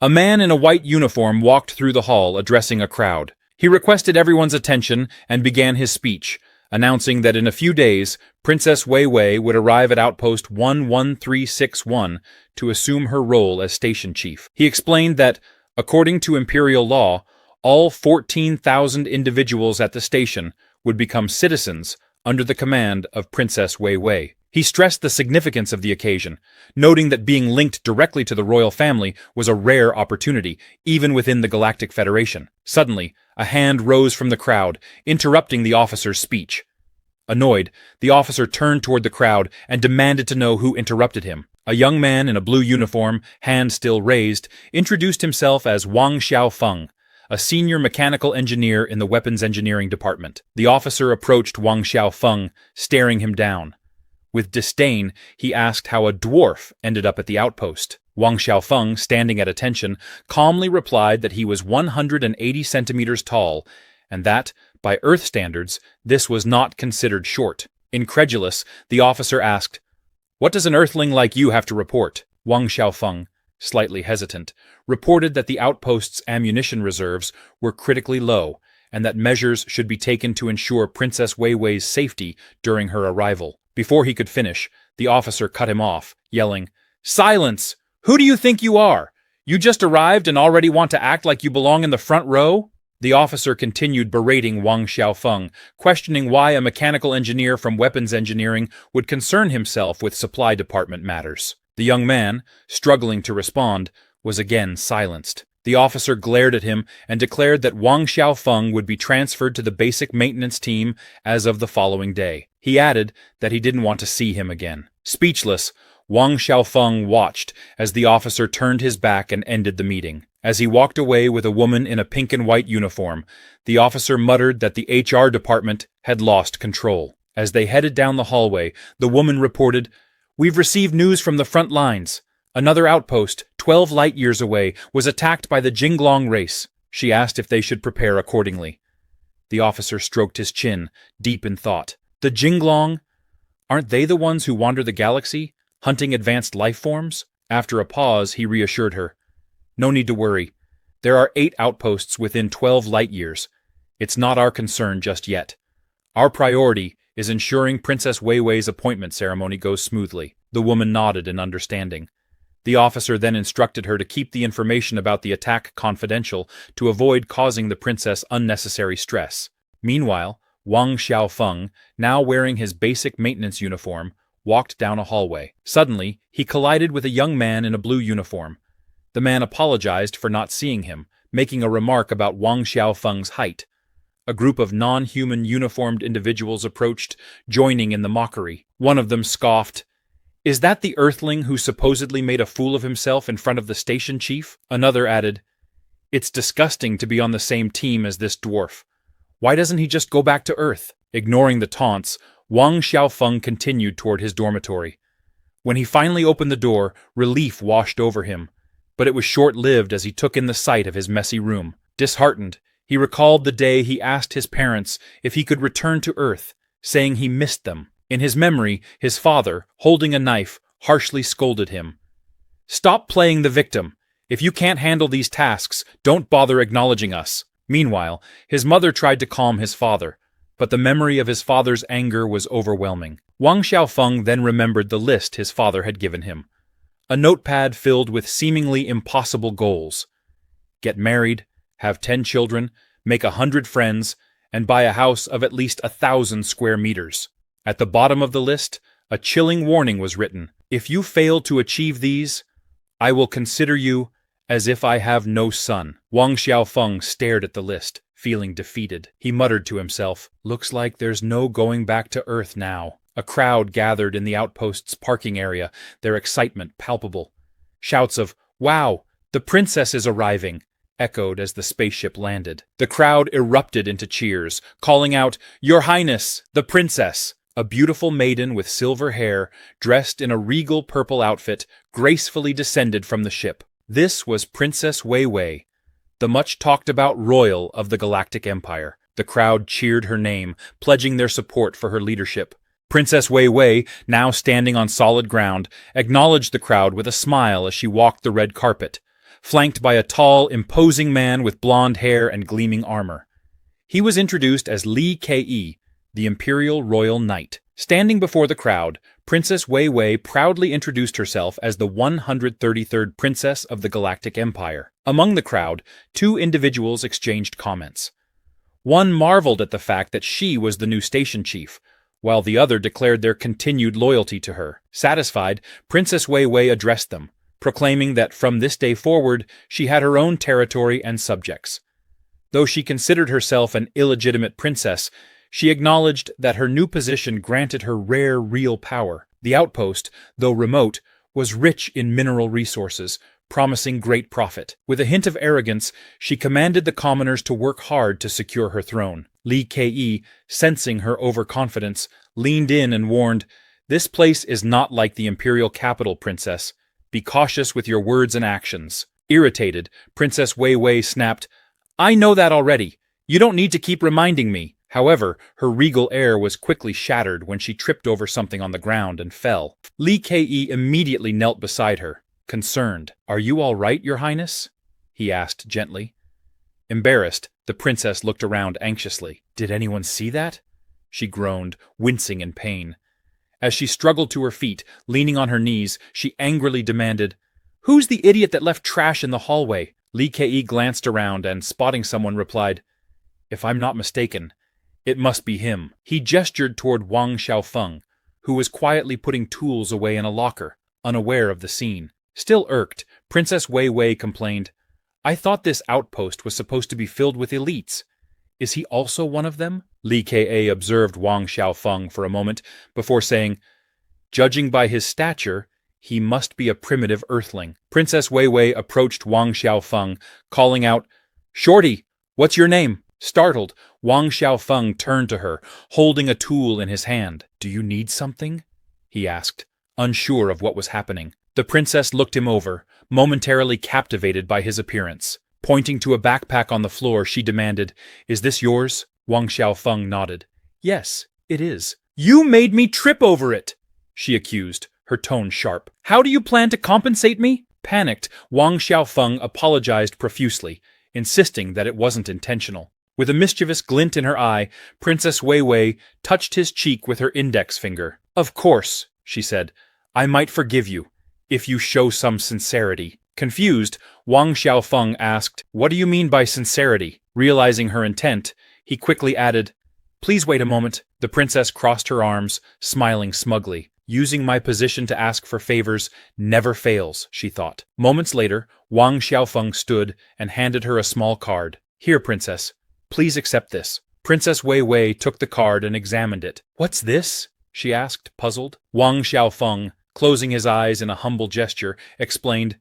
A man in a white uniform walked through the hall, addressing a crowd. He requested everyone's attention and began his speech, announcing that in a few days, Princess Wei Wei would arrive at Outpost 11361 to assume her role as station chief. He explained that, according to imperial law, all 14,000 individuals at the station would become citizens under the command of Princess Wei Wei. He stressed the significance of the occasion, noting that being linked directly to the royal family was a rare opportunity, even within the Galactic Federation. Suddenly, a hand rose from the crowd, interrupting the officer's speech. Annoyed, the officer turned toward the crowd and demanded to know who interrupted him. A young man in a blue uniform, hand still raised, introduced himself as Wang Xiaofeng, a senior mechanical engineer in the weapons engineering department. The officer approached Wang Xiaofeng, staring him down. With disdain, he asked how a dwarf ended up at the outpost. Wang Xiaofeng, standing at attention, calmly replied that he was 180 centimeters tall, and that, by Earth standards, this was not considered short. Incredulous, the officer asked, "What does an Earthling like you have to report?" Wang Xiaofeng, slightly hesitant, reported that the outpost's ammunition reserves were critically low, and that measures should be taken to ensure Princess Wei Wei's safety during her arrival. Before he could finish, the officer cut him off, yelling, "Silence! Who do you think you are? You just arrived and already want to act like you belong in the front row?" The officer continued berating Wang Xiaofeng, questioning why a mechanical engineer from weapons engineering would concern himself with supply department matters. The young man, struggling to respond, was again silenced. The officer glared at him and declared that Wang Xiaofeng would be transferred to the basic maintenance team as of the following day. He added that he didn't want to see him again. Speechless, Wang Xiaofeng watched as the officer turned his back and ended the meeting. As he walked away with a woman in a pink and white uniform, the officer muttered that the HR department had lost control. As they headed down the hallway, the woman reported, "We've received news from the front lines. Another outpost, 12 light-years away, was attacked by the Jinglong race." She asked if they should prepare accordingly. The officer stroked his chin, deep in thought. "The Jinglong? Aren't they the ones who wander the galaxy, hunting advanced life forms?" After a pause, he reassured her. "No need to worry. There are 8 outposts within 12 light-years. It's not our concern just yet. Our priority is ensuring Princess Wei Wei's appointment ceremony goes smoothly." The woman nodded in understanding. The officer then instructed her to keep the information about the attack confidential to avoid causing the princess unnecessary stress. Meanwhile, Wang Xiaofeng, now wearing his basic maintenance uniform, walked down a hallway. Suddenly, he collided with a young man in a blue uniform. The man apologized for not seeing him, making a remark about Wang Xiaofeng's height. A group of non-human uniformed individuals approached, joining in the mockery. One of them scoffed, "Is that the Earthling who supposedly made a fool of himself in front of the station chief?" Another added, "It's disgusting to be on the same team as this dwarf. Why doesn't he just go back to Earth?" Ignoring the taunts, Wang Xiaofeng continued toward his dormitory. When he finally opened the door, relief washed over him, but it was short-lived as he took in the sight of his messy room. Disheartened, he recalled the day he asked his parents if he could return to Earth, saying he missed them. In his memory, his father, holding a knife, harshly scolded him. "Stop playing the victim. If you can't handle these tasks, don't bother acknowledging us." Meanwhile, his mother tried to calm his father, but the memory of his father's anger was overwhelming. Wang Xiaofeng then remembered the list his father had given him. A notepad filled with seemingly impossible goals. Get married, have 10 children, make 100 friends, and buy a house of at least 1,000 square meters. At the bottom of the list, a chilling warning was written. "If you fail to achieve these, I will consider you as if I have no son." Wang Xiaofeng stared at the list, feeling defeated. He muttered to himself, "Looks like there's no going back to Earth now." A crowd gathered in the outpost's parking area, their excitement palpable. Shouts of, "Wow, the princess is arriving!" echoed as the spaceship landed. The crowd erupted into cheers, calling out, "Your Highness, the princess!" A beautiful maiden with silver hair, dressed in a regal purple outfit, gracefully descended from the ship. This was Princess Wei Wei, the much-talked-about royal of the Galactic Empire. The crowd cheered her name, pledging their support for her leadership. Princess Wei Wei, now standing on solid ground, acknowledged the crowd with a smile as she walked the red carpet. flanked by a tall, imposing man with blonde hair and gleaming armor. He was introduced as Li Ke, the Imperial Royal Knight. Standing before the crowd, Princess Wei Wei proudly introduced herself as the 133rd Princess of the Galactic Empire. Among the crowd, two individuals exchanged comments. One marveled at the fact that she was the new station chief, while the other declared their continued loyalty to her. Satisfied, Princess Wei Wei addressed them, proclaiming that from this day forward she had her own territory and subjects. Though she considered herself an illegitimate princess, she acknowledged that her new position granted her rare real power. The outpost, though remote, was rich in mineral resources, promising great profit. With a hint of arrogance, she commanded the commoners to work hard to secure her throne. Li Ke, sensing her overconfidence, leaned in and warned, "This place is not like the imperial capital, princess. Be cautious with your words and actions." Irritated, Princess Wei Wei snapped, "I know that already. You don't need to keep reminding me." However, her regal air was quickly shattered when she tripped over something on the ground and fell. Li Ke immediately knelt beside her, concerned. "Are you all right, Your Highness?" he asked gently. Embarrassed, the princess looked around anxiously. "Did anyone see that?" she groaned, wincing in pain. As she struggled to her feet, leaning on her knees, she angrily demanded, "Who's the idiot that left trash in the hallway?" Li Ke glanced around and, spotting someone, replied, "If I'm not mistaken, it must be him." He gestured toward Wang Xiaofeng, who was quietly putting tools away in a locker, unaware of the scene. Still irked, Princess Wei Wei complained, "I thought this outpost was supposed to be filled with elites. Is he also one of them?" Li Ke observed Wang Xiaofeng for a moment before saying, "Judging by his stature, he must be a primitive earthling." Princess Wei Wei approached Wang Xiaofeng, calling out, "Shorty, what's your name?" Startled, Wang Xiaofeng turned to her, holding a tool in his hand. "Do you need something?" he asked, unsure of what was happening. The princess looked him over, momentarily captivated by his appearance. Pointing to a backpack on the floor, she demanded, "Is this yours?" Wang Xiaofeng nodded. "Yes, it is." "You made me trip over it!" she accused, her tone sharp. "How do you plan to compensate me?" Panicked, Wang Xiaofeng apologized profusely, insisting that it wasn't intentional. With a mischievous glint in her eye, Princess Wei Wei touched his cheek with her index finger. "Of course," she said, "I might forgive you, if you show some sincerity." Confused, Wang Xiaofeng asked, "What do you mean by sincerity?" Realizing her intent, he quickly added, "Please wait a moment." The princess crossed her arms, smiling smugly. "Using my position to ask for favors never fails," she thought. Moments later, Wang Xiaofeng stood and handed her a small card. "Here, princess. Please accept this." Princess Wei Wei took the card and examined it. "What's this?" she asked, puzzled. Wang Xiaofeng, closing his eyes in a humble gesture, explained,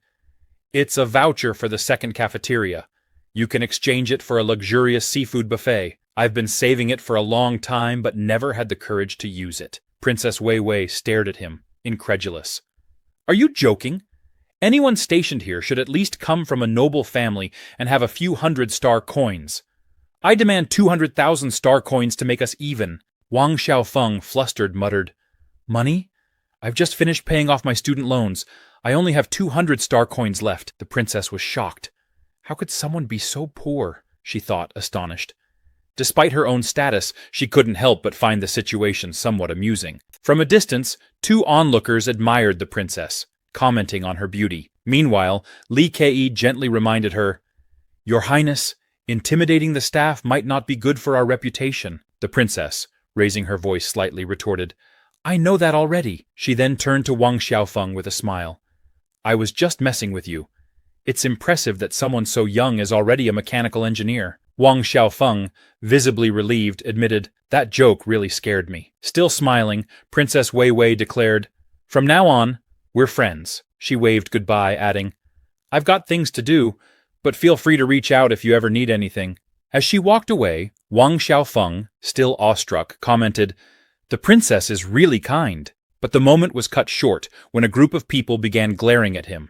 "It's a voucher for the second cafeteria. You can exchange it for a luxurious seafood buffet. I've been saving it for a long time, but never had the courage to use it." Princess Wei Wei stared at him, incredulous. "Are you joking? Anyone stationed here should at least come from a noble family and have a few hundred star coins. I demand 200,000 star coins to make us even." Wang Xiaofeng, flustered, muttered, "Money? I've just finished paying off my student loans. I only have 200 star coins left." The princess was shocked. How could someone be so poor? She thought, astonished. Despite her own status, she couldn't help but find the situation somewhat amusing. From a distance, two onlookers admired the princess, commenting on her beauty. Meanwhile, Li Ke gently reminded her, "Your Highness, intimidating the staff might not be good for our reputation." The princess, raising her voice slightly, retorted, "I know that already." She then turned to Wang Xiaofeng with a smile. "I was just messing with you. It's impressive that someone so young is already a mechanical engineer." Wang Xiaofeng, visibly relieved, admitted, "That joke really scared me." Still smiling, Princess Wei Wei declared, "From now on, we're friends." She waved goodbye, adding, "I've got things to do, but feel free to reach out if you ever need anything." As she walked away, Wang Xiaofeng, still awestruck, commented, "The princess is really kind." But the moment was cut short when a group of people began glaring at him.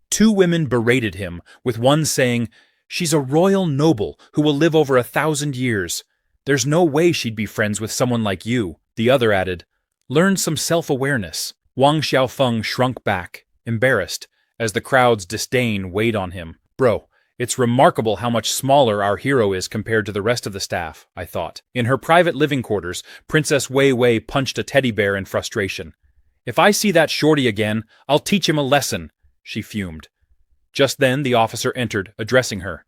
Two women berated him, with one saying, "She's a royal noble who will live over 1,000 years. There's no way she'd be friends with someone like you." The other added, "Learn some self-awareness." Wang Xiaofeng shrunk back, embarrassed, as the crowd's disdain weighed on him. Bro, it's remarkable how much smaller our hero is compared to the rest of the staff, I thought. In her private living quarters, Princess Wei Wei punched a teddy bear in frustration. If I see that shorty again, I'll teach him a lesson, she fumed. Just then the officer entered, addressing her.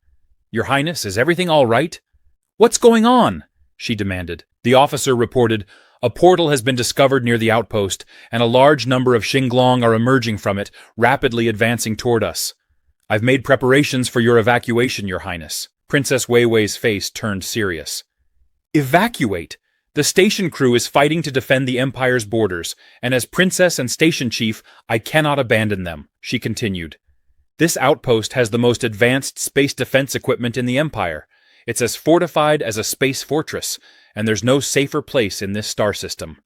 Your Highness, is everything all right? What's going on? She demanded. The officer reported, a portal has been discovered near the outpost, and a large number of Xinglong are emerging from it, rapidly advancing toward us. I've made preparations for your evacuation, Your Highness. Princess Wei Wei's face turned serious. Evacuate? The station crew is fighting to defend the Empire's borders, and as Princess and Station Chief, I cannot abandon them, she continued. This outpost has the most advanced space defense equipment in the Empire. It's as fortified as a space fortress, and there's no safer place in this star system.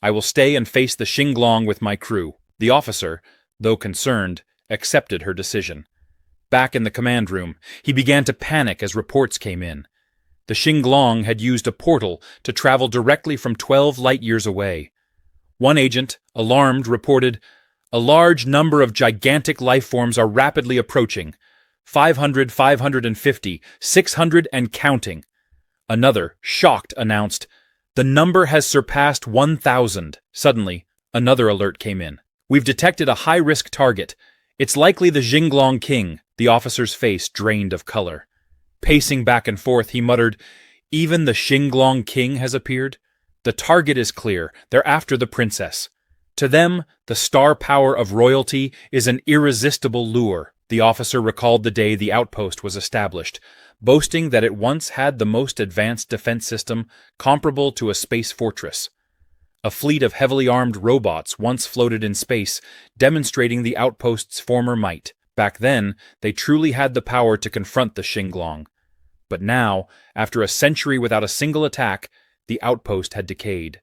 I will stay and face the Xinglong with my crew. The officer, though concerned, accepted her decision. Back in the command room, he began to panic as reports came in. The Xinglong had used a portal to travel directly from 12 light-years away. One agent, alarmed, reported, a large number of gigantic life forms are rapidly approaching. 500, 550, 600 and counting. Another, shocked, announced, the number has surpassed 1,000. Suddenly, another alert came in. We've detected a high-risk target. It's likely the Xinglong King. The officer's face drained of color. Pacing back and forth, he muttered, even the Xinglong King has appeared? The target is clear. They're after the princess. To them, the star power of royalty is an irresistible lure. The officer recalled the day the outpost was established, boasting that it once had the most advanced defense system comparable to a space fortress. A fleet of heavily armed robots once floated in space, demonstrating the outpost's former might. Back then, they truly had the power to confront the Xinglong. But now, after a century without a single attack, the outpost had decayed.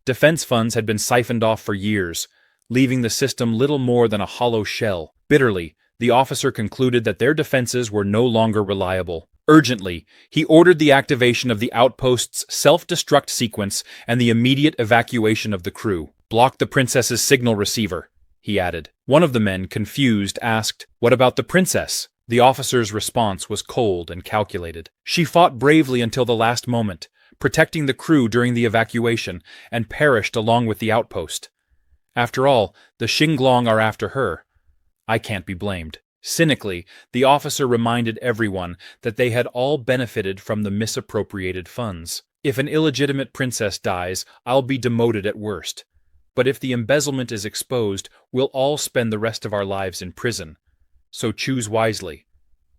Defense funds had been siphoned off for years, leaving the system little more than a hollow shell. Bitterly, the officer concluded that their defenses were no longer reliable. Urgently, he ordered the activation of the outpost's self-destruct sequence and the immediate evacuation of the crew. Block the princess's signal receiver, he added. One of the men, confused, asked, what about the princess? The officer's response was cold and calculated. She fought bravely until the last moment, protecting the crew during the evacuation, and perished along with the outpost. After all, the Xinglong are after her. I can't be blamed. Cynically, the officer reminded everyone that they had all benefited from the misappropriated funds. If an illegitimate princess dies, I'll be demoted at worst. But if the embezzlement is exposed, we'll all spend the rest of our lives in prison. So choose wisely.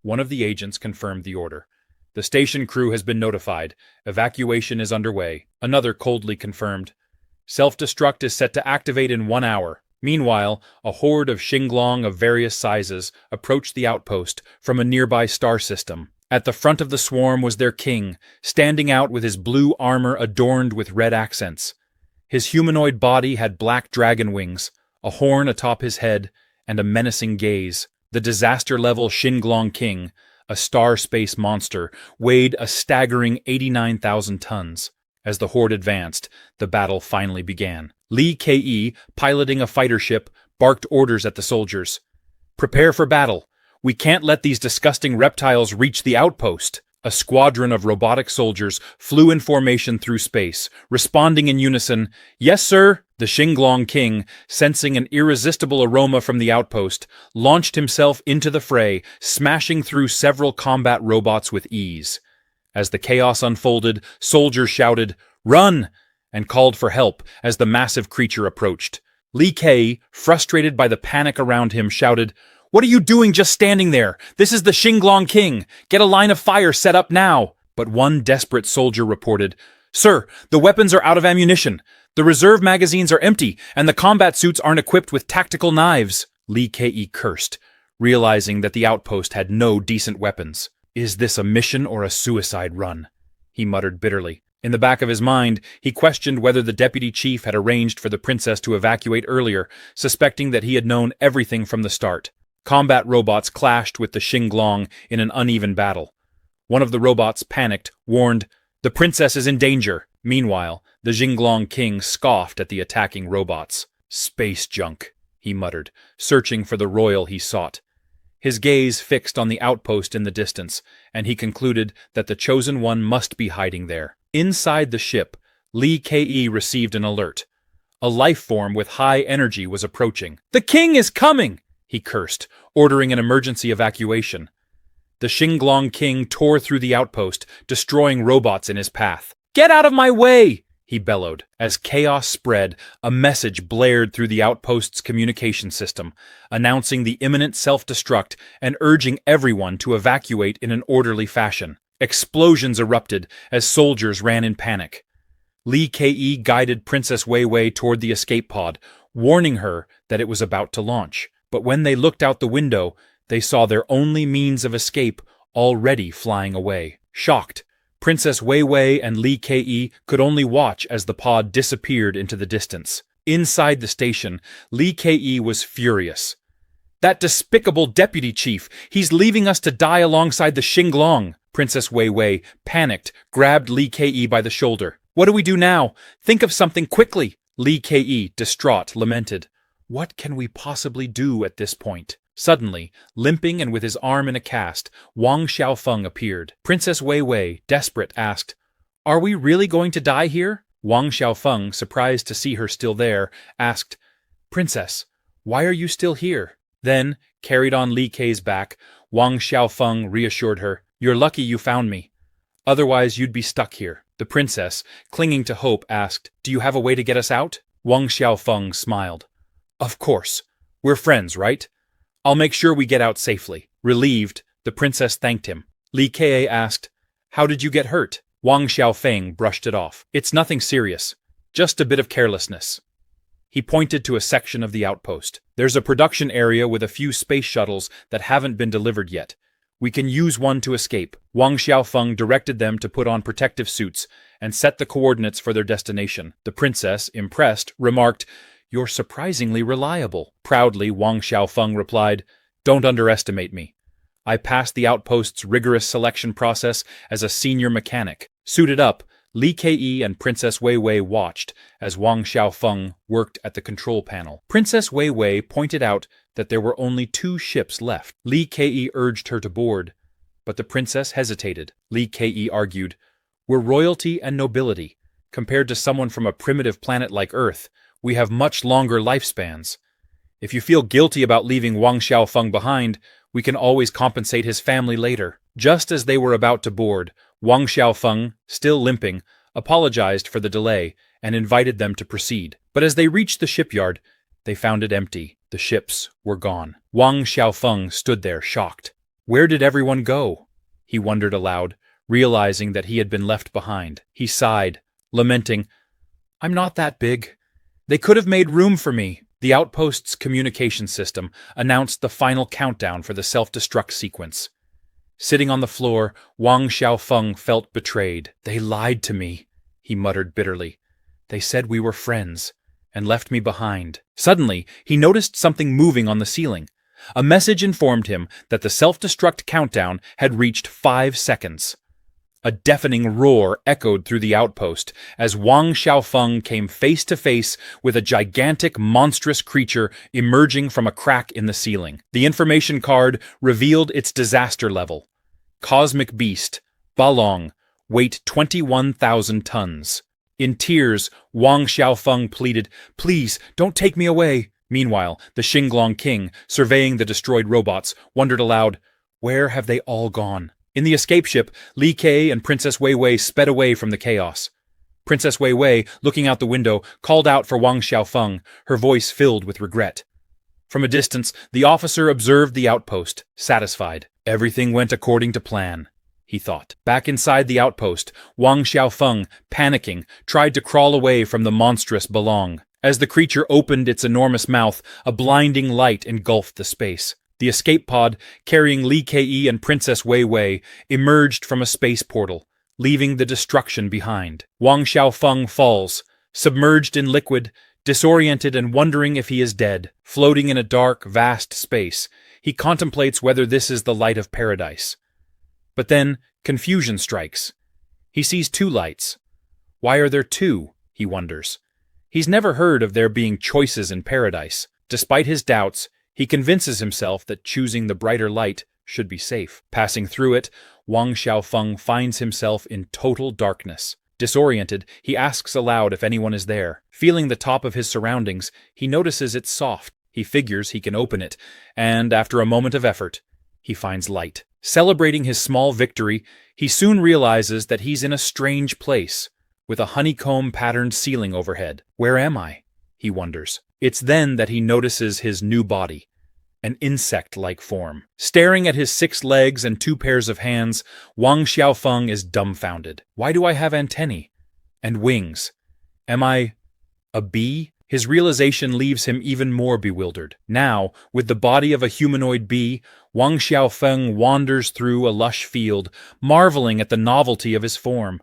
One of the agents confirmed the order. The station crew has been notified. Evacuation is underway. Another coldly confirmed. Self-destruct is set to activate in 1 hour. Meanwhile, a horde of Xinglong of various sizes approached the outpost from a nearby star system. At the front of the swarm was their king, standing out with his blue armor adorned with red accents. His humanoid body had black dragon wings, a horn atop his head, and a menacing gaze. The disaster-level Xinglong King, a star space monster, weighed a staggering 89,000 tons. As the horde advanced, the battle finally began. Li Ke, piloting a fighter ship, barked orders at the soldiers. Prepare for battle. We can't let these disgusting reptiles reach the outpost. A squadron of robotic soldiers flew in formation through space, responding in unison, yes, sir. The Xinglong King, sensing an irresistible aroma from the outpost, launched himself into the fray, smashing through several combat robots with ease. As the chaos unfolded, soldiers shouted, run! And called for help as the massive creature approached. Li Ke, frustrated by the panic around him, shouted, what are you doing just standing there? This is the Xinglong King. Get a line of fire set up now. But one desperate soldier reported, sir, the weapons are out of ammunition. The reserve magazines are empty, and the combat suits aren't equipped with tactical knives. Li Ke cursed, realizing that the outpost had no decent weapons. Is this a mission or a suicide run? He muttered bitterly. In the back of his mind, he questioned whether the deputy chief had arranged for the princess to evacuate earlier, suspecting that he had known everything from the start. Combat robots clashed with the Xinglong in an uneven battle. One of the robots, panicked, warned, the princess is in danger. Meanwhile, the Xinglong King scoffed at the attacking robots. Space junk, he muttered, searching for the royal he sought. His gaze fixed on the outpost in the distance, and he concluded that the chosen one must be hiding there. Inside the ship, Lee Ke received an alert. A life form with high energy was approaching. "The king is coming!" he cursed, ordering an emergency evacuation. The Xinglong king tore through the outpost, destroying robots in his path. "Get out of my way!" he bellowed. As chaos spread, a message blared through the outpost's communication system, announcing the imminent self-destruct and urging everyone to evacuate in an orderly fashion. Explosions erupted as soldiers ran in panic. Lee Ke guided Princess Wei Wei toward the escape pod, warning her that it was about to launch. But when they looked out the window, they saw their only means of escape already flying away. Shocked, Princess Wei Wei and Lee Ke could only watch as the pod disappeared into the distance. Inside the station, Lee Ke was furious. "That despicable deputy chief! He's leaving us to die alongside the Xinglong!" Princess Wei Wei, panicked, grabbed Lee Ke by the shoulder. "What do we do now? Think of something quickly!" Lee Ke, distraught, lamented. "What can we possibly do at this point?" Suddenly, limping and with his arm in a cast, Wang Xiaofeng appeared. Princess Wei Wei, desperate, asked, "Are we really going to die here?" Wang Xiaofeng, surprised to see her still there, asked, "Princess, why are you still here?" Then, carried on Li Ke's back, Wang Xiaofeng reassured her, "You're lucky you found me. Otherwise you'd be stuck here." The princess, clinging to hope, asked, "Do you have a way to get us out?" Wang Xiaofeng smiled. "Of course. We're friends, right? I'll make sure we get out safely." Relieved, the princess thanked him. Li Ke asked, "How did you get hurt?" Wang Xiaofeng brushed it off. "It's nothing serious. Just a bit of carelessness." He pointed to a section of the outpost. "There's a production area with a few space shuttles that haven't been delivered yet. We can use one to escape." Wang Xiaofeng directed them to put on protective suits and set the coordinates for their destination. The princess, impressed, remarked, "You're surprisingly reliable." Proudly, Wang Xiaofeng replied, "Don't underestimate me. I passed the outpost's rigorous selection process as a senior mechanic." Suited up, Li Ke and Princess Wei Wei watched as Wang Xiaofeng worked at the control panel. Princess Wei Wei pointed out that there were only 2 ships left. Li Ke urged her to board, but the princess hesitated. Li Ke argued, "We're royalty and nobility. Compared to someone from a primitive planet like Earth, we have much longer lifespans. If you feel guilty about leaving Wang Xiaofeng behind, we can always compensate his family later." Just as they were about to board, Wang Xiaofeng, still limping, apologized for the delay and invited them to proceed. But as they reached the shipyard, they found it empty. The ships were gone. Wang Xiaofeng stood there, shocked. Where did everyone go? He wondered aloud, realizing that he had been left behind. He sighed, lamenting, "I'm not that big. They could have made room for me." The outpost's communication system announced the final countdown for the self-destruct sequence. Sitting on the floor, Wang Xiaofeng felt betrayed. "They lied to me," he muttered bitterly. "They said we were friends, and left me behind." Suddenly, he noticed something moving on the ceiling. A message informed him that the self-destruct countdown had reached 5 seconds. A deafening roar echoed through the outpost as Wang Xiaofeng came face to face with a gigantic, monstrous creature emerging from a crack in the ceiling. The information card revealed its disaster level. Cosmic beast, Balong, weight 21,000 tons. In tears, Wang Xiaofeng pleaded, "Please, don't take me away." Meanwhile, the Xinglong king, surveying the destroyed robots, wondered aloud, "Where have they all gone?" In the escape ship, Li Ke and Princess Wei Wei sped away from the chaos. Princess Wei Wei, looking out the window, called out for Wang Xiaofeng, her voice filled with regret. From a distance, the officer observed the outpost, satisfied. Everything went according to plan, he thought. Back inside the outpost, Wang Xiaofeng, panicking, tried to crawl away from the monstrous Balong. As the creature opened its enormous mouth, a blinding light engulfed the space. The escape pod, carrying Li Ke and Princess Wei Wei, emerged from a space portal, leaving the destruction behind. Wang Xiaofeng falls, submerged in liquid, disoriented and wondering if he is dead. Floating in a dark, vast space, he contemplates whether this is the light of paradise. But then, confusion strikes. He sees 2 lights. Why are there 2? He wonders. He's never heard of there being choices in paradise. Despite his doubts, he convinces himself that choosing the brighter light should be safe. Passing through it, Wang Xiaofeng finds himself in total darkness. Disoriented, he asks aloud if anyone is there. Feeling the top of his surroundings, he notices it's soft. He figures he can open it, and after a moment of effort, he finds light. Celebrating his small victory, he soon realizes that he's in a strange place, with a honeycomb-patterned ceiling overhead. Where am I? He wonders. It's then that he notices his new body, an insect-like form. Staring at his 6 legs and 2 pairs of hands, Wang Xiaofeng is dumbfounded. Why do I have antennae? And wings? Am I a bee? His realization leaves him even more bewildered. Now, with the body of a humanoid bee, Wang Xiaofeng wanders through a lush field, marveling at the novelty of his form.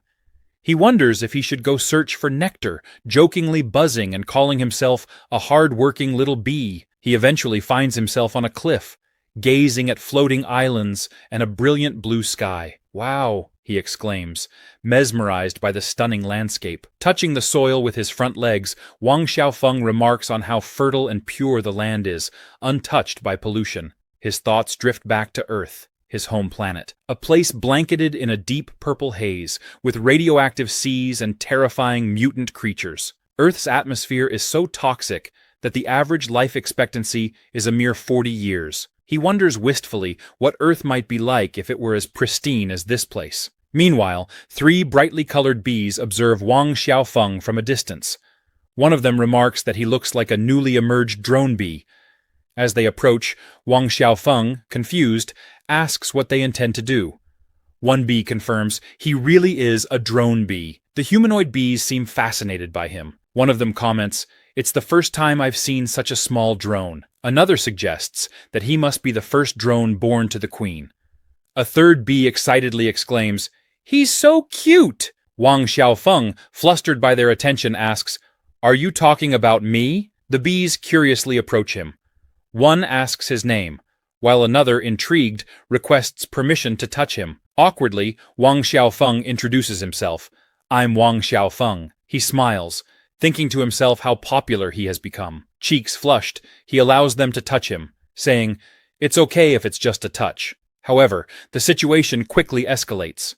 He wonders if he should go search for nectar, jokingly buzzing and calling himself a hard-working little bee. He eventually finds himself on a cliff, gazing at floating islands and a brilliant blue sky. "Wow," he exclaims, mesmerized by the stunning landscape. Touching the soil with his front legs, Wang Xiaofeng remarks on how fertile and pure the land is, untouched by pollution. His thoughts drift back to Earth, his home planet, a place blanketed in a deep purple haze, with radioactive seas and terrifying mutant creatures. Earth's atmosphere is so toxic that the average life expectancy is a mere 40 years. He wonders wistfully what Earth might be like if it were as pristine as this place. Meanwhile, 3 brightly colored bees observe Wang Xiaofeng from a distance. One of them remarks that he looks like a newly emerged drone bee. As they approach, Wang Xiaofeng, confused, asks what they intend to do. One bee confirms he really is a drone bee. The humanoid bees seem fascinated by him. One of them comments, "It's the first time I've seen such a small drone." Another suggests that he must be the first drone born to the queen. A third bee excitedly exclaims, "He's so cute!" Wang Xiaofeng, flustered by their attention, asks, "Are you talking about me?" The bees curiously approach him. One asks his name, while another, intrigued, requests permission to touch him. Awkwardly, Wang Xiaofeng introduces himself. "I'm Wang Xiaofeng." He smiles, thinking to himself how popular he has become. Cheeks flushed, he allows them to touch him, saying, "It's okay if it's just a touch." However, the situation quickly escalates.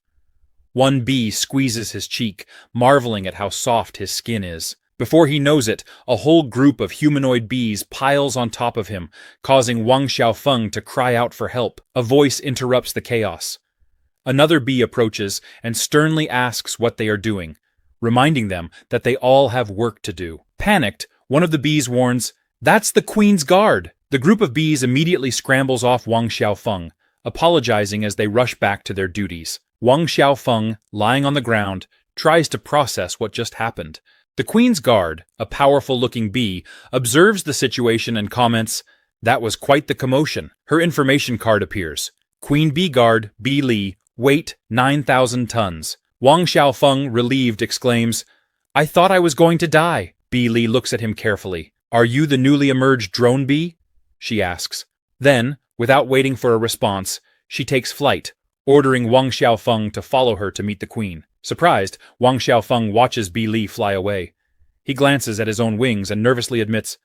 One bee squeezes his cheek, marveling at how soft his skin is. Before he knows it, a whole group of humanoid bees piles on top of him, causing Wang Xiaofeng to cry out for help. A voice interrupts the chaos. Another bee approaches and sternly asks what they are doing, reminding them that they all have work to do. Panicked, one of the bees warns, "That's the Queen's Guard!" The group of bees immediately scrambles off Wang Xiaofeng, apologizing as they rush back to their duties. Wang Xiaofeng, lying on the ground, tries to process what just happened. The Queen's Guard, a powerful-looking bee, observes the situation and comments, "That was quite the commotion." Her information card appears. Queen Bee Guard, Bee Li, weight 9,000 tons. Wang Xiaofeng, relieved, exclaims, "I thought I was going to die." Bee Li looks at him carefully. "Are you the newly emerged drone bee?" she asks. Then, without waiting for a response, she takes flight, ordering Wang Xiaofeng to follow her to meet the queen. Surprised, Wang Xiaofeng watches Bee Li fly away. He glances at his own wings and nervously admits,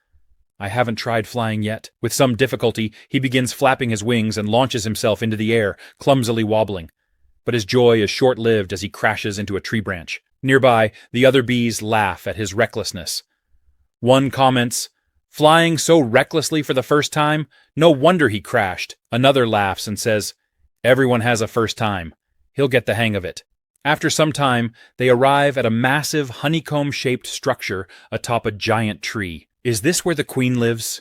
"I haven't tried flying yet." With some difficulty, he begins flapping his wings and launches himself into the air, clumsily wobbling. But his joy is short-lived as he crashes into a tree branch. Nearby, the other bees laugh at his recklessness. One comments, "Flying so recklessly for the first time? No wonder he crashed." Another laughs and says, "Everyone has a first time. He'll get the hang of it." After some time, they arrive at a massive honeycomb-shaped structure atop a giant tree. "Is this where the queen lives?"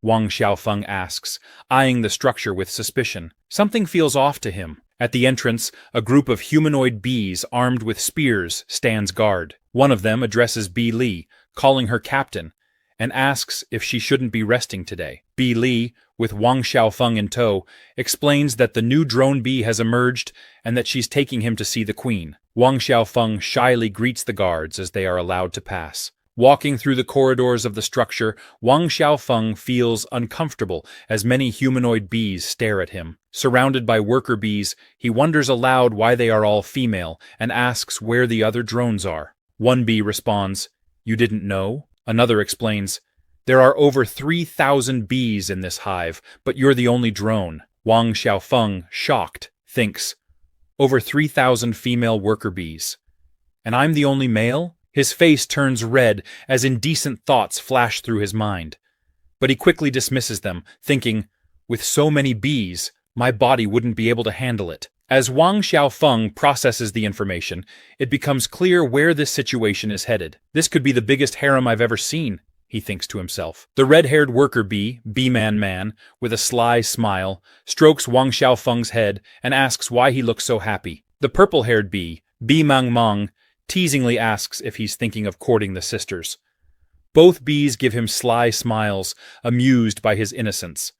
Wang Xiaofeng asks, eyeing the structure with suspicion. Something feels off to him. At the entrance, a group of humanoid bees armed with spears stands guard. One of them addresses Bee Li, calling her captain, and asks if she shouldn't be resting today. Bee Li, with Wang Xiaofeng in tow, explains that the new drone bee has emerged and that she's taking him to see the queen. Wang Xiaofeng shyly greets the guards as they are allowed to pass. Walking through the corridors of the structure, Wang Xiaofeng feels uncomfortable as many humanoid bees stare at him. Surrounded by worker bees, he wonders aloud why they are all female and asks where the other drones are. One bee responds, "You didn't know?" Another explains, There are over 3,000 bees in this hive, but you're the only drone. Wang Xiaofeng, shocked, thinks, over 3,000 female worker bees. And I'm the only male? His face turns red as indecent thoughts flash through his mind. But he quickly dismisses them, thinking, with so many bees, my body wouldn't be able to handle it. As Wang Xiaofeng processes the information, it becomes clear where this situation is headed. This could be the biggest harem I've ever seen, he thinks to himself. The red-haired worker bee, Bee-Man, with a sly smile, strokes Wang Xiaofeng's head and asks why he looks so happy. The purple-haired bee, Bee-Mang, teasingly asks if he's thinking of courting the sisters. Both bees give him sly smiles, amused by his innocence.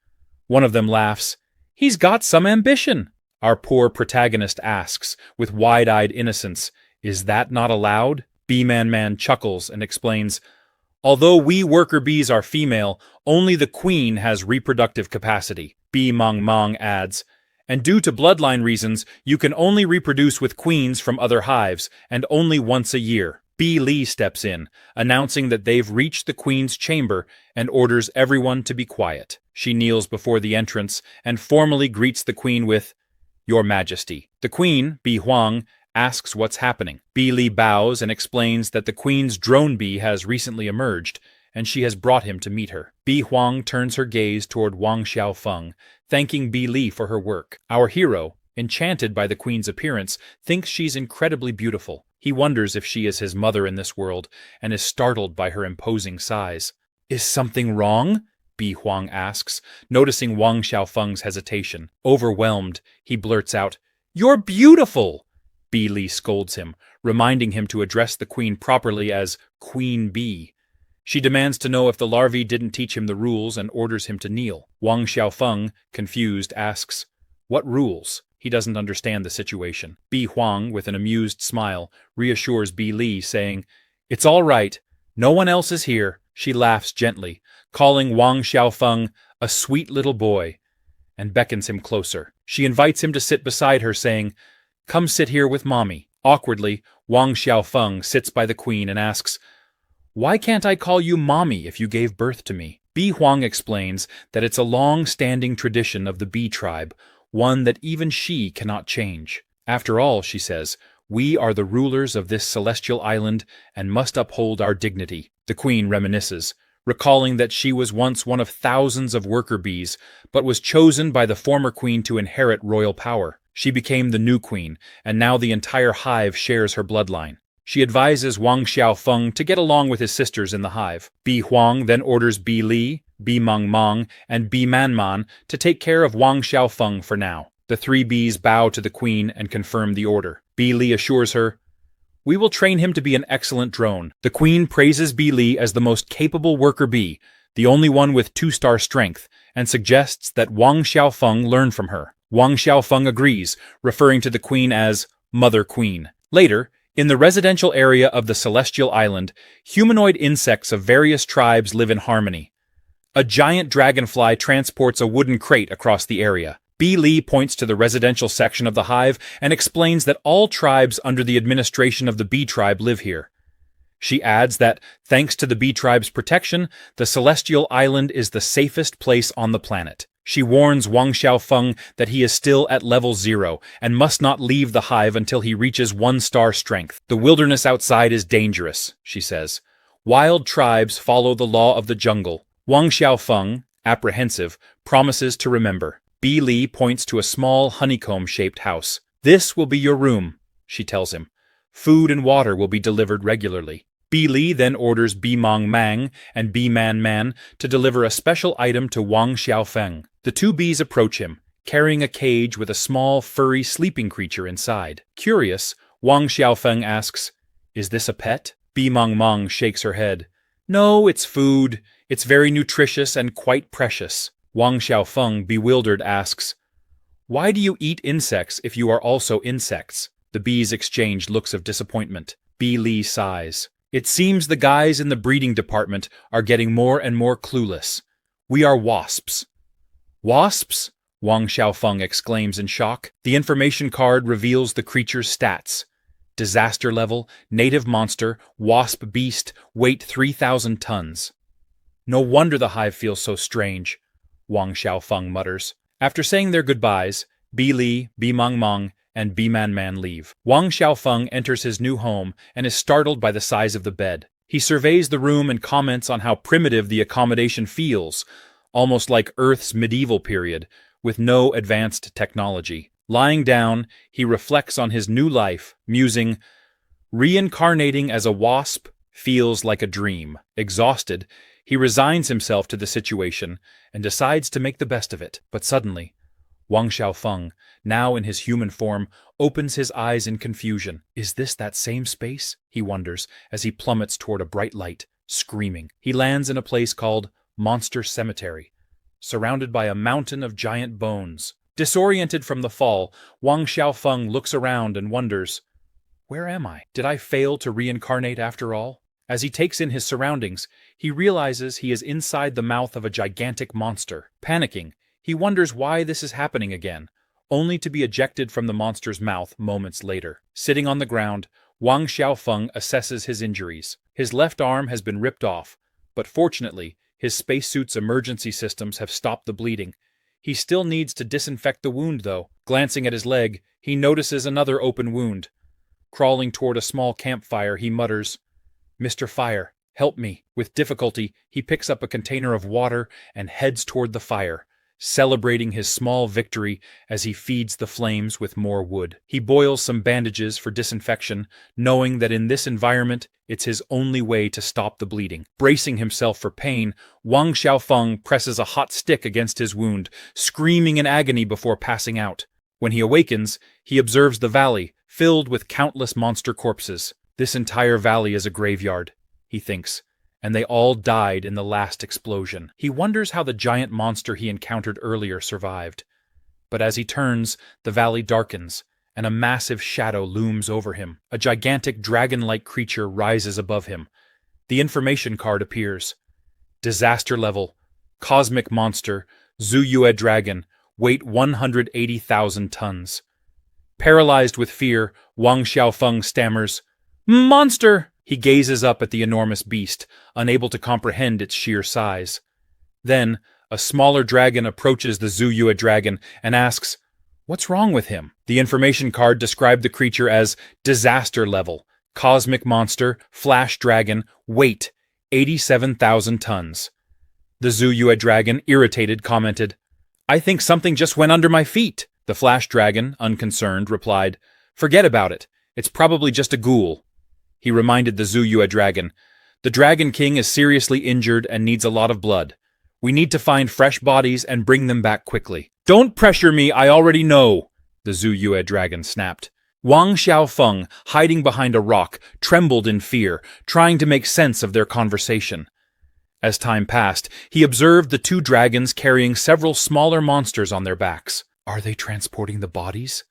One of them laughs. He's got some ambition. Our poor protagonist asks, with wide-eyed innocence, is that not allowed? Bee-Man chuckles and explains, although we worker bees are female, only the queen has reproductive capacity. Bee-Mang adds, and due to bloodline reasons, you can only reproduce with queens from other hives, and only once a year. Bee Li steps in, announcing that they've reached the queen's chamber and orders everyone to be quiet. She kneels before the entrance and formally greets the queen with, Your Majesty. The queen, Bi Huang, asks what's happening. Bi Li bows and explains that the queen's drone bee has recently emerged, and she has brought him to meet her. Bi Huang turns her gaze toward Wang Xiaofeng, thanking Bi Li for her work. Our hero, enchanted by the queen's appearance, thinks she's incredibly beautiful. He wonders if she is his mother in this world, and is startled by her imposing size. Is something wrong? Bi Huang asks, noticing Wang Xiaofeng's hesitation. Overwhelmed, he blurts out, You're beautiful! Bi Li scolds him, reminding him to address the queen properly as Queen Bee. She demands to know if the larvae didn't teach him the rules and orders him to kneel. Wang Xiaofeng, confused, asks, What rules? He doesn't understand the situation. Bi Huang, with an amused smile, reassures Bi Li, saying, It's all right. No one else is here. She laughs gently, calling Wang Xiaofeng a sweet little boy, and beckons him closer. She invites him to sit beside her, saying, Come sit here with Mommy. Awkwardly, Wang Xiaofeng sits by the queen and asks, Why can't I call you Mommy if you gave birth to me? Bi Huang explains that it's a long-standing tradition of the bee tribe, one that even she cannot change. After all, she says, we are the rulers of this celestial island and must uphold our dignity. The queen reminisces, recalling that she was once one of thousands of worker bees, but was chosen by the former queen to inherit royal power. She became the new queen, and now the entire hive shares her bloodline. She advises Wang Xiaofeng to get along with his sisters in the hive. Bi Huang then orders Bi Li, Bee-Mang, and Bee-Man to take care of Wang Xiaofeng for now. The three bees bow to the queen and confirm the order. Bi Li assures her, We will train him to be an excellent drone. The queen praises Bi Li as the most capable worker bee, the only one with 2-star strength, and suggests that Wang Xiaofeng learn from her. Wang Xiaofeng agrees, referring to the queen as Mother Queen. Later, in the residential area of the Celestial Island, humanoid insects of various tribes live in harmony. A giant dragonfly transports a wooden crate across the area. Bi Li points to the residential section of the hive and explains that all tribes under the administration of the bee tribe live here. She adds that, thanks to the bee tribe's protection, the Celestial Island is the safest place on the planet. She warns Wang Xiaofeng that he is still at level 0 and must not leave the hive until he reaches 1-star strength. The wilderness outside is dangerous, she says. Wild tribes follow the law of the jungle. Wang Xiaofeng, apprehensive, promises to remember. Bi Li points to a small honeycomb-shaped house. This will be your room, she tells him. Food and water will be delivered regularly. Bi Li then orders Bee-Mang and Bee-Man to deliver a special item to Wang Xiaofeng. The two bees approach him, carrying a cage with a small, furry sleeping creature inside. Curious, Wang Xiaofeng asks, Is this a pet? Bee-Mang shakes her head. No, it's food. It's very nutritious and quite precious. Wang Xiaofeng, bewildered, asks, Why do you eat insects if you are also insects? The bees exchange looks of disappointment. Bi Li sighs. It seems the guys in the breeding department are getting more and more clueless. We are wasps. Wasps? Wang Xiaofeng exclaims in shock. The information card reveals the creature's stats. Disaster level, native monster, wasp beast, weight 3,000 tons. No wonder the hive feels so strange, Wang Xiaofeng mutters. After saying their goodbyes, Bi Li, Bi Meng Meng, and Bi Man Man leave. Wang Xiaofeng enters his new home and is startled by the size of the bed. He surveys the room and comments on how primitive the accommodation feels, almost like Earth's medieval period, with no advanced technology. Lying down, he reflects on his new life, musing, "Reincarnating as a wasp feels like a dream." Exhausted, he resigns himself to the situation and decides to make the best of it. But suddenly, Wang Xiaofeng, now in his human form, opens his eyes in confusion. Is this that same space? He wonders as he plummets toward a bright light, screaming. He lands in a place called Monster Cemetery, surrounded by a mountain of giant bones. Disoriented from the fall, Wang Xiaofeng looks around and wonders, where am I? Did I fail to reincarnate after all? As he takes in his surroundings, he realizes he is inside the mouth of a gigantic monster. Panicking, he wonders why this is happening again, only to be ejected from the monster's mouth moments later. Sitting on the ground, Wang Xiaofeng assesses his injuries. His left arm has been ripped off, but fortunately, his spacesuit's emergency systems have stopped the bleeding. He still needs to disinfect the wound, though. Glancing at his leg, he notices another open wound. Crawling toward a small campfire, he mutters, "Mr. Fire, help me." With difficulty, he picks up a container of water and heads toward the fire, celebrating his small victory as he feeds the flames with more wood. He boils some bandages for disinfection, knowing that in this environment, it's his only way to stop the bleeding. Bracing himself for pain, Wang Xiaofeng presses a hot stick against his wound, screaming in agony before passing out. When he awakens, he observes the valley, filled with countless monster corpses. This entire valley is a graveyard, he thinks, and they all died in the last explosion. He wonders how the giant monster he encountered earlier survived. But as he turns, the valley darkens, and a massive shadow looms over him. A gigantic dragon-like creature rises above him. The information card appears. Disaster level. Cosmic monster. Zuyue dragon. Weight 180,000 tons. Paralyzed with fear, Wang Xiaofeng stammers, "Monster!" He gazes up at the enormous beast, unable to comprehend its sheer size. Then, a smaller dragon approaches the Zuyue dragon and asks, "What's wrong with him?" The information card described the creature as disaster level, cosmic monster, flash dragon, weight 87,000 tons. The Zuyue dragon, irritated, commented, "I think something just went under my feet." The flash dragon, unconcerned, replied, "Forget about it. It's probably just a ghoul." He reminded the Zuyue dragon, "The Dragon King is seriously injured and needs a lot of blood. We need to find fresh bodies and bring them back quickly." "Don't pressure me, I already know," the Zuyue dragon snapped. Wang Xiaofeng, hiding behind a rock, trembled in fear, trying to make sense of their conversation. As time passed, he observed the two dragons carrying several smaller monsters on their backs. Are they transporting the bodies?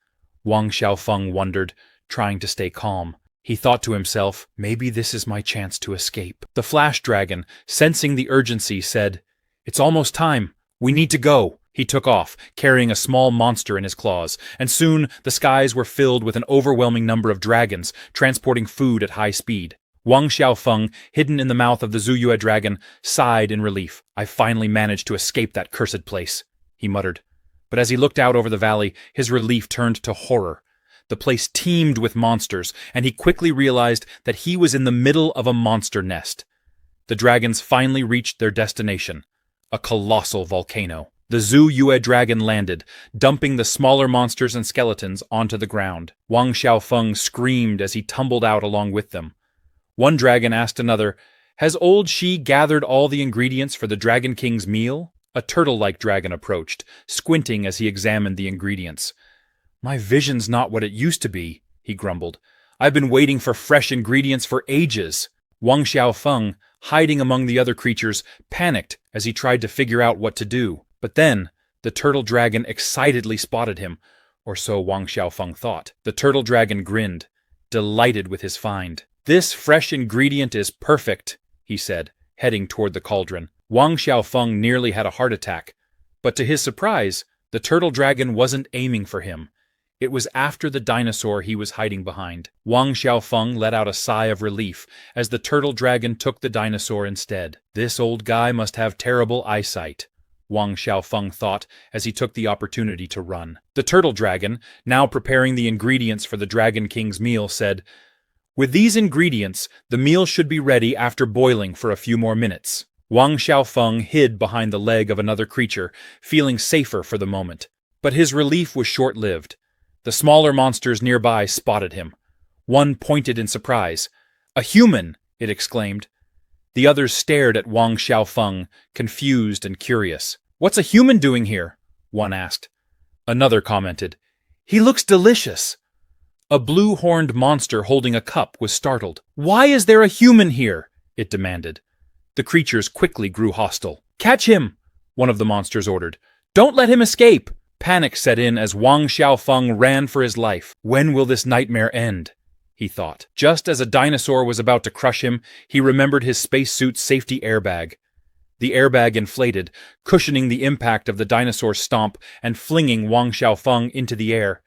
Wang Xiaofeng wondered, trying to stay calm. He thought to himself, maybe this is my chance to escape. The flash dragon, sensing the urgency, said, "It's almost time. We need to go." He took off, carrying a small monster in his claws, and soon the skies were filled with an overwhelming number of dragons, transporting food at high speed. Wang Xiaofeng, hidden in the mouth of the Zuyue dragon, sighed in relief. "I finally managed to escape that cursed place," he muttered. But as he looked out over the valley, his relief turned to horror. The place teemed with monsters, and he quickly realized that he was in the middle of a monster nest. The dragons finally reached their destination, a colossal volcano. The Zuyue dragon landed, dumping the smaller monsters and skeletons onto the ground. Wang Xiaofeng screamed as he tumbled out along with them. One dragon asked another, "Has old Shi gathered all the ingredients for the Dragon King's meal?" A turtle-like dragon approached, squinting as he examined the ingredients. "My vision's not what it used to be," he grumbled. "I've been waiting for fresh ingredients for ages." Wang Xiaofeng, hiding among the other creatures, panicked as he tried to figure out what to do. But then, the turtle dragon excitedly spotted him, or so Wang Xiaofeng thought. The turtle dragon grinned, delighted with his find. "This fresh ingredient is perfect," he said, heading toward the cauldron. Wang Xiaofeng nearly had a heart attack, but to his surprise, the turtle dragon wasn't aiming for him. It was after the dinosaur he was hiding behind. Wang Xiaofeng let out a sigh of relief as the turtle dragon took the dinosaur instead. This old guy must have terrible eyesight, Wang Xiaofeng thought as he took the opportunity to run. The turtle dragon, now preparing the ingredients for the Dragon King's meal, said, "With these ingredients, the meal should be ready after boiling for a few more minutes." Wang Xiaofeng hid behind the leg of another creature, feeling safer for the moment. But his relief was short-lived. The smaller monsters nearby spotted him. One pointed in surprise. "A human!" it exclaimed. The others stared at Wang Xiaofeng, confused and curious. "What's a human doing here?" one asked. Another commented, "He looks delicious." A blue-horned monster holding a cup was startled. "Why is there a human here?" it demanded. The creatures quickly grew hostile. "Catch him!" one of the monsters ordered. "Don't let him escape!" Panic set in as Wang Xiaofeng ran for his life. When will this nightmare end? He thought. Just as a dinosaur was about to crush him, he remembered his spacesuit's safety airbag. The airbag inflated, cushioning the impact of the dinosaur's stomp and flinging Wang Xiaofeng into the air.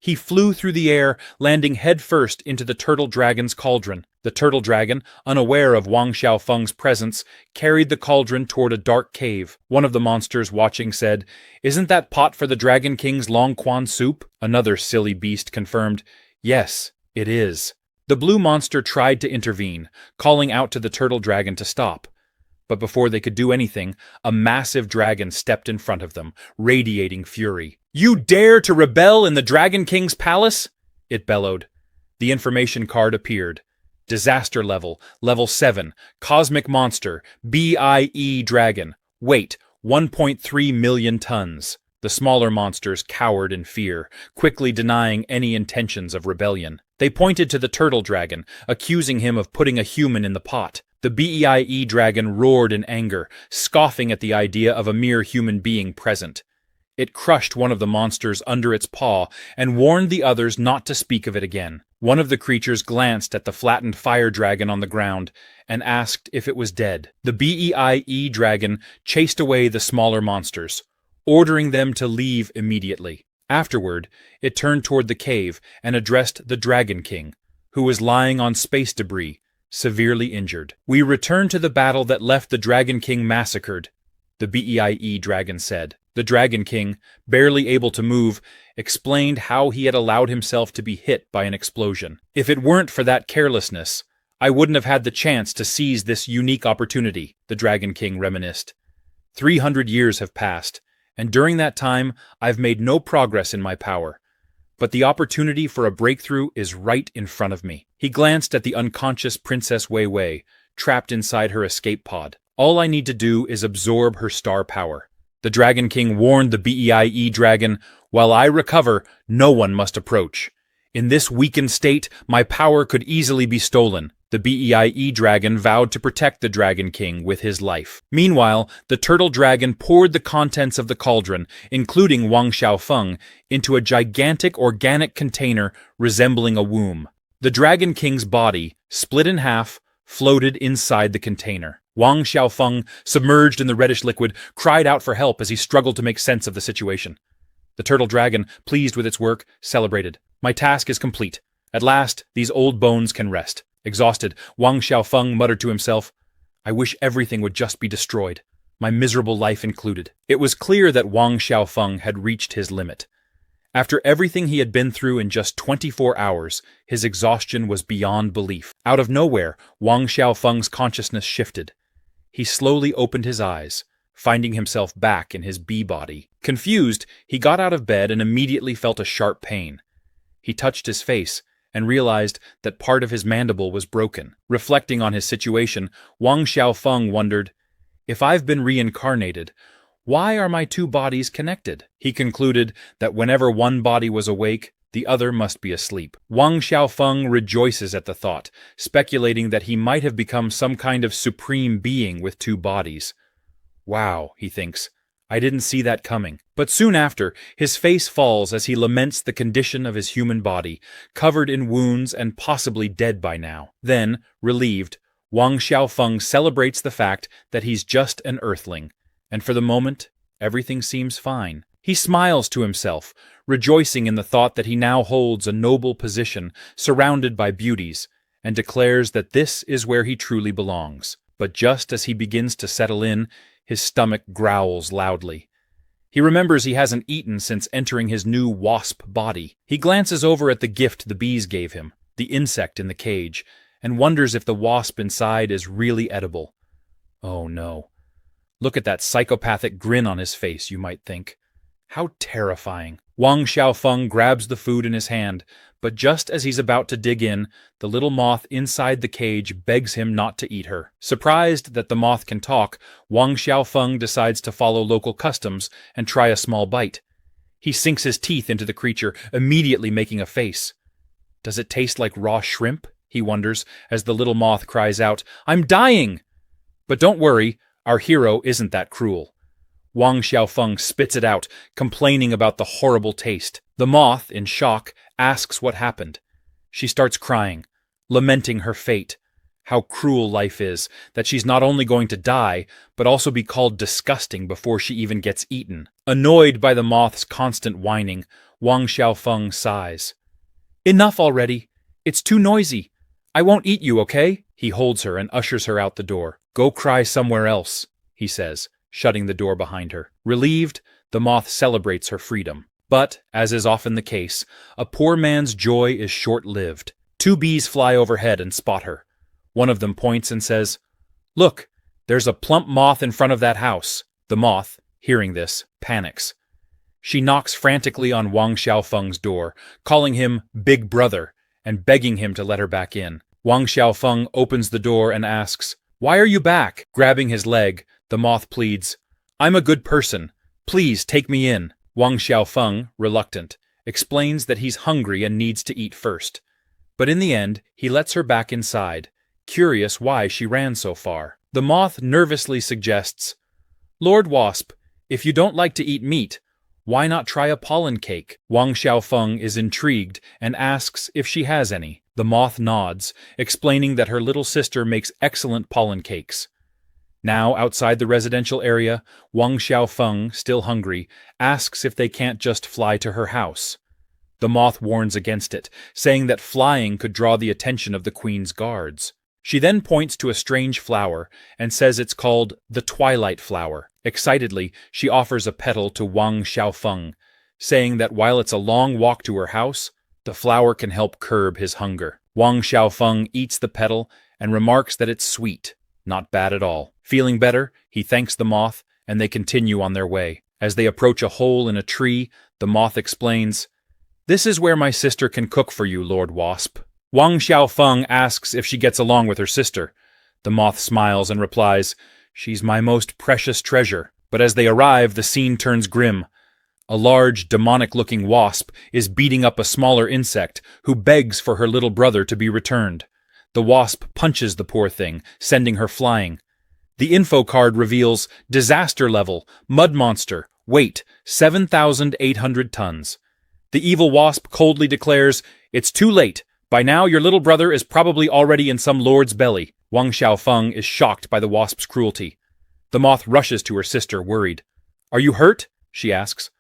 He flew through the air, landing headfirst into the turtle dragon's cauldron. The turtle dragon, unaware of Wang Xiaofeng's presence, carried the cauldron toward a dark cave. One of the monsters watching said, "Isn't that pot for the Dragon King's long quan soup?" Another silly beast confirmed, "Yes, it is." The blue monster tried to intervene, calling out to the turtle dragon to stop. But before they could do anything, a massive dragon stepped in front of them, radiating fury. "You dare to rebel in the Dragon King's palace?" it bellowed. The information card appeared. Disaster level, level 7, Cosmic Monster, BIE Dragon. Weight, 1.3 million tons. The smaller monsters cowered in fear, quickly denying any intentions of rebellion. They pointed to the turtle dragon, accusing him of putting a human in the pot. The BEIE dragon roared in anger, scoffing at the idea of a mere human being present. It crushed one of the monsters under its paw and warned the others not to speak of it again. One of the creatures glanced at the flattened fire dragon on the ground and asked if it was dead. The BEIE dragon chased away the smaller monsters, ordering them to leave immediately. Afterward, it turned toward the cave and addressed the Dragon King, who was lying on space debris, severely injured. "We return to the battle that left the Dragon King massacred," the BEIE dragon said. The Dragon King, barely able to move, explained how he had allowed himself to be hit by an explosion. "If it weren't for that carelessness, I wouldn't have had the chance to seize this unique opportunity," the Dragon King reminisced. 300 years have passed, and during that time I've made no progress in my power. But the opportunity for a breakthrough is right in front of me. He glanced at the unconscious Princess Wei Wei, trapped inside her escape pod. "All I need to do is absorb her star power." The Dragon King warned the BEIE dragon, "While I recover, no one must approach. In this weakened state, my power could easily be stolen." The BEIE dragon vowed to protect the Dragon King with his life. Meanwhile, the turtle dragon poured the contents of the cauldron, including Wang Xiaofeng, into a gigantic organic container resembling a womb. The Dragon King's body, split in half, floated inside the container. Wang Xiaofeng, submerged in the reddish liquid, cried out for help as he struggled to make sense of the situation. The turtle dragon, pleased with its work, celebrated. "My task is complete. At last, these old bones can rest." Exhausted, Wang Xiaofeng muttered to himself, "I wish everything would just be destroyed, my miserable life included." It was clear that Wang Xiaofeng had reached his limit. After everything he had been through in just 24 hours, his exhaustion was beyond belief. Out of nowhere, Wang Xiaofeng's consciousness shifted. He slowly opened his eyes, finding himself back in his bee body. Confused, he got out of bed and immediately felt a sharp pain. He touched his face and realized that part of his mandible was broken. Reflecting on his situation, Wang Xiaofeng wondered, "If I've been reincarnated, why are my two bodies connected?" He concluded that whenever one body was awake, the other must be asleep. Wang Xiaofeng rejoices at the thought, speculating that he might have become some kind of supreme being with two bodies. "Wow," he thinks, "I didn't see that coming." But soon after, his face falls as he laments the condition of his human body, covered in wounds and possibly dead by now. Then, relieved, Wang Xiaofeng celebrates the fact that he's just an earthling, and for the moment, everything seems fine. He smiles to himself, rejoicing in the thought that he now holds a noble position surrounded by beauties, and declares that this is where he truly belongs. But just as he begins to settle in, his stomach growls loudly. He remembers he hasn't eaten since entering his new wasp body. He glances over at the gift the bees gave him, the insect in the cage, and wonders if the wasp inside is really edible. Oh no. Look at that psychopathic grin on his face, you might think. How terrifying. Wang Xiaofeng grabs the food in his hand, but just as he's about to dig in, the little moth inside the cage begs him not to eat her. Surprised that the moth can talk, Wang Xiaofeng decides to follow local customs and try a small bite. He sinks his teeth into the creature, immediately making a face. Does it taste like raw shrimp? He wonders, as the little moth cries out, "I'm dying!" But don't worry, our hero isn't that cruel. Wang Xiaofeng spits it out, complaining about the horrible taste. The moth, in shock, asks what happened. She starts crying, lamenting her fate. How cruel life is, that she's not only going to die, but also be called disgusting before she even gets eaten. Annoyed by the moth's constant whining, Wang Xiaofeng sighs. "Enough already. It's too noisy. I won't eat you, okay?" He holds her and ushers her out the door. "Go cry somewhere else," he says, shutting the door behind her. Relieved, the moth celebrates her freedom. But, as is often the case, a poor man's joy is short-lived. 2 bees fly overhead and spot her. One of them points and says, "Look, there's a plump moth in front of that house." The moth, hearing this, panics. She knocks frantically on Wang Xiaofeng's door, calling him Big Brother and begging him to let her back in. Wang Xiaofeng opens the door and asks, "Why are you back?" Grabbing his leg, the moth pleads, "I'm a good person. Please take me in." Wang Xiaofeng, reluctant, explains that he's hungry and needs to eat first. But in the end, he lets her back inside, curious why she ran so far. The moth nervously suggests, "Lord Wasp, if you don't like to eat meat, why not try a pollen cake?" Wang Xiaofeng is intrigued and asks if she has any. The moth nods, explaining that her little sister makes excellent pollen cakes. Now, outside the residential area, Wang Xiaofeng, still hungry, asks if they can't just fly to her house. The moth warns against it, saying that flying could draw the attention of the queen's guards. She then points to a strange flower and says it's called the Twilight Flower. Excitedly, she offers a petal to Wang Xiaofeng, saying that while it's a long walk to her house, the flower can help curb his hunger. Wang Xiaofeng eats the petal and remarks that it's sweet. Not bad at all. Feeling better, he thanks the moth, and they continue on their way. As they approach a hole in a tree, the moth explains, "This is where my sister can cook for you, Lord Wasp." Wang Xiaofeng asks if she gets along with her sister. The moth smiles and replies, "She's my most precious treasure." But as they arrive, the scene turns grim. A large, demonic-looking wasp is beating up a smaller insect who begs for her little brother to be returned. The wasp punches the poor thing, sending her flying. The info card reveals disaster level, mud monster, weight 7,800 tons. The evil wasp coldly declares, "It's too late. By now your little brother is probably already in some lord's belly." Wang Xiaofeng is shocked by the wasp's cruelty. The moth rushes to her sister, worried. "Are you hurt?" she asks.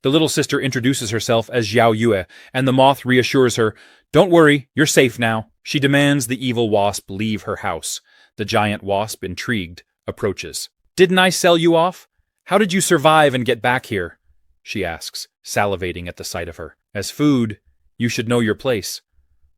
The little sister introduces herself as Xiao Yue, and the moth reassures her, "Don't worry, you're safe now." She demands the evil wasp leave her house. The giant wasp, intrigued, approaches. "Didn't I sell you off? How did you survive and get back here?" she asks, salivating at the sight of her. "As food, you should know your place.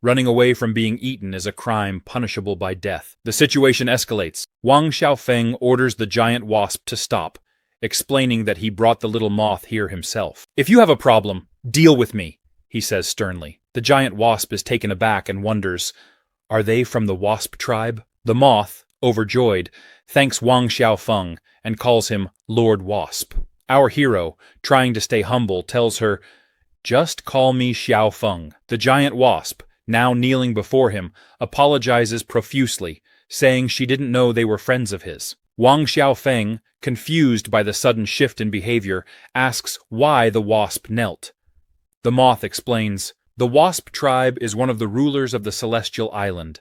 Running away from being eaten is a crime punishable by death." The situation escalates. Wang Xiaofeng orders the giant wasp to stop, explaining that he brought the little moth here himself. "If you have a problem, deal with me," he says sternly. The giant wasp is taken aback and wonders, are they from the wasp tribe? The moth, overjoyed, thanks Wang Xiaofeng and calls him Lord Wasp. Our hero, trying to stay humble, tells her, "Just call me Xiaofeng." The giant wasp, now kneeling before him, apologizes profusely, saying she didn't know they were friends of his. Wang Xiaofeng, confused by the sudden shift in behavior, asks why the wasp knelt. The moth explains, "The wasp tribe is one of the rulers of the celestial island.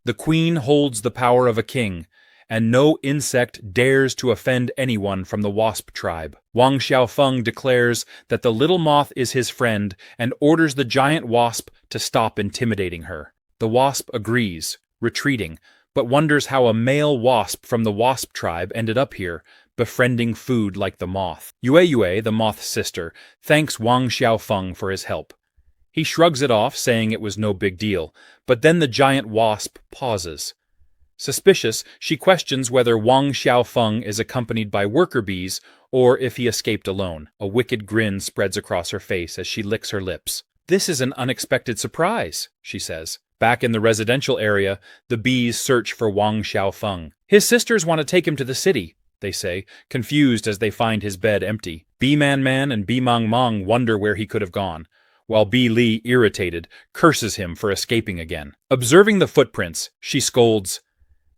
The queen holds the power of a king, and no insect dares to offend anyone from the wasp tribe. Wang Xiaofeng declares that the little moth is his friend and orders the giant wasp to stop intimidating her. The wasp agrees, retreating, but wonders how a male wasp from the wasp tribe ended up here, befriending food like the moth. Yue, the moth's sister, thanks Wang Xiaofeng for his help. He shrugs it off, saying it was no big deal, but then the giant wasp pauses. Suspicious, she questions whether Wang Xiaofeng is accompanied by worker bees or if he escaped alone. A wicked grin spreads across her face as she licks her lips. "This is an unexpected surprise," she says. Back in the residential area, the bees search for Wang Xiaofeng. "His sisters want to take him to the city," they say, confused as they find his bed empty. Bee Man and Bee Mang wonder where he could have gone, while Bee Li, irritated, curses him for escaping again. Observing the footprints, she scolds,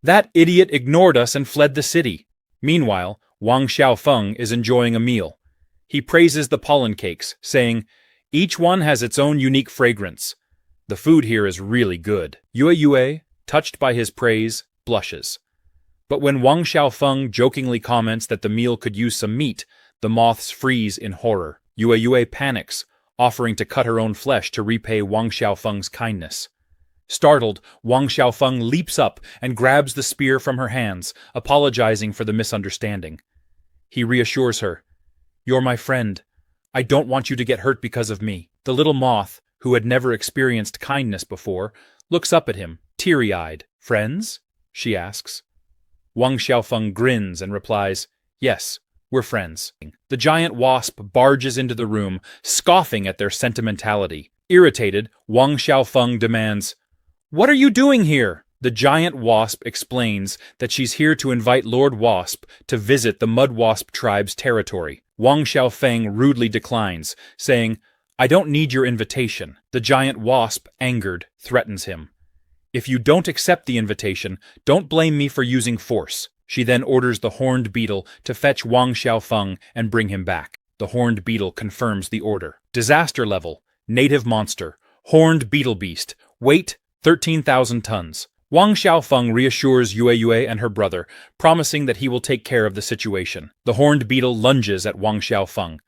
"That idiot ignored us and fled the city." Meanwhile, Wang Xiaofeng is enjoying a meal. He praises the pollen cakes, saying, "Each one has its own unique fragrance. The food here is really good." Yue, touched by his praise, blushes. But when Wang Xiaofeng jokingly comments that the meal could use some meat, the moths freeze in horror. Yue panics, offering to cut her own flesh to repay Wang Xiaofeng's kindness. Startled, Wang Xiaofeng leaps up and grabs the spear from her hands, apologizing for the misunderstanding. He reassures her, "You're my friend. I don't want you to get hurt because of me." The little moth, who had never experienced kindness before, looks up at him, teary-eyed. "Friends?" she asks. Wang Xiaofeng grins and replies, "Yes, we're friends." The giant wasp barges into the room, scoffing at their sentimentality. Irritated, Wang Xiaofeng demands, "What are you doing here?" The giant wasp explains that she's here to invite Lord Wasp to visit the mud wasp tribe's territory. Wang Xiaofeng rudely declines, saying, "I don't need your invitation." The giant wasp, angered, threatens him. "If you don't accept the invitation, don't blame me for using force." She then orders the horned beetle to fetch Wang Xiaofeng and bring him back. The horned beetle confirms the order. Disaster level, native monster, horned beetle beast, weight 13,000 tons. Wang Xiaofeng reassures Yue and her brother, promising that he will take care of the situation. The horned beetle lunges at Wang Xiaofeng.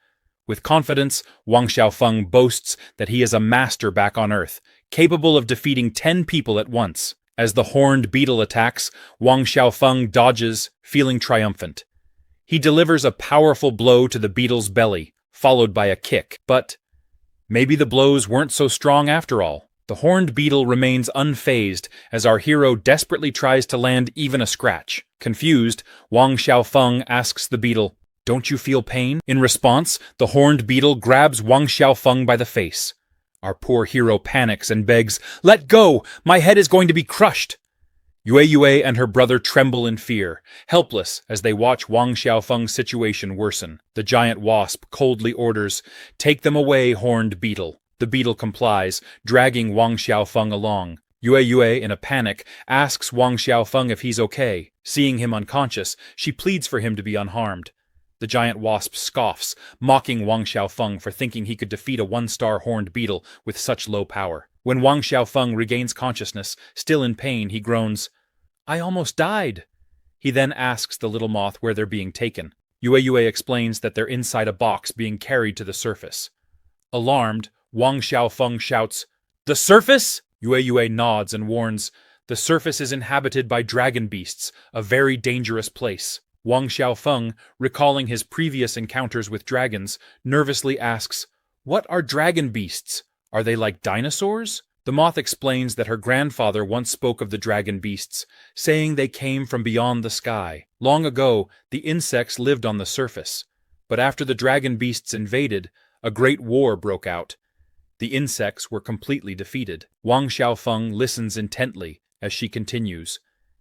With confidence, Wang Xiaofeng boasts that he is a master back on Earth, capable of defeating 10 people at once. As the horned beetle attacks, Wang Xiaofeng dodges, feeling triumphant. He delivers a powerful blow to the beetle's belly, followed by a kick. But maybe the blows weren't so strong after all. The horned beetle remains unfazed as our hero desperately tries to land even a scratch. Confused, Wang Xiaofeng asks the beetle, "Don't you feel pain?" In response, the horned beetle grabs Wang Xiaofeng by the face. Our poor hero panics and begs, "Let go! My head is going to be crushed!" Yue and her brother tremble in fear, helpless as they watch Wang Xiaofeng's situation worsen. The giant wasp coldly orders, "Take them away, horned beetle." The beetle complies, dragging Wang Xiaofeng along. Yue, in a panic, asks Wang Xiaofeng if he's okay. Seeing him unconscious, she pleads for him to be unharmed. The giant wasp scoffs, mocking Wang Xiaofeng for thinking he could defeat a one-star horned beetle with such low power. When Wang Xiaofeng regains consciousness, still in pain, he groans, "I almost died." He then asks the little moth where they're being taken. Yue explains that they're inside a box being carried to the surface. Alarmed, Wang Xiaofeng shouts, "The surface?" Yue nods and warns, "The surface is inhabited by dragon beasts, a very dangerous place." Wang Xiaofeng, recalling his previous encounters with dragons, nervously asks, "What are dragon beasts? Are they like dinosaurs?" The moth explains that her grandfather once spoke of the dragon beasts, saying they came from beyond the sky. Long ago, the insects lived on the surface, but after the dragon beasts invaded, a great war broke out. The insects were completely defeated. Wang Xiaofeng listens intently as she continues,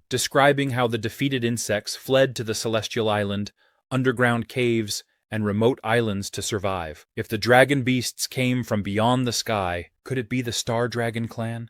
describing how the defeated insects fled to the celestial island, underground caves, and remote islands to survive. If the dragon beasts came from beyond the sky, could it be the Star Dragon clan?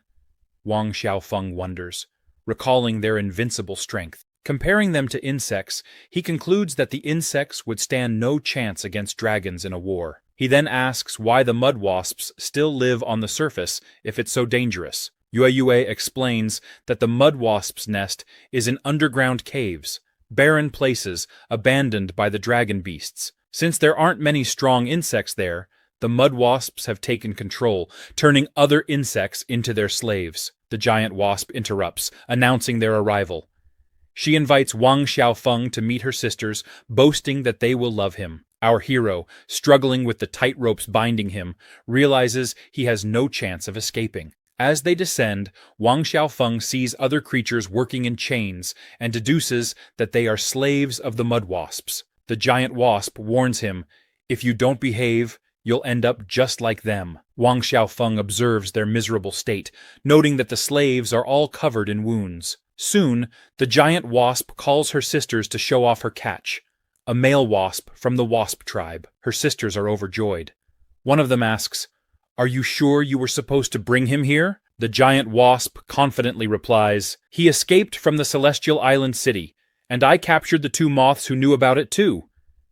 Wang Xiaofeng wonders, recalling their invincible strength. Comparing them to insects, he concludes that the insects would stand no chance against dragons in a war. He then asks why the mud wasps still live on the surface if it's so dangerous. Yue explains that the mud wasp's nest is in underground caves, barren places abandoned by the dragon beasts. Since there aren't many strong insects there, the mud wasps have taken control, turning other insects into their slaves. The giant wasp interrupts, announcing their arrival. She invites Wang Xiaofeng to meet her sisters, boasting that they will love him. Our hero, struggling with the tight ropes binding him, realizes he has no chance of escaping. As they descend, Wang Xiaofeng sees other creatures working in chains and deduces that they are slaves of the mud wasps. The giant wasp warns him, "If you don't behave, you'll end up just like them." Wang Xiaofeng observes their miserable state, noting that the slaves are all covered in wounds. Soon, the giant wasp calls her sisters to show off her catch, a male wasp from the wasp tribe. Her sisters are overjoyed. One of them asks, "Are you sure you were supposed to bring him here?" The giant wasp confidently replies, "He escaped from the celestial island city, and I captured the two moths who knew about it too.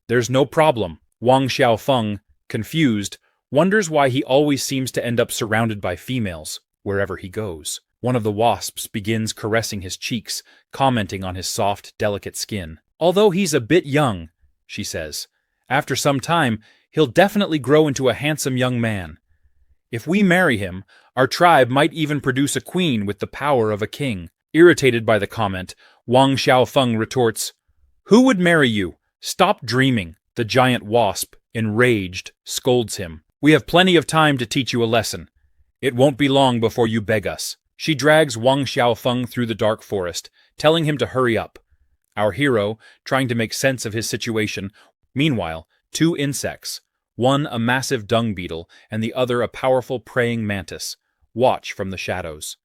There's no problem." Wang Xiaofeng, confused, wonders why he always seems to end up surrounded by females wherever he goes. One of the wasps begins caressing his cheeks, commenting on his soft, delicate skin. "Although he's a bit young," she says, "after some time, he'll definitely grow into a handsome young man. If we marry him, our tribe might even produce a queen with the power of a king." Irritated by the comment, Wang Xiaofeng retorts, "Who would marry you? Stop dreaming." The giant wasp, enraged, scolds him. "We have plenty of time to teach you a lesson. It won't be long before you beg us." She drags Wang Xiaofeng through the dark forest, telling him to hurry up. Our hero, trying to make sense of his situation, meanwhile, two insects, one a massive dung beetle and the other a powerful praying mantis, watch from the shadows.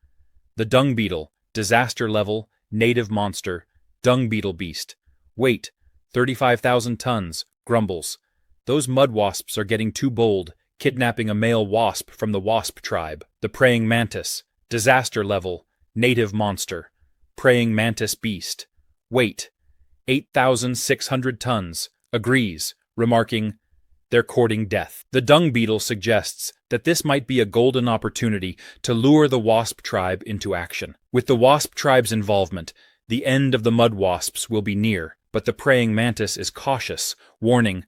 The dung beetle, disaster level, native monster, dung beetle beast. Weight, 35,000 tons, grumbles. "Those mud wasps are getting too bold, kidnapping a male wasp from the wasp tribe." The praying mantis, disaster level, native monster, praying mantis beast. Weight, 8,600 tons, agrees, remarking, "They're courting death." The dung beetle suggests that this might be a golden opportunity to lure the wasp tribe into action. With the wasp tribe's involvement, the end of the mud wasps will be near, but the praying mantis is cautious, warning,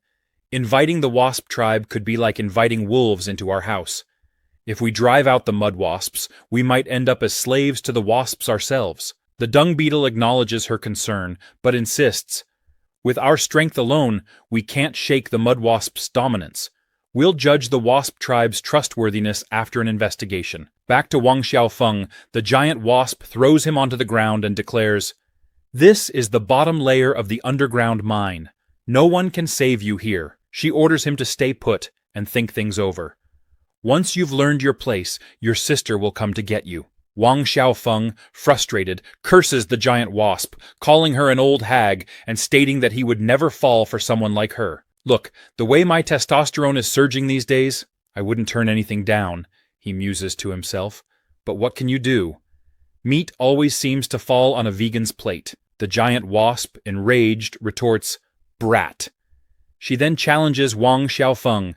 "Inviting the wasp tribe could be like inviting wolves into our house. If we drive out the mud wasps, we might end up as slaves to the wasps ourselves." The dung beetle acknowledges her concern, but insists, "With our strength alone, we can't shake the mud wasp's dominance. We'll judge the wasp tribe's trustworthiness after an investigation." Back to Wang Xiaofeng, the giant wasp throws him onto the ground and declares, "This is the bottom layer of the underground mine. No one can save you here." She orders him to stay put and think things over. "Once you've learned your place, your sister will come to get you." Wang Xiaofeng, frustrated, curses the giant wasp, calling her an old hag and stating that he would never fall for someone like her. "Look, the way my testosterone is surging these days, I wouldn't turn anything down," he muses to himself. "But what can you do? Meat always seems to fall on a vegan's plate." The giant wasp, enraged, retorts, "Brat." She then challenges Wang Xiaofeng.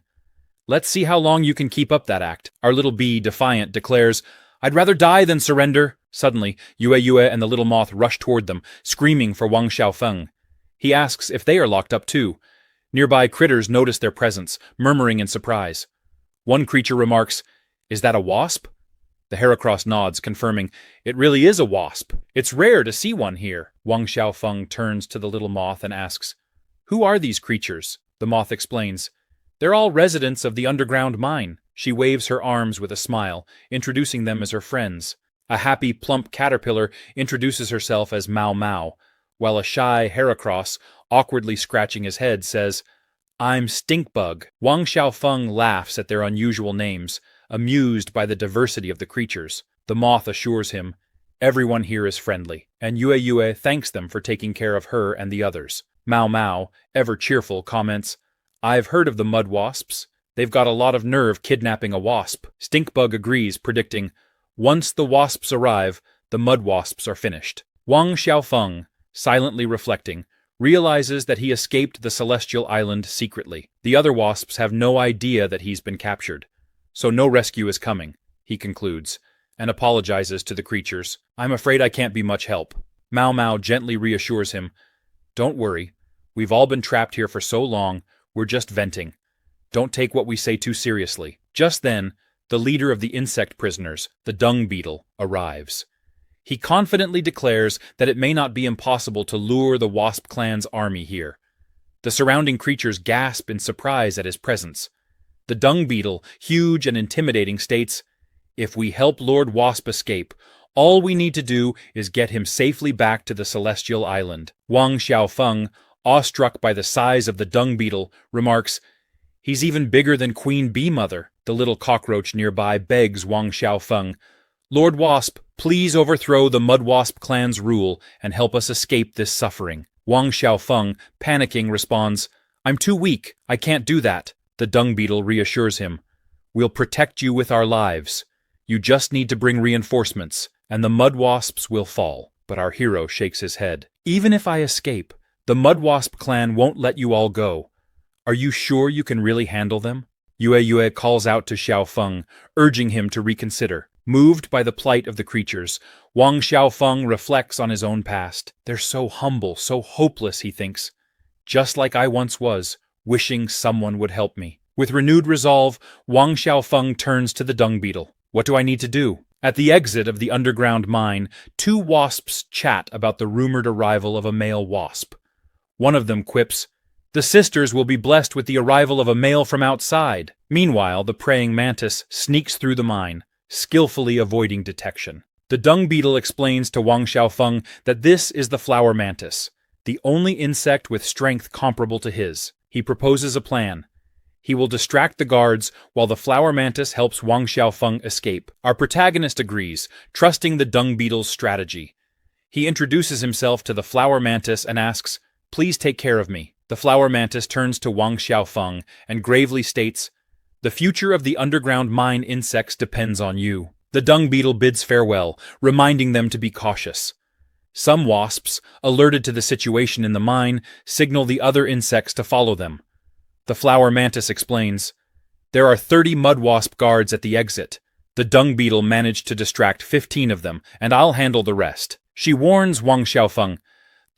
"Let's see how long you can keep up that act." Our little bee, defiant, declares, "I'd rather die than surrender." Suddenly, Yue and the little moth rush toward them, screaming for Wang Xiaofeng. He asks if they are locked up too. Nearby critters notice their presence, murmuring in surprise. One creature remarks, "Is that a wasp?" The Heracross nods, confirming, "It really is a wasp. It's rare to see one here." Wang Xiaofeng turns to the little moth and asks, "Who are these creatures?" The moth explains, "They're all residents of the underground mine." She waves her arms with a smile, introducing them as her friends. A happy, plump caterpillar introduces herself as Mao Mao, while a shy Heracross, awkwardly scratching his head, says, "I'm Stinkbug." Wang Xiaofeng laughs at their unusual names, amused by the diversity of the creatures. The moth assures him, "Everyone here is friendly," and Yue thanks them for taking care of her and the others. Mao Mao, ever cheerful, comments, "I've heard of the mud wasps. They've got a lot of nerve kidnapping a wasp." Stinkbug agrees, predicting, "Once the wasps arrive, the mud wasps are finished." Wang Xiaofeng, silently reflecting, realizes that he escaped the celestial island secretly. The other wasps have no idea that he's been captured, so no rescue is coming, he concludes, and apologizes to the creatures. I'm afraid I can't be much help. Mao Mao gently reassures him. Don't worry. We've all been trapped here for so long, we're just venting. Don't take what we say too seriously. Just then, the leader of the insect prisoners, the dung beetle, arrives. He confidently declares that it may not be impossible to lure the Wasp clan's army here. The surrounding creatures gasp in surprise at his presence. The dung beetle, huge and intimidating, states, "If we help Lord Wasp escape, all we need to do is get him safely back to the Celestial Island." Wang Xiaofeng, awestruck by the size of the dung beetle, remarks, "He's even bigger than Queen Bee Mother." The little cockroach nearby begs Wang Xiaofeng, "Lord Wasp, please overthrow the Mud Wasp clan's rule and help us escape this suffering." Wang Xiaofeng, panicking, responds, "I'm too weak. I can't do that." The dung beetle reassures him, "We'll protect you with our lives. You just need to bring reinforcements, and the mud wasps will fall." But our hero shakes his head. "Even if I escape, the Mud Wasp clan won't let you all go. Are you sure you can really handle them?" Yue calls out to Xiaofeng, urging him to reconsider. Moved by the plight of the creatures, Wang Xiaofeng reflects on his own past. "They're so humble, so hopeless," he thinks. "Just like I once was, wishing someone would help me." With renewed resolve, Wang Xiaofeng turns to the dung beetle. "What do I need to do?" At the exit of the underground mine, two wasps chat about the rumored arrival of a male wasp. One of them quips, "The sisters will be blessed with the arrival of a male from outside." Meanwhile, the praying mantis sneaks through the mine, skillfully avoiding detection. The dung beetle explains to Wang Xiaofeng that this is the flower mantis, the only insect with strength comparable to his. He proposes a plan. He will distract the guards while the flower mantis helps Wang Xiaofeng escape. Our protagonist agrees, trusting the dung beetle's strategy. He introduces himself to the flower mantis and asks, "Please take care of me." The flower mantis turns to Wang Xiaofeng and gravely states, "The future of the underground mine insects depends on you." The dung beetle bids farewell, reminding them to be cautious. Some wasps, alerted to the situation in the mine, signal the other insects to follow them. The flower mantis explains, "There are 30 mud wasp guards at the exit. The dung beetle managed to distract 15 of them, and I'll handle the rest." She warns Wang Xiaofeng,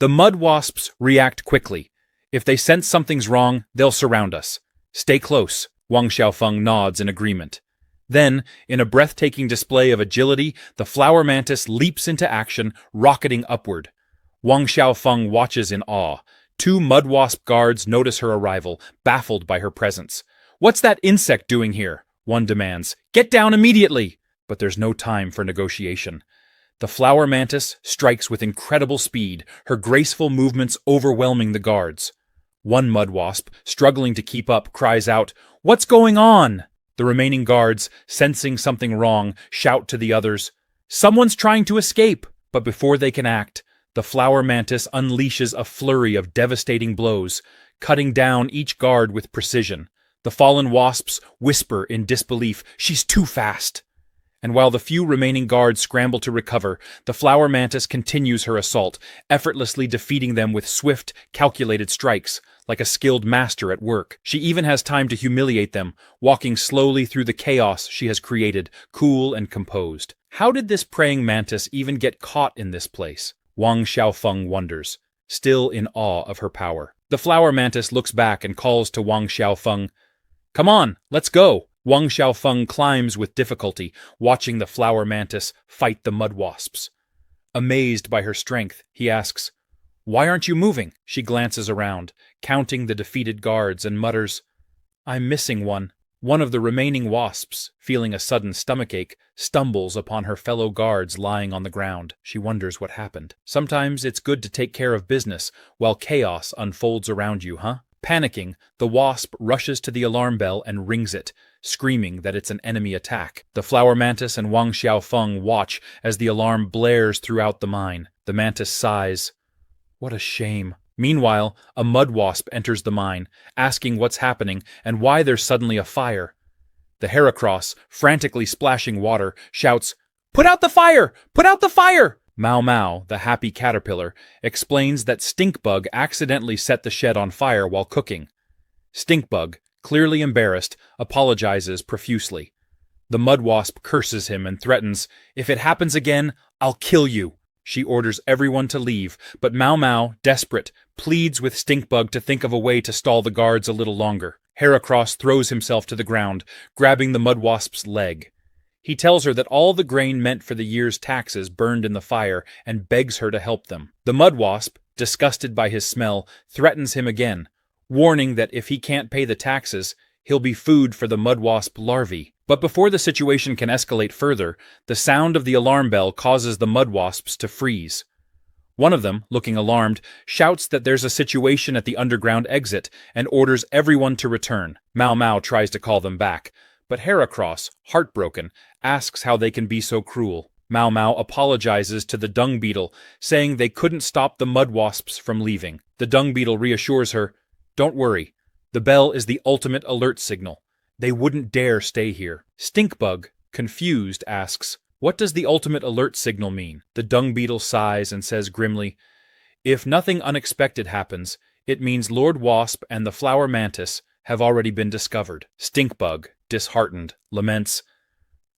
"The mud wasps react quickly. If they sense something's wrong, they'll surround us. Stay close." Wang Xiaofeng nods in agreement. Then, in a breathtaking display of agility, the flower mantis leaps into action, rocketing upward. Wang Xiaofeng watches in awe. Two mud wasp guards notice her arrival, baffled by her presence. "What's that insect doing here?" one demands. "Get down immediately!" But there's no time for negotiation. The flower mantis strikes with incredible speed, her graceful movements overwhelming the guards. One mud wasp, struggling to keep up, cries out, "What's going on?" The remaining guards, sensing something wrong, shout to the others, "Someone's trying to escape!" But before they can act, the flower mantis unleashes a flurry of devastating blows, cutting down each guard with precision. The fallen wasps whisper in disbelief, "She's too fast!" And while the few remaining guards scramble to recover, the flower mantis continues her assault, effortlessly defeating them with swift, calculated strikes, like a skilled master at work. She even has time to humiliate them, walking slowly through the chaos she has created, cool and composed. How did this praying mantis even get caught in this place? Wang Xiaofeng wonders, still in awe of her power. The flower mantis looks back and calls to Wang Xiaofeng, "Come on, let's go." Wang Xiaofeng climbs with difficulty, watching the flower mantis fight the mud wasps. Amazed by her strength, he asks, "Why aren't you moving?" She glances around, counting the defeated guards, and mutters, "I'm missing one." One of the remaining wasps, feeling a sudden stomachache, stumbles upon her fellow guards lying on the ground. She wonders what happened. Sometimes it's good to take care of business while chaos unfolds around you, huh? Panicking, the wasp rushes to the alarm bell and rings it, screaming that it's an enemy attack. The flower mantis and Wang Xiaofeng watch as the alarm blares throughout the mine. The mantis sighs, "What a shame." Meanwhile, a mud wasp enters the mine, asking what's happening and why there's suddenly a fire. The Heracross, frantically splashing water, shouts, "Put out the fire! Put out the fire!" Mao Mao, the happy caterpillar, explains that Stinkbug accidentally set the shed on fire while cooking. Stinkbug, clearly embarrassed, apologizes profusely. The mud wasp curses him and threatens, "If it happens again, I'll kill you." She orders everyone to leave, but Mau Mau, desperate, pleads with Stinkbug to think of a way to stall the guards a little longer. Heracross throws himself to the ground, grabbing the mud wasp's leg. He tells her that all the grain meant for the year's taxes burned in the fire and begs her to help them. The mud wasp, disgusted by his smell, threatens him again, warning that if he can't pay the taxes, he'll be food for the mud wasp larvae. But before the situation can escalate further, the sound of the alarm bell causes the mud wasps to freeze. One of them, looking alarmed, shouts that there's a situation at the underground exit and orders everyone to return. Mau Mau tries to call them back, but Heracross, heartbroken, asks how they can be so cruel. Mau Mau apologizes to the dung beetle, saying they couldn't stop the mud wasps from leaving. The dung beetle reassures her, "Don't worry, the bell is the ultimate alert signal. They wouldn't dare stay here." Stinkbug, confused, asks, "What does the ultimate alert signal mean?" The dung beetle sighs and says grimly, "If nothing unexpected happens, it means Lord Wasp and the flower mantis have already been discovered." Stinkbug, disheartened, laments,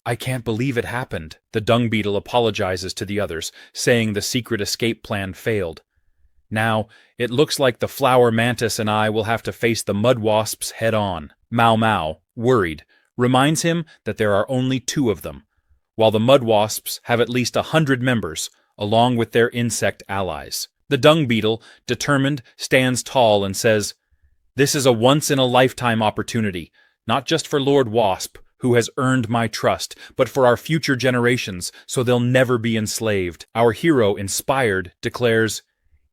"I can't believe it happened." The dung beetle apologizes to the others, saying the secret escape plan failed. "Now, it looks like the flower mantis and I will have to face the mud wasps head on." Mau Mau, worried, reminds him that there are only 2 of them, while the mud wasps have at least 100 members, along with their insect allies. The dung beetle, determined, stands tall and says, "This is a once-in-a-lifetime opportunity, not just for Lord Wasp, who has earned my trust, but for our future generations, so they'll never be enslaved." Our hero, inspired, declares,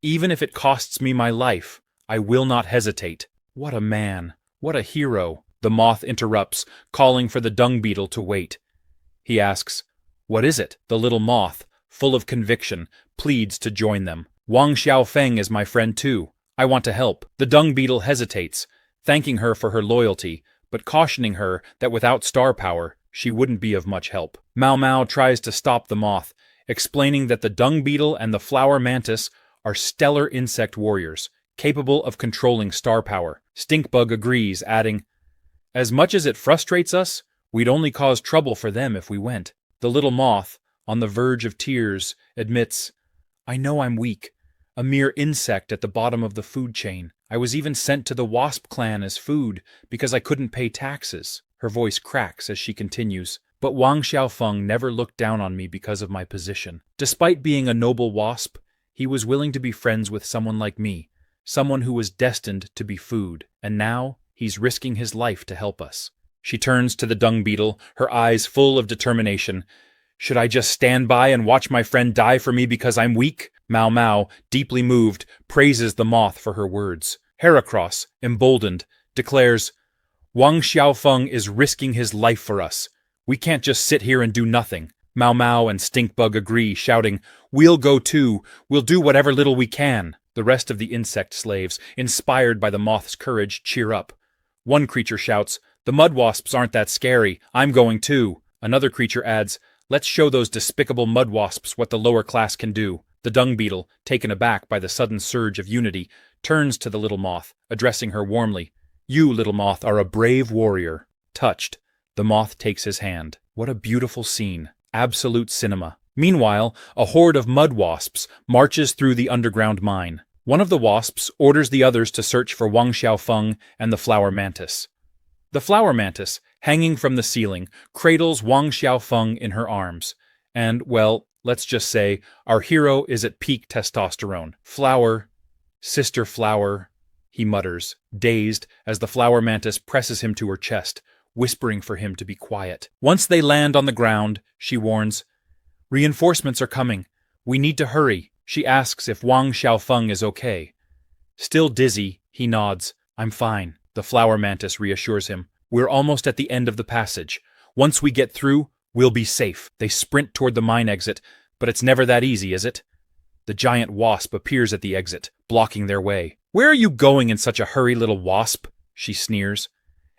"Even if it costs me my life, I will not hesitate." What a man! What a hero! The moth interrupts, calling for the dung beetle to wait. He asks, "What is it?" The little moth, full of conviction, pleads to join them. "Wang Xiaofeng is my friend too. I want to help." The dung beetle hesitates, thanking her for her loyalty, but cautioning her that without star power, she wouldn't be of much help. Mau Mau tries to stop the moth, explaining that the dung beetle and the flower mantis are stellar insect warriors, capable of controlling star power. Stinkbug agrees, adding, "As much as it frustrates us, we'd only cause trouble for them if we went." The little moth, on the verge of tears, admits, "I know I'm weak, a mere insect at the bottom of the food chain. I was even sent to the wasp clan as food because I couldn't pay taxes." Her voice cracks as she continues, "But Wang Xiaofeng never looked down on me because of my position. Despite being a noble wasp, he was willing to be friends with someone like me, someone who was destined to be food, and now he's risking his life to help us." She turns to the dung beetle, her eyes full of determination. "Should I just stand by and watch my friend die for me because I'm weak?" Mau Mau, deeply moved, praises the moth for her words. Heracross, emboldened, declares, "Wang Xiaofeng is risking his life for us. We can't just sit here and do nothing." Mau Mau and Stinkbug agree, shouting, "We'll go too. We'll do whatever little we can." The rest of the insect slaves, inspired by the moth's courage, cheer up. One creature shouts, "The mud wasps aren't that scary. I'm going too." Another creature adds, "Let's show those despicable mud wasps what the lower class can do." The dung beetle, taken aback by the sudden surge of unity, turns to the little moth, addressing her warmly. "You, little moth, are a brave warrior." Touched, the moth takes his hand. What a beautiful scene. Absolute cinema. Meanwhile, a horde of mud wasps marches through the underground mine. One of the wasps orders the others to search for Wang Xiaofeng and the flower mantis. The flower mantis, hanging from the ceiling, cradles Wang Xiaofeng in her arms. And, well, let's just say, our hero is at peak testosterone. "Flower, sister flower," he mutters, dazed, as the flower mantis presses him to her chest, whispering for him to be quiet. Once they land on the ground, she warns, "Reinforcements are coming. We need to hurry." She asks if Wang Xiaofeng is okay. Still dizzy, he nods. "I'm fine." The flower mantis reassures him. "We're almost at the end of the passage. Once we get through, we'll be safe." They sprint toward the mine exit, but it's never that easy, is it? The giant wasp appears at the exit, blocking their way. "Where are you going in such a hurry, little wasp?" she sneers.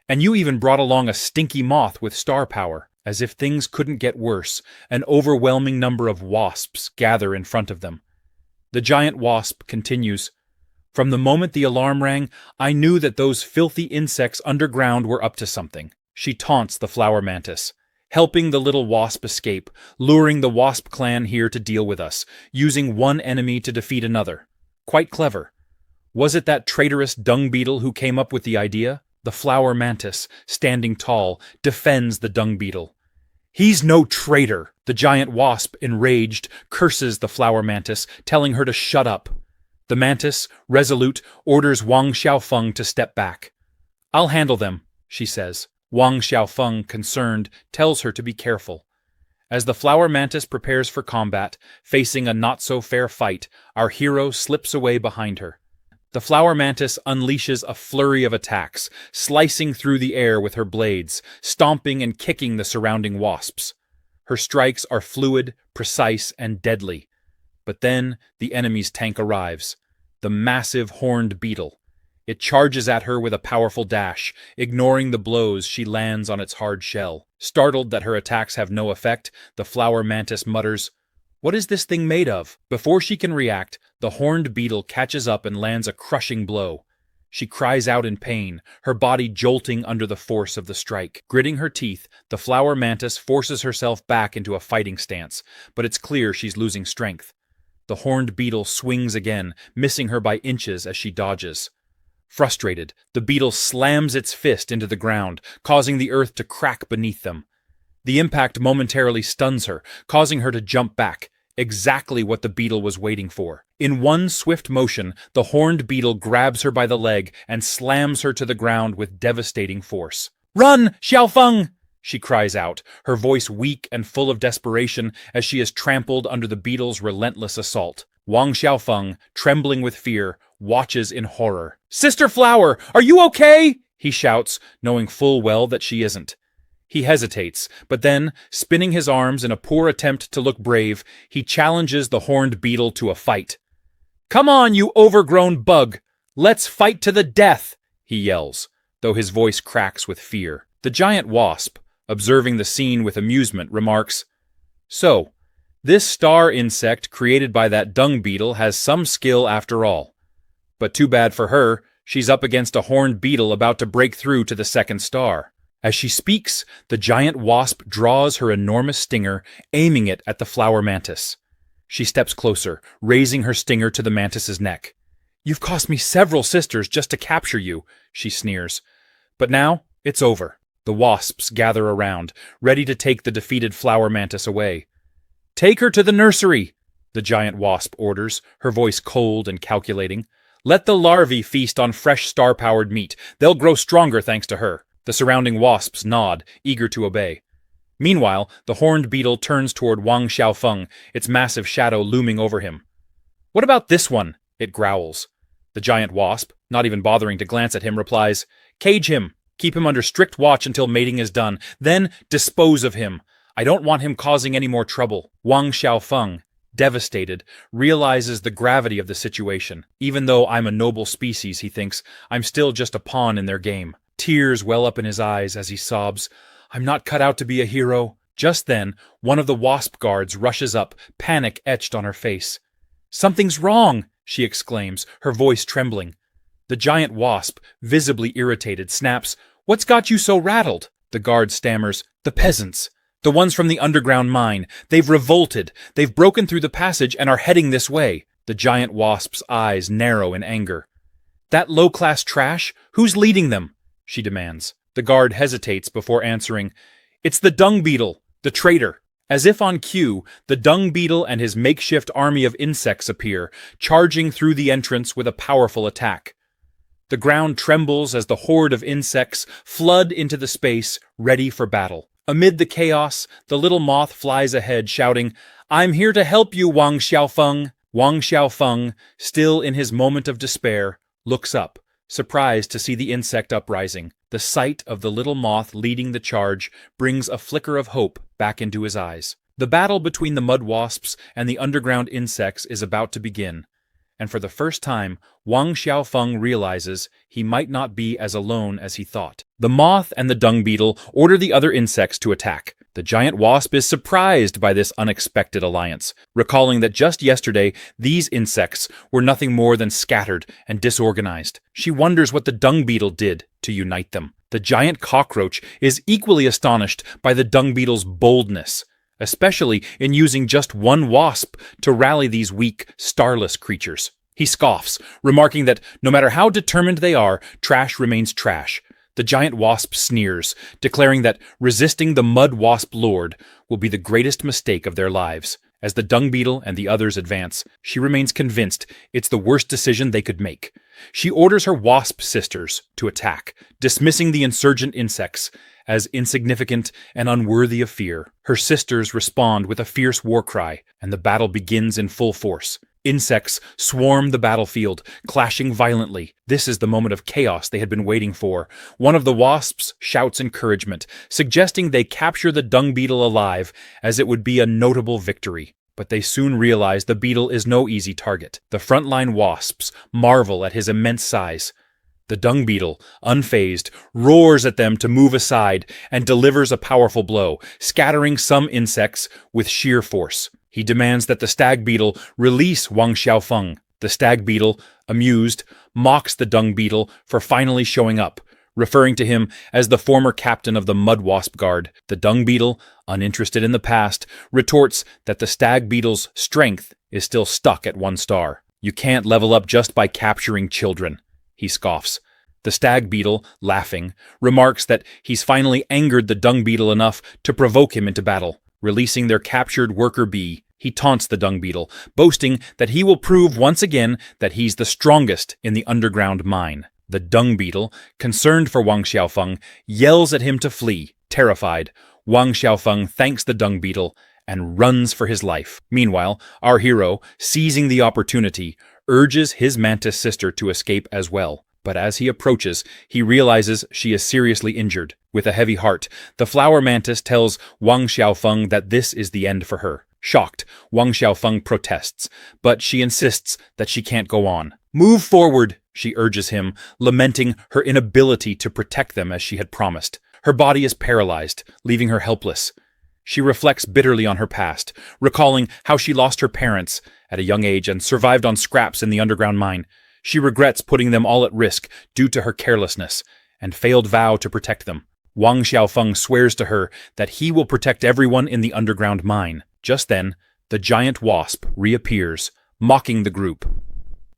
"And you even brought along a stinky moth with star power." As if things couldn't get worse, an overwhelming number of wasps gather in front of them. The giant wasp continues, "From the moment the alarm rang, I knew that those filthy insects underground were up to something." She taunts the flower mantis. helping the little wasp escape, luring the wasp clan here to deal with us, using one enemy to defeat another. Quite clever. Was it that traitorous dung beetle who came up with the idea? The flower mantis, standing tall, defends the dung beetle. He's no traitor! The giant wasp, enraged, curses the flower mantis, telling her to shut up. The mantis, resolute, orders Wang Xiaofeng to step back. I'll handle them, she says. Wang Xiaofeng, concerned, tells her to be careful. As the flower mantis prepares for combat, facing a not-so-fair fight, our hero slips away behind her. The flower mantis unleashes a flurry of attacks, slicing through the air with her blades, stomping and kicking the surrounding wasps. Her strikes are fluid, precise, and deadly. But then the enemy's tank arrives, the massive horned beetle. It charges at her with a powerful dash, ignoring the blows she lands on its hard shell. Startled that her attacks have no effect, the flower mantis mutters, "What is this thing made of?" Before she can react, the horned beetle catches up and lands a crushing blow. She cries out in pain, her body jolting under the force of the strike. Gritting her teeth, the flower mantis forces herself back into a fighting stance, but it's clear she's losing strength. The horned beetle swings again, missing her by inches as she dodges. Frustrated, the beetle slams its fist into the ground, causing the earth to crack beneath them. The impact momentarily stuns her, causing her to jump back, exactly what the beetle was waiting for. In one swift motion, the horned beetle grabs her by the leg and slams her to the ground with devastating force. "Run, Xiaofeng!" she cries out, her voice weak and full of desperation as she is trampled under the beetle's relentless assault. Wang Xiaofeng, trembling with fear, watches in horror. "Sister Flower, are you okay?" he shouts, knowing full well that she isn't. He hesitates, but then, spinning his arms in a poor attempt to look brave, he challenges the horned beetle to a fight. "Come on, you overgrown bug! Let's fight to the death!" he yells, though his voice cracks with fear. The giant wasp, observing the scene with amusement, remarks, "So, this star insect created by that dung beetle has some skill after all. But too bad for her, she's up against a horned beetle about to break through to the second star." As she speaks, the giant wasp draws her enormous stinger, aiming it at the flower mantis. She steps closer, raising her stinger to the mantis's neck. "You've cost me several sisters just to capture you," she sneers. But now, it's over. The wasps gather around, ready to take the defeated flower mantis away. "Take her to the nursery," the giant wasp orders, her voice cold and calculating. "Let the larvae feast on fresh star-powered meat. They'll grow stronger thanks to her." The surrounding wasps nod, eager to obey. Meanwhile, the horned beetle turns toward Wang Xiaofeng, its massive shadow looming over him. "What about this one?" it growls. The giant wasp, not even bothering to glance at him, replies, "Cage him. Keep him under strict watch until mating is done. Then dispose of him. I don't want him causing any more trouble." Wang Xiaofeng, devastated, realizes the gravity of the situation. Even though I'm a noble species, he thinks, I'm still just a pawn in their game. Tears well up in his eyes as he sobs, "I'm not cut out to be a hero." Just then, one of the wasp guards rushes up, panic etched on her face. "Something's wrong!" she exclaims, her voice trembling. The giant wasp, visibly irritated, snaps, "What's got you so rattled?" The guard stammers, "The peasants. The ones from the underground mine. They've revolted. They've broken through the passage and are heading this way." The giant wasp's eyes narrow in anger. "That low-class trash? Who's leading them?" she demands. The guard hesitates before answering, "It's the dung beetle, the traitor." As if on cue, the dung beetle and his makeshift army of insects appear, charging through the entrance with a powerful attack. The ground trembles as the horde of insects flood into the space, ready for battle. Amid the chaos, the little moth flies ahead, shouting, "I'm here to help you, Wang Xiaofeng." Wang Xiaofeng, still in his moment of despair, looks up, surprised to see the insect uprising. The sight of the little moth leading the charge brings a flicker of hope back into his eyes. The battle between the mud wasps and the underground insects is about to begin, and for the first time, Wang Xiaofeng realizes he might not be as alone as he thought. The moth and the dung beetle order the other insects to attack. The giant wasp is surprised by this unexpected alliance, recalling that just yesterday these insects were nothing more than scattered and disorganized. She wonders what the dung beetle did to unite them. The giant cockroach is equally astonished by the dung beetle's boldness, especially in using just one wasp to rally these weak, starless creatures. He scoffs, remarking that no matter how determined they are, trash remains trash. The giant wasp sneers, declaring that resisting the mud wasp lord will be the greatest mistake of their lives. As the dung beetle and the others advance, she remains convinced it's the worst decision they could make. She orders her wasp sisters to attack, dismissing the insurgent insects as insignificant and unworthy of fear. Her sisters respond with a fierce war cry, and the battle begins in full force. Insects swarm the battlefield, clashing violently. This is the moment of chaos they had been waiting for. One of the wasps shouts encouragement, suggesting they capture the dung beetle alive, as it would be a notable victory. But they soon realize the beetle is no easy target. The frontline wasps marvel at his immense size. The dung beetle, unfazed, roars at them to move aside and delivers a powerful blow, scattering some insects with sheer force. He demands that the stag beetle release Wang Xiaofeng. The stag beetle, amused, mocks the dung beetle for finally showing up, referring to him as the former captain of the mud wasp guard. The dung beetle, uninterested in the past, retorts that the stag beetle's strength is still stuck at 1 star. You can't level up just by capturing children, he scoffs. The stag beetle, laughing, remarks that he's finally angered the dung beetle enough to provoke him into battle. Releasing their captured worker bee, he taunts the dung beetle, boasting that he will prove once again that he's the strongest in the underground mine. The dung beetle, concerned for Wang Xiaofeng, yells at him to flee. Terrified, Wang Xiaofeng thanks the dung beetle and runs for his life. Meanwhile, our hero, seizing the opportunity, urges his mantis sister to escape as well. But as he approaches, he realizes she is seriously injured. With a heavy heart, the flower mantis tells Wang Xiaofeng that this is the end for her. Shocked, Wang Xiaofeng protests, but she insists that she can't go on. "Move forward," she urges him, lamenting her inability to protect them as she had promised. Her body is paralyzed, leaving her helpless. She reflects bitterly on her past, recalling how she lost her parents at a young age and survived on scraps in the underground mine. She regrets putting them all at risk due to her carelessness and failed vow to protect them. Wang Xiaofeng swears to her that he will protect everyone in the underground mine. Just then, the giant wasp reappears, mocking the group.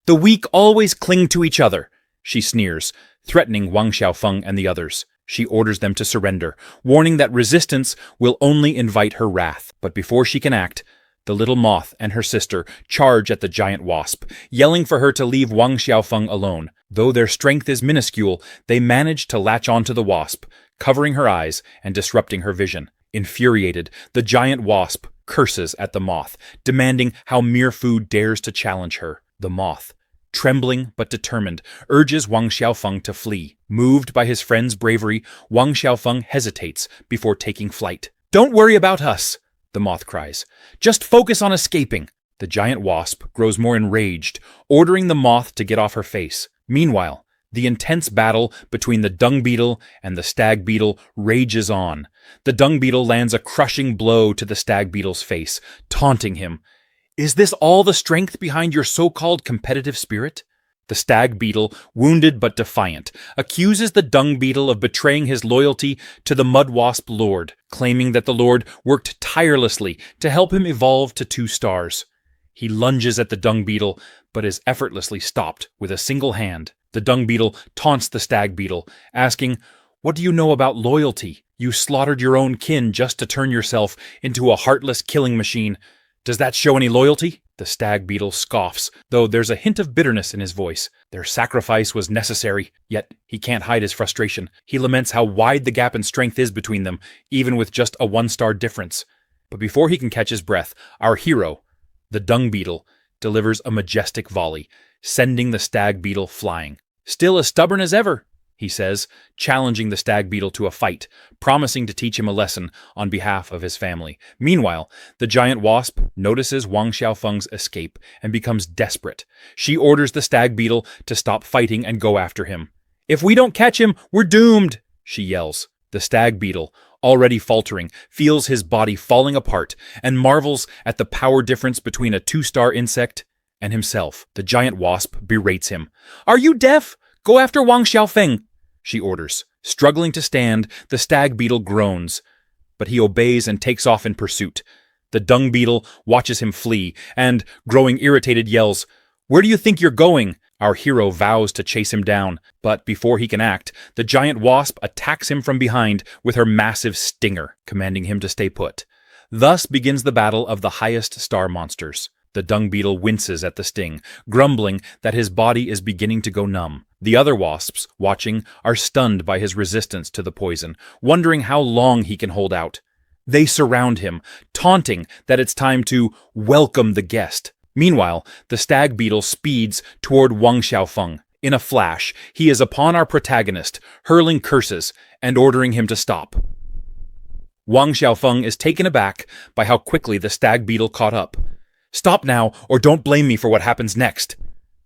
"The weak always cling to each other," she sneers, threatening Wang Xiaofeng and the others. She orders them to surrender, warning that resistance will only invite her wrath. But before she can act, the little moth and her sister charge at the giant wasp, yelling for her to leave Wang Xiaofeng alone. Though their strength is minuscule, they manage to latch onto the wasp, covering her eyes and disrupting her vision. Infuriated, the giant wasp curses at the moth, demanding how mere food dares to challenge her. The moth, trembling but determined, urges Wang Xiaofeng to flee. Moved by his friend's bravery, Wang Xiaofeng hesitates before taking flight. "Don't worry about us," the moth cries. "Just focus on escaping." The giant wasp grows more enraged, ordering the moth to get off her face. Meanwhile, the intense battle between the dung beetle and the stag beetle rages on. The dung beetle lands a crushing blow to the stag beetle's face, taunting him. "Is this all the strength behind your so-called competitive spirit?" The stag beetle, wounded but defiant, accuses the dung beetle of betraying his loyalty to the mud wasp lord, claiming that the lord worked tirelessly to help him evolve to 2 stars. He lunges at the dung beetle, but is effortlessly stopped with a single hand. The dung beetle taunts the stag beetle, asking, "What do you know about loyalty? You slaughtered your own kin just to turn yourself into a heartless killing machine. Does that show any loyalty?" The stag beetle scoffs, though there's a hint of bitterness in his voice. Their sacrifice was necessary, yet he can't hide his frustration. He laments how wide the gap in strength is between them, even with just a 1-star difference. But before he can catch his breath, our hero, the dung beetle, delivers a majestic volley, sending the stag beetle flying. "Still as stubborn as ever," he says, challenging the stag beetle to a fight, promising to teach him a lesson on behalf of his family. Meanwhile, the giant wasp notices Wang Xiaofeng's escape and becomes desperate. She orders the stag beetle to stop fighting and go after him. "If we don't catch him, we're doomed," she yells. The stag beetle, already faltering, feels his body falling apart and marvels at the power difference between a 2-star insect and himself. The giant wasp berates him. "Are you deaf? Go after Wang Xiaofeng," she orders. Struggling to stand, the stag beetle groans, but he obeys and takes off in pursuit. The dung beetle watches him flee and, growing irritated, yells, "Where do you think you're going?" Our hero vows to chase him down, but before he can act, the giant wasp attacks him from behind with her massive stinger, commanding him to stay put. Thus begins the battle of the highest star monsters. The dung beetle winces at the sting, grumbling that his body is beginning to go numb. The other wasps, watching, are stunned by his resistance to the poison, wondering how long he can hold out. They surround him, taunting that it's time to welcome the guest. Meanwhile, the stag beetle speeds toward Wang Xiaofeng. In a flash, he is upon our protagonist, hurling curses and ordering him to stop. Wang Xiaofeng is taken aback by how quickly the stag beetle caught up. "Stop now, or don't blame me for what happens next,"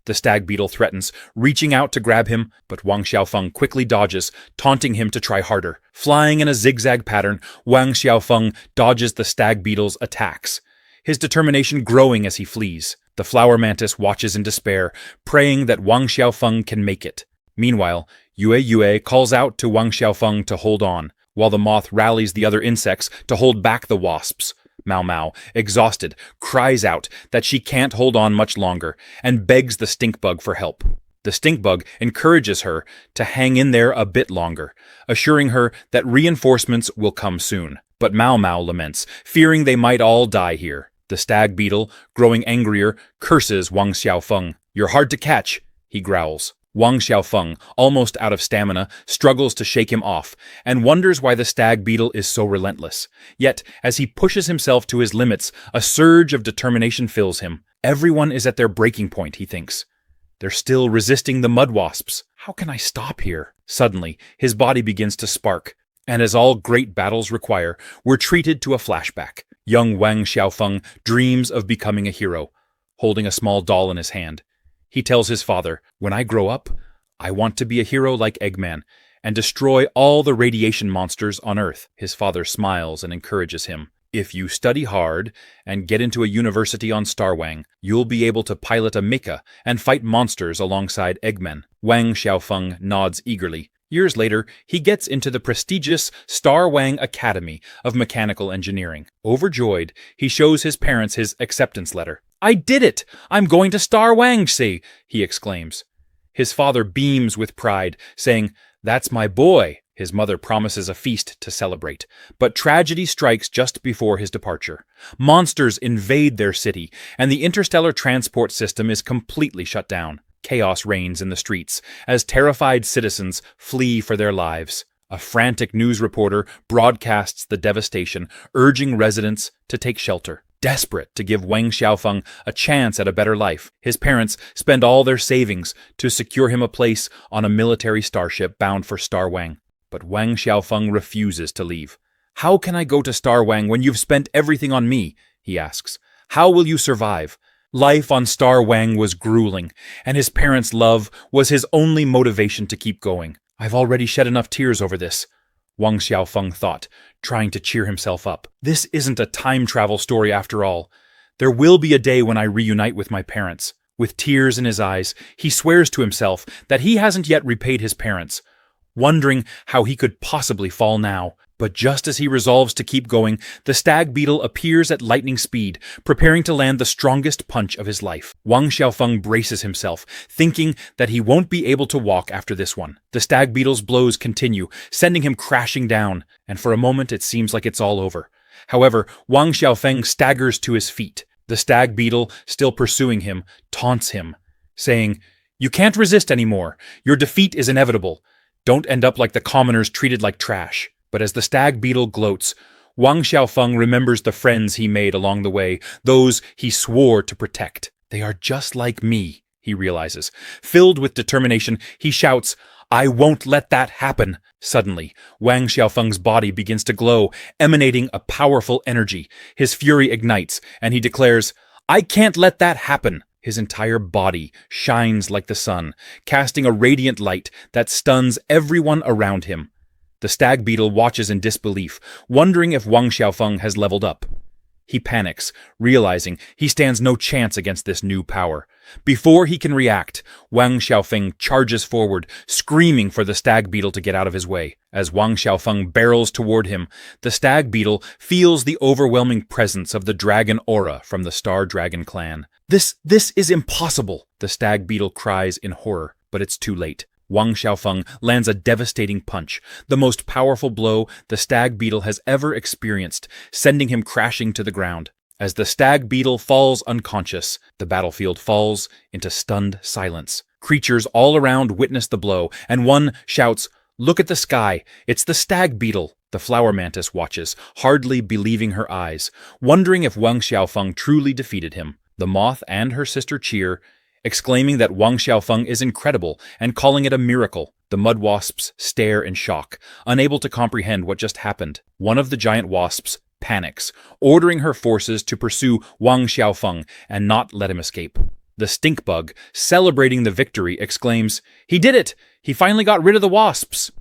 the stag beetle threatens, reaching out to grab him, but Wang Xiaofeng quickly dodges, taunting him to try harder. Flying in a zigzag pattern, Wang Xiaofeng dodges the stag beetle's attacks, his determination growing as he flees. The flower mantis watches in despair, praying that Wang Xiaofeng can make it. Meanwhile, Yue calls out to Wang Xiaofeng to hold on, while the moth rallies the other insects to hold back the wasps. Mao, exhausted, cries out that she can't hold on much longer and begs the stink bug for help. The stink bug encourages her to hang in there a bit longer, assuring her that reinforcements will come soon. But Mao laments, fearing they might all die here. The stag beetle, growing angrier, curses Wang Xiaofeng. "You're hard to catch," he growls. Wang Xiaofeng, almost out of stamina, struggles to shake him off, and wonders why the stag beetle is so relentless. Yet, as he pushes himself to his limits, a surge of determination fills him. Everyone is at their breaking point, he thinks. They're still resisting the mud wasps. How can I stop here? Suddenly, his body begins to spark, and as all great battles require, we're treated to a flashback. Young Wang Xiaofeng dreams of becoming a hero, holding a small doll in his hand. He tells his father, "When I grow up, I want to be a hero like Eggman and destroy all the radiation monsters on Earth." His father smiles and encourages him. "If you study hard and get into a university on Starwang, you'll be able to pilot a mecha and fight monsters alongside Eggman." Wang Xiaofeng nods eagerly. Years later, he gets into the prestigious Starwang Academy of Mechanical Engineering. Overjoyed, he shows his parents his acceptance letter. "I did it! I'm going to Starwangshi!" he exclaims. His father beams with pride, saying, "That's my boy." His mother promises a feast to celebrate, but tragedy strikes just before his departure. Monsters invade their city, and the interstellar transport system is completely shut down. Chaos reigns in the streets as terrified citizens flee for their lives. A frantic news reporter broadcasts the devastation, urging residents to take shelter. Desperate to give Wang Xiaofeng a chance at a better life, his parents spend all their savings to secure him a place on a military starship bound for Starwang. But Wang Xiaofeng refuses to leave. "How can I go to Starwang when you've spent everything on me?" he asks. "How will you survive?" Life on Starwang was grueling, and his parents' love was his only motivation to keep going. "I've already shed enough tears over this," Wang Xiaofeng thought, trying to cheer himself up. "This isn't a time travel story after all. There will be a day when I reunite with my parents." With tears in his eyes, he swears to himself that he hasn't yet repaid his parents, wondering how he could possibly fall now. But just as he resolves to keep going, the stag beetle appears at lightning speed, preparing to land the strongest punch of his life. Wang Xiaofeng braces himself, thinking that he won't be able to walk after this one. The stag beetle's blows continue, sending him crashing down, and for a moment it seems like it's all over. However, Wang Xiaofeng staggers to his feet. The stag beetle, still pursuing him, taunts him, saying, "You can't resist anymore. Your defeat is inevitable. Don't end up like the commoners treated like trash." But as the stag beetle gloats, Wang Xiaofeng remembers the friends he made along the way, those he swore to protect. "They are just like me," he realizes. Filled with determination, he shouts, "I won't let that happen!" Suddenly, Wang Xiaofeng's body begins to glow, emanating a powerful energy. His fury ignites, and he declares, "I can't let that happen!" His entire body shines like the sun, casting a radiant light that stuns everyone around him. The stag beetle watches in disbelief, wondering if Wang Xiaofeng has leveled up. He panics, realizing he stands no chance against this new power. Before he can react, Wang Xiaofeng charges forward, screaming for the stag beetle to get out of his way. As Wang Xiaofeng barrels toward him, the stag beetle feels the overwhelming presence of the dragon aura from the Star Dragon clan. This is impossible, the stag beetle cries in horror, but it's too late. Wang Xiaofeng lands a devastating punch, the most powerful blow the stag beetle has ever experienced, sending him crashing to the ground. As the stag beetle falls unconscious, the battlefield falls into stunned silence. Creatures all around witness the blow, and one shouts, "Look at the sky! It's the stag beetle!" The flower mantis watches, hardly believing her eyes, wondering if Wang Xiaofeng truly defeated him. The moth and her sister cheer, exclaiming that Wang Xiaofeng is incredible and calling it a miracle. The mud wasps stare in shock, unable to comprehend what just happened. One of the giant wasps panics, ordering her forces to pursue Wang Xiaofeng and not let him escape. The stink bug, celebrating the victory, exclaims, "He did it! He finally got rid of the wasps!"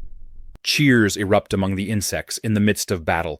Cheers erupt among the insects in the midst of battle,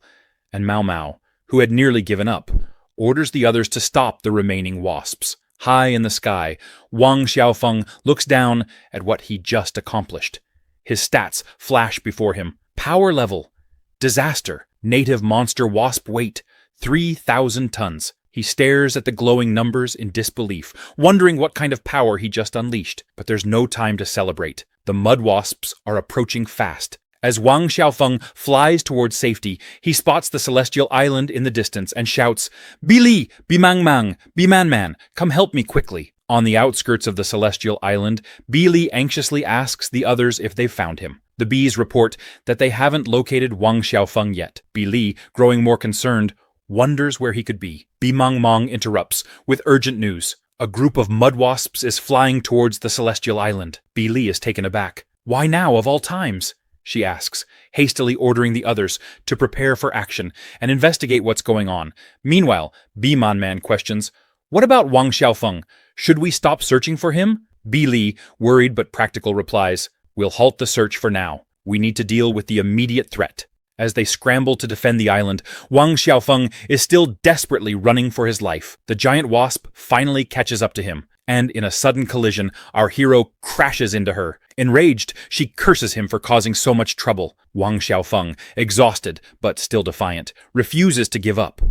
and Mao Mao, who had nearly given up, orders the others to stop the remaining wasps. High in the sky, Wang Xiaofeng looks down at what he just accomplished. His stats flash before him. Power level, disaster, native monster wasp weight, 3,000 tons. He stares at the glowing numbers in disbelief, wondering what kind of power he just unleashed. But there's no time to celebrate. The mud wasps are approaching fast. As Wang Xiaofeng flies towards safety, he spots the celestial island in the distance and shouts, "Bili, Bimang Mang, Biman Man, come help me quickly." On the outskirts of the celestial island, Bili anxiously asks the others if they've found him. The bees report that they haven't located Wang Xiaofeng yet. Bili, growing more concerned, wonders where he could be. Bimang Mang interrupts with urgent news. A group of mud wasps is flying towards the celestial island. Bili is taken aback. "Why now, of all times?" she asks, hastily ordering the others to prepare for action and investigate what's going on. Meanwhile, Biman Man questions, "What about Wang Xiaofeng? Should we stop searching for him?" Li, worried but practical, replies, "We'll halt the search for now. We need to deal with the immediate threat." As they scramble to defend the island, Wang Xiaofeng is still desperately running for his life. The giant wasp finally catches up to him, and in a sudden collision, our hero crashes into her. Enraged, she curses him for causing so much trouble. Wang Xiaofeng, exhausted but still defiant, refuses to give up.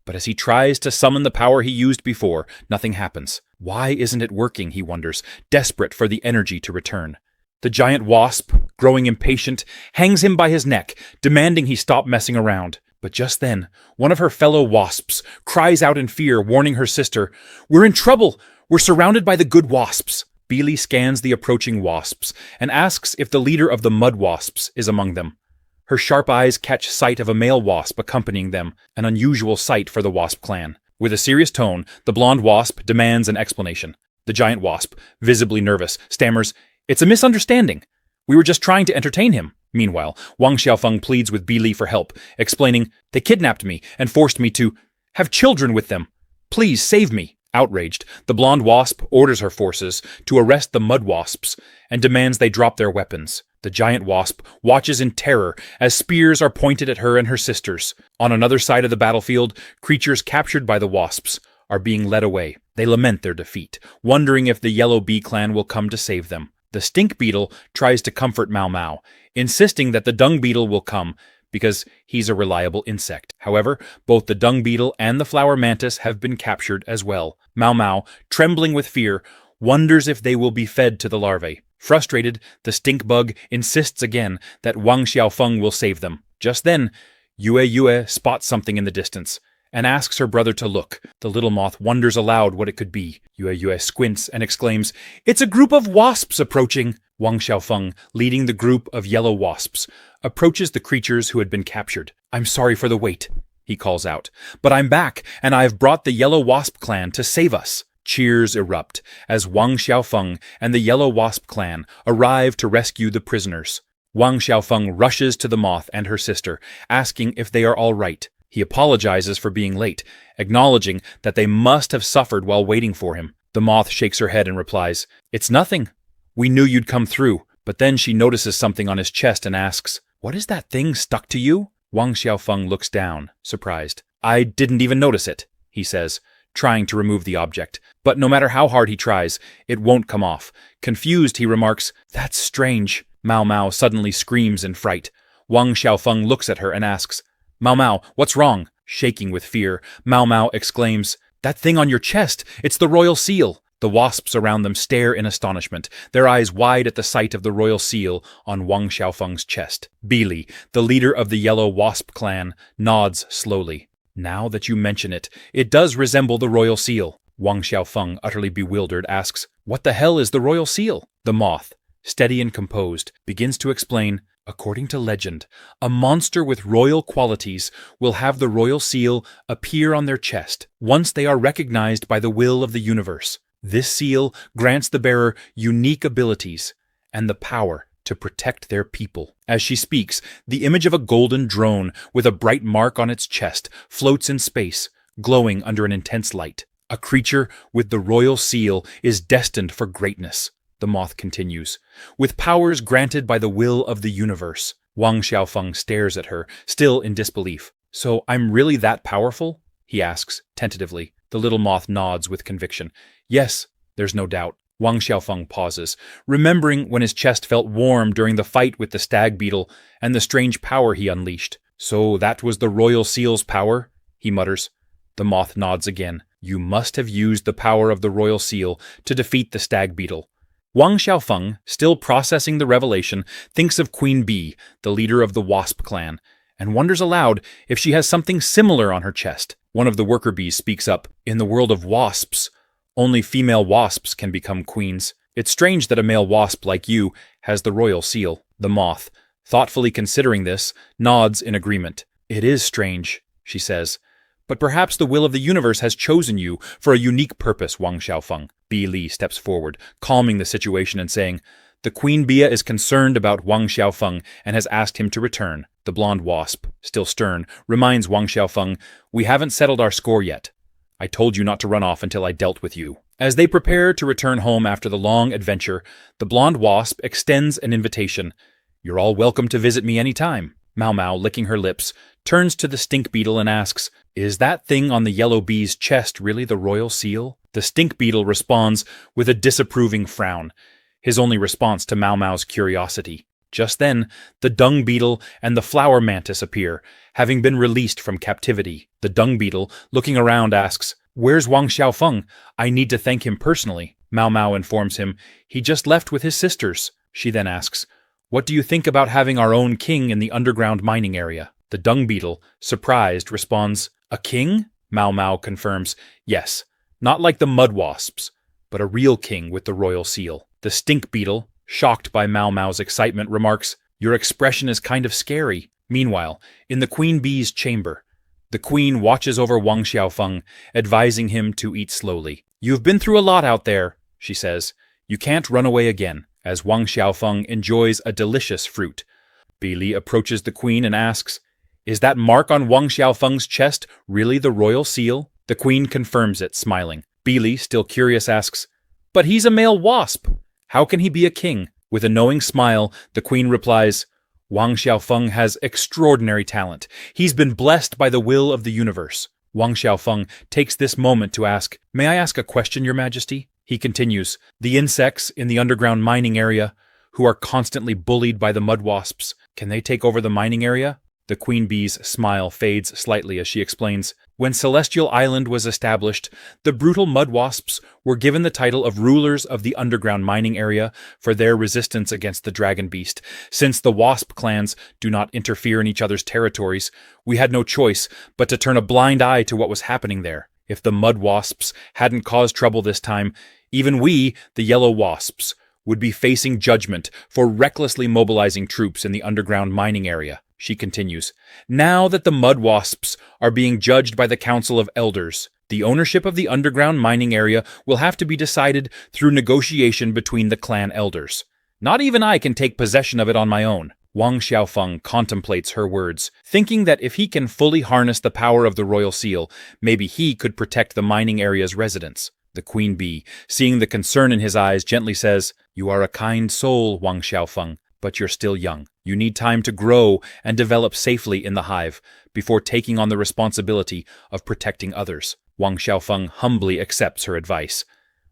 But as he tries to summon the power he used before, nothing happens. Why isn't it working, he wonders, desperate for the energy to return. The giant wasp, growing impatient, hangs him by his neck, demanding he stop messing around. But just then, one of her fellow wasps cries out in fear, warning her sister, "We're in trouble! We're surrounded by the good wasps." Bili scans the approaching wasps and asks if the leader of the mud wasps is among them. Her sharp eyes catch sight of a male wasp accompanying them, an unusual sight for the wasp clan. With a serious tone, the blonde wasp demands an explanation. The giant wasp, visibly nervous, stammers, "It's a misunderstanding. We were just trying to entertain him." Meanwhile, Wang Xiaofeng pleads with Bili for help, explaining, "They kidnapped me and forced me to have children with them. Please save me." Outraged, the blonde wasp orders her forces to arrest the mud wasps and demands they drop their weapons. The giant wasp watches in terror as spears are pointed at her and her sisters. On another side of the battlefield, creatures captured by the wasps are being led away. They lament their defeat, wondering if the Yellow Bee clan will come to save them. The stink beetle tries to comfort Mao Mao, insisting that the dung beetle will come because he's a reliable insect. However, both the dung beetle and the flower mantis have been captured as well. Mao Mao, trembling with fear, wonders if they will be fed to the larvae. Frustrated, the stink bug insists again that Wang Xiaofeng will save them. Just then, Yue spots something in the distance and asks her brother to look. The little moth wonders aloud what it could be. Yue squints and exclaims, "It's a group of wasps approaching." Wang Xiaofeng, leading the group of yellow wasps, approaches the creatures who had been captured. "I'm sorry for the wait," he calls out, "but I'm back, and I've brought the Yellow Wasp clan to save us." Cheers erupt as Wang Xiaofeng and the Yellow Wasp clan arrive to rescue the prisoners. Wang Xiaofeng rushes to the moth and her sister, asking if they are all right. He apologizes for being late, acknowledging that they must have suffered while waiting for him. The moth shakes her head and replies, "It's nothing. We knew you'd come through." But then she notices something on his chest and asks, "What is that thing stuck to you?" Wang Xiaofeng looks down, surprised. I didn't even notice it, he says, trying to remove the object. But no matter how hard he tries, it won't come off. Confused, he remarks, "That's strange." Mao Mao suddenly screams in fright. Wang Xiaofeng looks at her and asks, "Mao Mao, what's wrong?" Shaking with fear, Mao Mao exclaims, "That thing on your chest, it's the royal seal." The wasps around them stare in astonishment, their eyes wide at the sight of the royal seal on Wang Xiaofeng's chest. Bili, the leader of the yellow wasp clan, nods slowly. "Now that you mention it, it does resemble the royal seal." Wang Xiaofeng, utterly bewildered, asks, "What the hell is the royal seal?" The moth, steady and composed, begins to explain, "According to legend, a monster with royal qualities will have the royal seal appear on their chest once they are recognized by the will of the universe. This seal grants the bearer unique abilities and the power to protect their people." As she speaks, the image of a golden drone with a bright mark on its chest floats in space, glowing under an intense light. "A creature with the royal seal is destined for greatness," the moth continues, "with powers granted by the will of the universe." Wang Xiaofeng stares at her, still in disbelief. "So I'm really that powerful?" he asks, tentatively. The little moth nods with conviction. "Yes, there's no doubt." Wang Xiaofeng pauses, remembering when his chest felt warm during the fight with the stag beetle and the strange power he unleashed. "So that was the royal seal's power?" he mutters. The moth nods again. "You must have used the power of the royal seal to defeat the stag beetle." Wang Xiaofeng, still processing the revelation, thinks of Queen Bee, the leader of the wasp clan, and wonders aloud if she has something similar on her chest. One of the worker bees speaks up, "In the world of wasps, only female wasps can become queens. It's strange that a male wasp like you has the royal seal." The moth, thoughtfully considering this, nods in agreement. "It is strange," she says. "But perhaps the will of the universe has chosen you for a unique purpose, Wang Xiaofeng." Bi Li steps forward, calming the situation and saying, "The Queen Bia is concerned about Wang Xiaofeng and has asked him to return." The blonde wasp, still stern, reminds Wang Xiaofeng, "We haven't settled our score yet. I told you not to run off until I dealt with you." As they prepare to return home after the long adventure, the blonde wasp extends an invitation. "You're all welcome to visit me any time." Mao Mao, licking her lips, turns to the stink beetle and asks, "Is that thing on the yellow bee's chest really the royal seal?" The stink beetle responds with a disapproving frown, his only response to Mao Mao's curiosity. Just then, the dung beetle and the flower mantis appear, having been released from captivity. The dung beetle, looking around, asks, "Where's Wang Xiaofeng? I need to thank him personally." Mao Mao informs him, "He just left with his sisters." She then asks, "What do you think about having our own king in the underground mining area?" The dung beetle, surprised, responds, "A king?" Mao Mao confirms, "Yes, not like the mud wasps, but a real king with the royal seal." The stink beetle, shocked by Mao Mao's excitement, remarks, "Your expression is kind of scary." Meanwhile, in the Queen Bee's chamber, the queen watches over Wang Xiaofeng, advising him to eat slowly. "You've been through a lot out there," she says. "You can't run away again," as Wang Xiaofeng enjoys a delicious fruit. Bili approaches the queen and asks, "Is that mark on Wang Xiaofeng's chest really the royal seal?" The queen confirms it, smiling. Bili, still curious, asks, "But he's a male wasp. How can he be a king?" With a knowing smile, the queen replies, "Wang Xiaofeng has extraordinary talent. He's been blessed by the will of the universe." Wang Xiaofeng takes this moment to ask, "May I ask a question, Your Majesty?" He continues, "The insects in the underground mining area, who are constantly bullied by the mud wasps, can they take over the mining area?" The queen bee's smile fades slightly as she explains, "When Celestial Island was established, the brutal mud wasps were given the title of rulers of the underground mining area for their resistance against the dragon beast. Since the wasp clans do not interfere in each other's territories, we had no choice but to turn a blind eye to what was happening there. If the mud wasps hadn't caused trouble this time, even we, the yellow wasps, would be facing judgment for recklessly mobilizing troops in the underground mining area." She continues, "Now that the mud wasps are being judged by the Council of Elders, the ownership of the underground mining area will have to be decided through negotiation between the clan elders. Not even I can take possession of it on my own." Wang Xiaofeng contemplates her words, thinking that if he can fully harness the power of the royal seal, maybe he could protect the mining area's residents. The queen bee, seeing the concern in his eyes, gently says, "You are a kind soul, Wang Xiaofeng, but you're still young. You need time to grow and develop safely in the hive before taking on the responsibility of protecting others. Wang Xiaofeng humbly accepts her advice.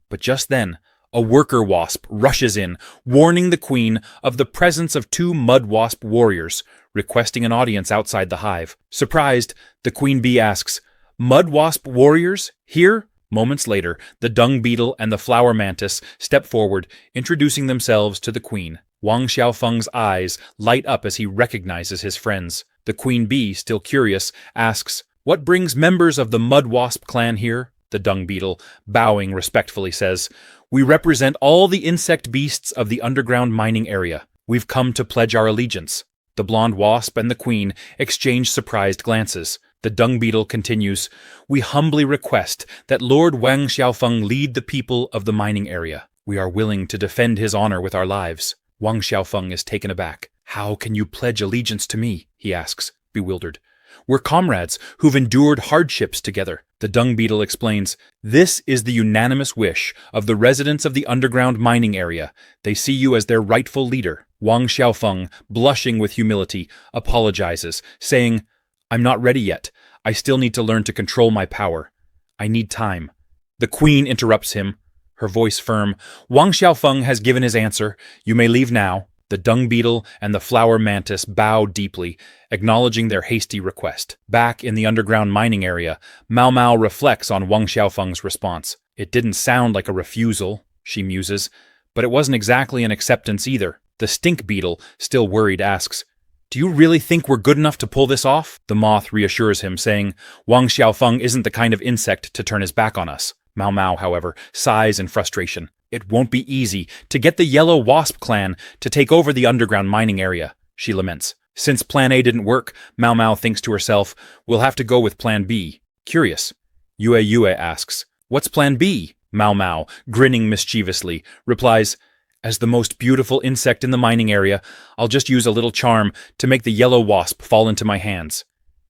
But just then, a worker wasp rushes in, warning the queen of the presence of 2 mud wasp warriors, requesting an audience outside the hive. Surprised, the queen bee asks, "Mud wasp warriors? Here?" Moments later, the dung beetle and the flower mantis step forward, introducing themselves to the queen. Wang Xiaofeng's eyes light up as he recognizes his friends. The queen bee, still curious, asks, "What brings members of the mud wasp clan here?" The dung beetle, bowing respectfully, says, "We represent all the insect beasts of the underground mining area. We've come to pledge our allegiance." The blonde wasp and the queen exchange surprised glances. The dung beetle continues, "We humbly request that Lord Wang Xiaofeng lead the people of the mining area. We are willing to defend his honor with our lives." Wang Xiaofeng is taken aback. "How can you pledge allegiance to me?" he asks, bewildered. "We're comrades who've endured hardships together." The dung beetle explains, "This is the unanimous wish of the residents of the underground mining area. They see you as their rightful leader." Wang Xiaofeng, blushing with humility, apologizes, saying, "I'm not ready yet. I still need to learn to control my power. I need time." The queen interrupts him, her voice firm. "Wang Xiaofeng has given his answer. You may leave now." The dung beetle and the flower mantis bow deeply, acknowledging their hasty request. Back in the underground mining area, Mao Mao reflects on Wang Xiaofeng's response. "It didn't sound like a refusal," she muses, "but it wasn't exactly an acceptance either." The stink beetle, still worried, asks, "Do you really think we're good enough to pull this off?" The moth reassures him, saying, "Wang Xiaofeng isn't the kind of insect to turn his back on us." Mao Mao, however, sighs in frustration. "It won't be easy to get the Yellow Wasp clan to take over the underground mining area," she laments. Since Plan A didn't work, Mao Mao thinks to herself, "We'll have to go with Plan B." Curious, Yue asks, "What's Plan B?" Mao Mao, grinning mischievously, replies, "As the most beautiful insect in the mining area, I'll just use a little charm to make the yellow wasp fall into my hands."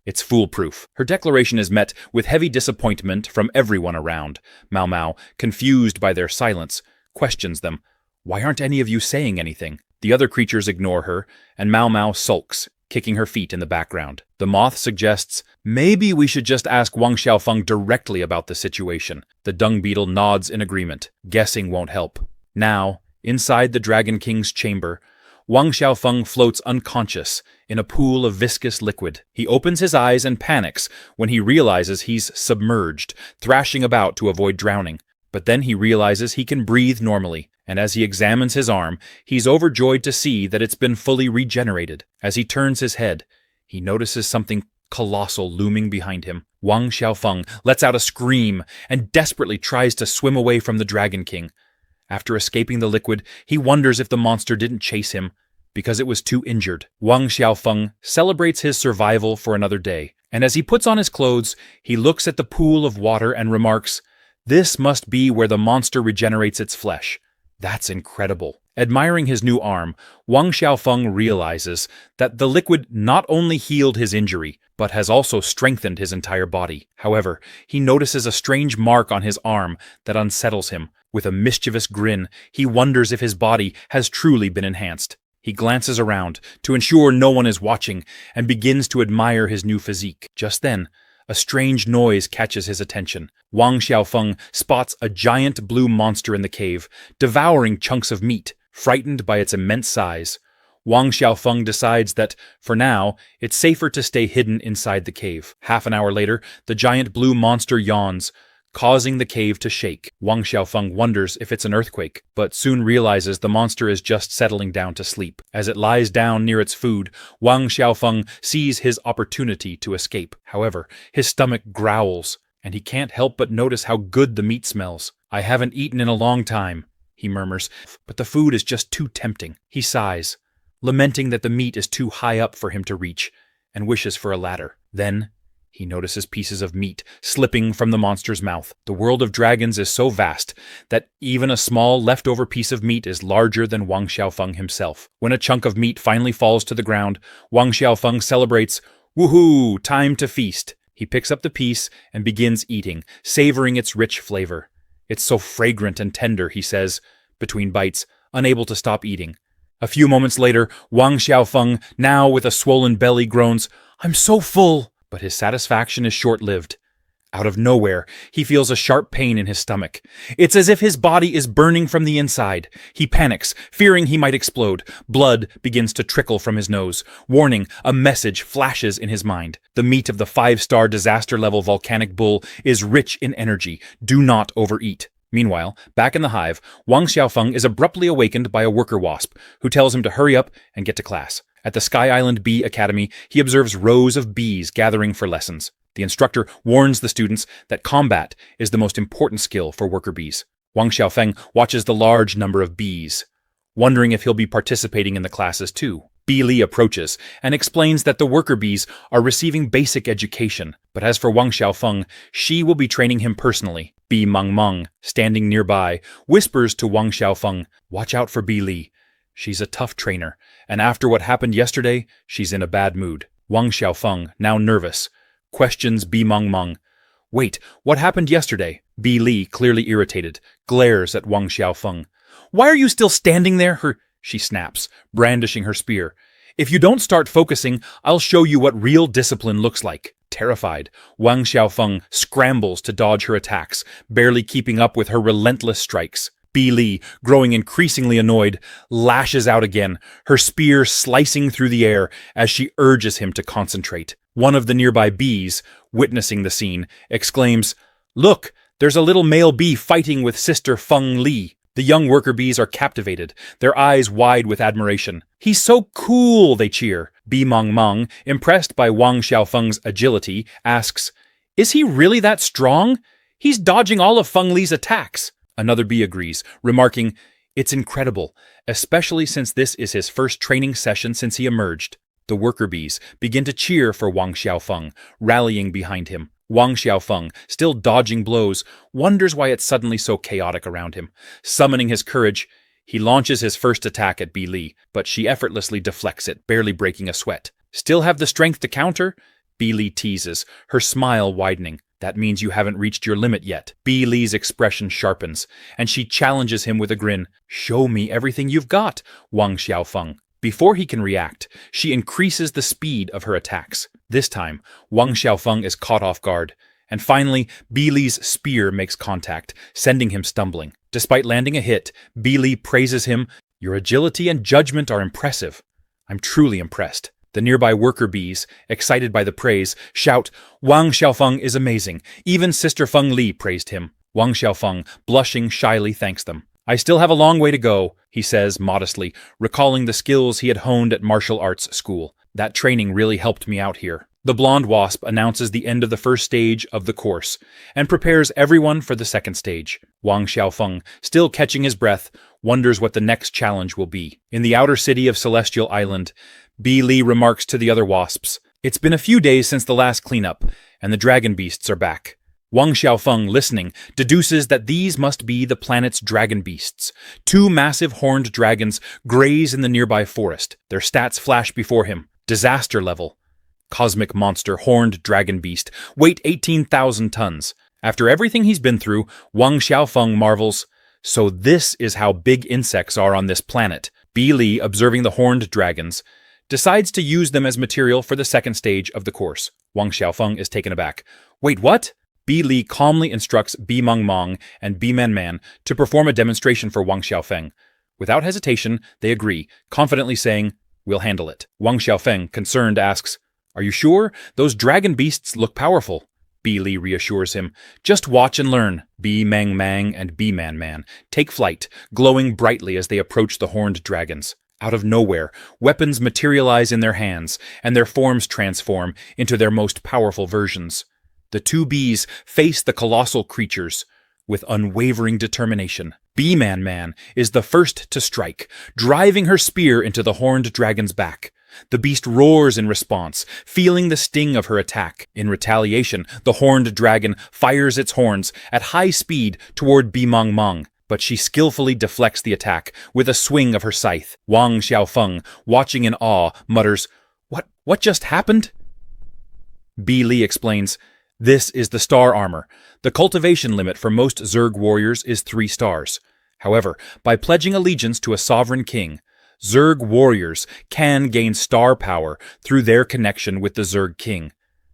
It's foolproof. Her declaration is met with heavy disappointment from everyone around. Mao Mao, confused by their silence, questions them. "Why aren't any of you saying anything?" The other creatures ignore her, and Mao Mao sulks, kicking her feet in the background. The moth suggests, "Maybe we should just ask Wang Xiaofeng directly about the situation." The dung beetle nods in agreement. Guessing won't help. Now, inside the Dragon King's chamber, Wang Xiaofeng floats unconscious in a pool of viscous liquid. He opens his eyes and panics when he realizes he's submerged, thrashing about to avoid drowning. But then he realizes he can breathe normally, and as he examines his arm, he's overjoyed to see that it's been fully regenerated. As he turns his head, he notices something colossal looming behind him. Wang Xiaofeng lets out a scream and desperately tries to swim away from the Dragon King. After escaping the liquid, he wonders if the monster didn't chase him, because it was too injured. Wang Xiaofeng celebrates his survival for another day, and as he puts on his clothes, he looks at the pool of water and remarks, "This must be where the monster regenerates its flesh. That's incredible." Admiring his new arm, Wang Xiaofeng realizes that the liquid not only healed his injury, but has also strengthened his entire body. However, he notices a strange mark on his arm that unsettles him. With a mischievous grin, he wonders if his body has truly been enhanced. He glances around to ensure no one is watching and begins to admire his new physique. Just then, a strange noise catches his attention. Wang Xiaofeng spots a giant blue monster in the cave, devouring chunks of meat. Frightened by its immense size, Wang Xiaofeng decides that, for now, it's safer to stay hidden inside the cave. Half an hour later, the giant blue monster yawns, causing the cave to shake. Wang Xiaofeng wonders if it's an earthquake, but soon realizes the monster is just settling down to sleep. As it lies down near its food, Wang Xiaofeng sees his opportunity to escape. However, his stomach growls, and he can't help but notice how good the meat smells. "I haven't eaten in a long time," he murmurs, "but the food is just too tempting." He sighs, lamenting that the meat is too high up for him to reach, and wishes for a ladder. Then, he notices pieces of meat slipping from the monster's mouth. The world of dragons is so vast that even a small leftover piece of meat is larger than Wang Xiaofeng himself. When a chunk of meat finally falls to the ground, Wang Xiaofeng celebrates, "Woohoo! Time to feast!" He picks up the piece and begins eating, savoring its rich flavor. "It's so fragrant and tender," he says, between bites, unable to stop eating. A few moments later, Wang Xiaofeng, now with a swollen belly, groans, "I'm so full!" But his satisfaction is short-lived. Out of nowhere, he feels a sharp pain in his stomach. It's as if his body is burning from the inside. He panics, fearing he might explode. Blood begins to trickle from his nose. Warning, a message flashes in his mind. The meat of the 5-star disaster-level volcanic bull is rich in energy. Do not overeat. Meanwhile, back in the hive, Wang Xiaofeng is abruptly awakened by a worker wasp, who tells him to hurry up and get to class. At the Sky Island Bee Academy, he observes rows of bees gathering for lessons. The instructor warns the students that combat is the most important skill for worker bees. Wang Xiaofeng watches the large number of bees, wondering if he'll be participating in the classes too. Bi Li approaches and explains that the worker bees are receiving basic education, but as for Wang Xiaofeng, she will be training him personally. Bi Meng, standing nearby, whispers to Wang Xiaofeng, "Watch out for Bi Li. She's a tough trainer, and after what happened yesterday, she's in a bad mood." Wang Xiaofeng, now nervous, questions Bi Meng. "Wait, what happened yesterday?" Bi Li, clearly irritated, glares at Wang Xiaofeng. "Why are you still standing there?" she snaps, brandishing her spear. "If you don't start focusing, I'll show you what real discipline looks like." Terrified, Wang Xiaofeng scrambles to dodge her attacks, barely keeping up with her relentless strikes. Bi Li, growing increasingly annoyed, lashes out again, her spear slicing through the air as she urges him to concentrate. One of the nearby bees, witnessing the scene, exclaims, "Look, there's a little male bee fighting with Sister Feng Li." The young worker bees are captivated, their eyes wide with admiration. "He's so cool," they cheer. Bi Meng, impressed by Wang Xiaofeng's agility, asks, "Is he really that strong? He's dodging all of Feng Li's attacks." Another bee agrees, remarking, "It's incredible, especially since this is his first training session since he emerged." The worker bees begin to cheer for Wang Xiaofeng, rallying behind him. Wang Xiaofeng, still dodging blows, wonders why it's suddenly so chaotic around him. Summoning his courage, he launches his first attack at Bi Li, but she effortlessly deflects it, barely breaking a sweat. "Still have the strength to counter?" Bi Li teases, her smile widening. "That means you haven't reached your limit yet." Bi Li's expression sharpens, and she challenges him with a grin. "Show me everything you've got, Wang Xiaofeng." Before he can react, she increases the speed of her attacks. This time, Wang Xiaofeng is caught off guard, and finally, Bi Li's spear makes contact, sending him stumbling. Despite landing a hit, Bi Li praises him, "Your agility and judgment are impressive." "I'm truly impressed." The nearby worker bees, excited by the praise, shout, "Wang Xiaofeng is amazing. Even Sister Feng Li praised him." Wang Xiaofeng, blushing shyly, thanks them. "I still have a long way to go," he says modestly, recalling the skills he had honed at martial arts school. "That training really helped me out here." The blonde wasp announces the end of the first stage of the course, and prepares everyone for the second stage. Wang Xiaofeng, still catching his breath, wonders what the next challenge will be. In the outer city of Celestial Island, Bi Li remarks to the other wasps, "It's been a few days since the last cleanup, and the dragon beasts are back." Wang Xiaofeng, listening, deduces that these must be the planet's dragon beasts. 2 massive horned dragons graze in the nearby forest. Their stats flash before him. Disaster level. Cosmic monster, horned dragon beast. Weight 18,000 tons. After everything he's been through, Wang Xiaofeng marvels, "So this is how big insects are on this planet." Bi Li, observing the horned dragons, decides to use them as material for the second stage of the course. Wang Xiaofeng is taken aback. "Wait, what?" Bi Li calmly instructs Bi Meng and Bi Man to perform a demonstration for Wang Xiaofeng. Without hesitation, they agree, confidently saying, "We'll handle it." Wang Xiaofeng, concerned, asks, "Are you sure? Those dragon beasts look powerful." Bi Li reassures him, "Just watch and learn." Bi Meng and Bi Man take flight, glowing brightly as they approach the horned dragons. Out of nowhere, weapons materialize in their hands, and their forms transform into their most powerful versions. The 2 bees face the colossal creatures with unwavering determination. Bi Man is the first to strike, driving her spear into the horned dragon's back. The beast roars in response, feeling the sting of her attack. In retaliation, the horned dragon fires its horns at high speed toward Bi Meng, but she skillfully deflects the attack with a swing of her scythe. Wang Xiaofeng, watching in awe, mutters, What just happened?" Bi Li explains, "This is the star armor. The cultivation limit for most Zerg warriors is 3 stars. However, by pledging allegiance to a sovereign king, Zerg warriors can gain star power through their connection with the Zerg king.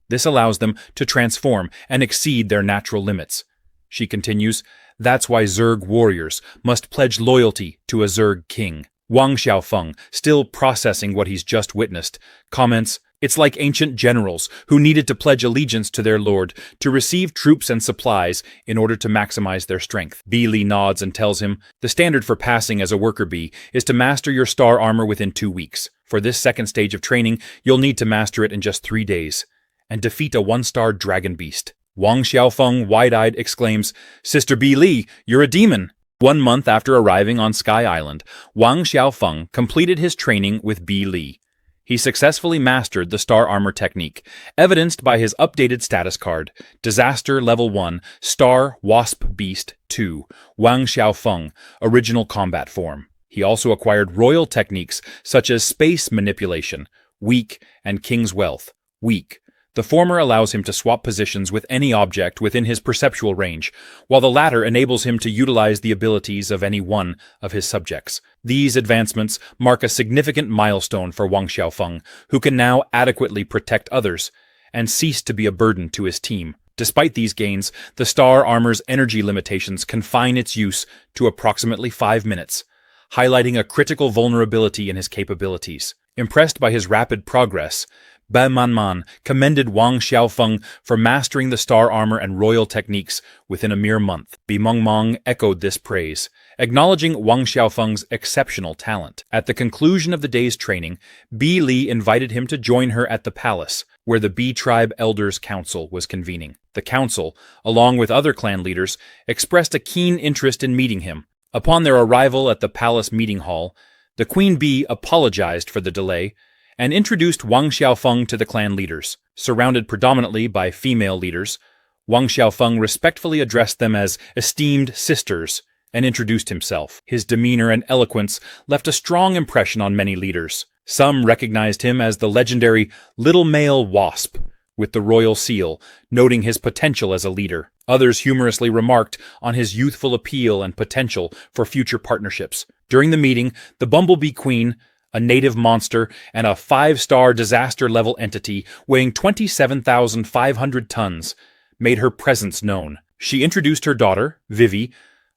This allows them to transform and exceed their natural limits. She continues, that's why Zerg warriors must pledge loyalty to a Zerg king. Wang Xiaofeng, still processing what he's just witnessed, comments, it's like ancient generals who needed to pledge allegiance to their lord to receive troops and supplies in order to maximize their strength. Li nods and tells him, the standard for passing as a worker bee is to master your star armor within 2 weeks. For this second stage of training, you'll need to master it in just 3 days, and defeat a 1-star dragon beast. Wang Xiaofeng, wide-eyed, exclaims, Sister Li, you're a demon! 1 month after arriving on Sky Island, Wang Xiaofeng completed his training with Li. He successfully mastered the star armor technique, evidenced by his updated status card, Disaster Level 1, Star Wasp Beast 2, Wang Xiaofeng, Original Combat Form. He also acquired royal techniques such as Space Manipulation, Weak, and King's Wealth, Weak. The former allows him to swap positions with any object within his perceptual range, while the latter enables him to utilize the abilities of any one of his subjects. These advancements mark a significant milestone for Wang Xiaofeng, who can now adequately protect others and cease to be a burden to his team. Despite these gains, the star armor's energy limitations confine its use to approximately 5 minutes, highlighting a critical vulnerability in his capabilities. Impressed by his rapid progress, Ba Manman commended Wang Xiaofeng for mastering the star armor and royal techniques within a mere month. Bi Mengmong echoed this praise, acknowledging Wang Xiaofeng's exceptional talent. At the conclusion of the day's training, Li invited him to join her at the palace, where the Bee Tribe Elders' Council was convening. The council, along with other clan leaders, expressed a keen interest in meeting him. Upon their arrival at the palace meeting hall, the Queen Bee apologized for the delay and introduced Wang Xiaofeng to the clan leaders. Surrounded predominantly by female leaders, Wang Xiaofeng respectfully addressed them as esteemed sisters and introduced himself. His demeanor and eloquence left a strong impression on many leaders. Some recognized him as the legendary Little Male Wasp with the royal seal, noting his potential as a leader. Others humorously remarked on his youthful appeal and potential for future partnerships. During the meeting, the Bumblebee Queen, a native monster, and a 5-star disaster-level entity weighing 27,500 tons, made her presence known. She introduced her daughter, Vivi,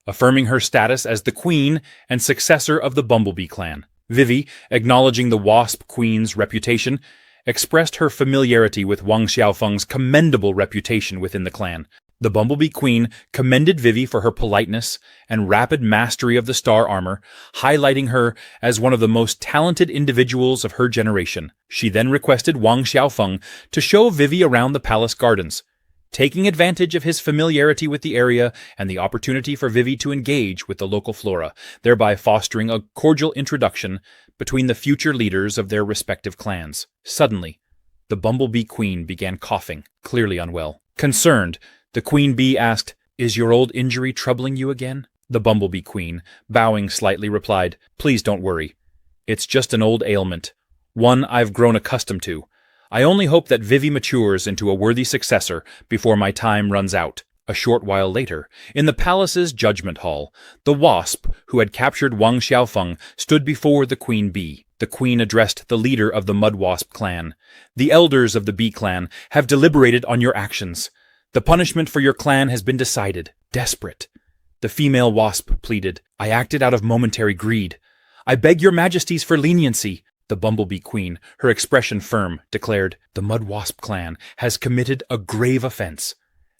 affirming her status as the queen and successor of the Bumblebee clan. Vivi, acknowledging the Wasp Queen's reputation, expressed her familiarity with Wang Xiaofeng's commendable reputation within the clan. The Bumblebee Queen commended Vivi for her politeness and rapid mastery of the star armor, highlighting her as one of the most talented individuals of her generation. She then requested Wang Xiaofeng to show Vivi around the palace gardens, taking advantage of his familiarity with the area and the opportunity for Vivi to engage with the local flora, thereby fostering a cordial introduction between the future leaders of their respective clans. Suddenly, the Bumblebee Queen began coughing, clearly unwell. Concerned, the Queen Bee asked, "Is your old injury troubling you again?" The Bumblebee Queen, bowing slightly, replied, "Please don't worry. It's just an old ailment, one I've grown accustomed to. I only hope that Vivi matures into a worthy successor before my time runs out." A short while later, in the palace's judgment hall, the Wasp, who had captured Wang Xiaofeng, stood before the Queen Bee. The Queen addressed the leader of the Mud Wasp clan. "The elders of the Bee clan have deliberated on your actions. The punishment for your clan has been decided." Desperate, the female wasp pleaded, "I acted out of momentary greed. I beg your majesties for leniency." The Bumblebee Queen, her expression firm, declared, "The Mud Wasp clan has committed a grave offense.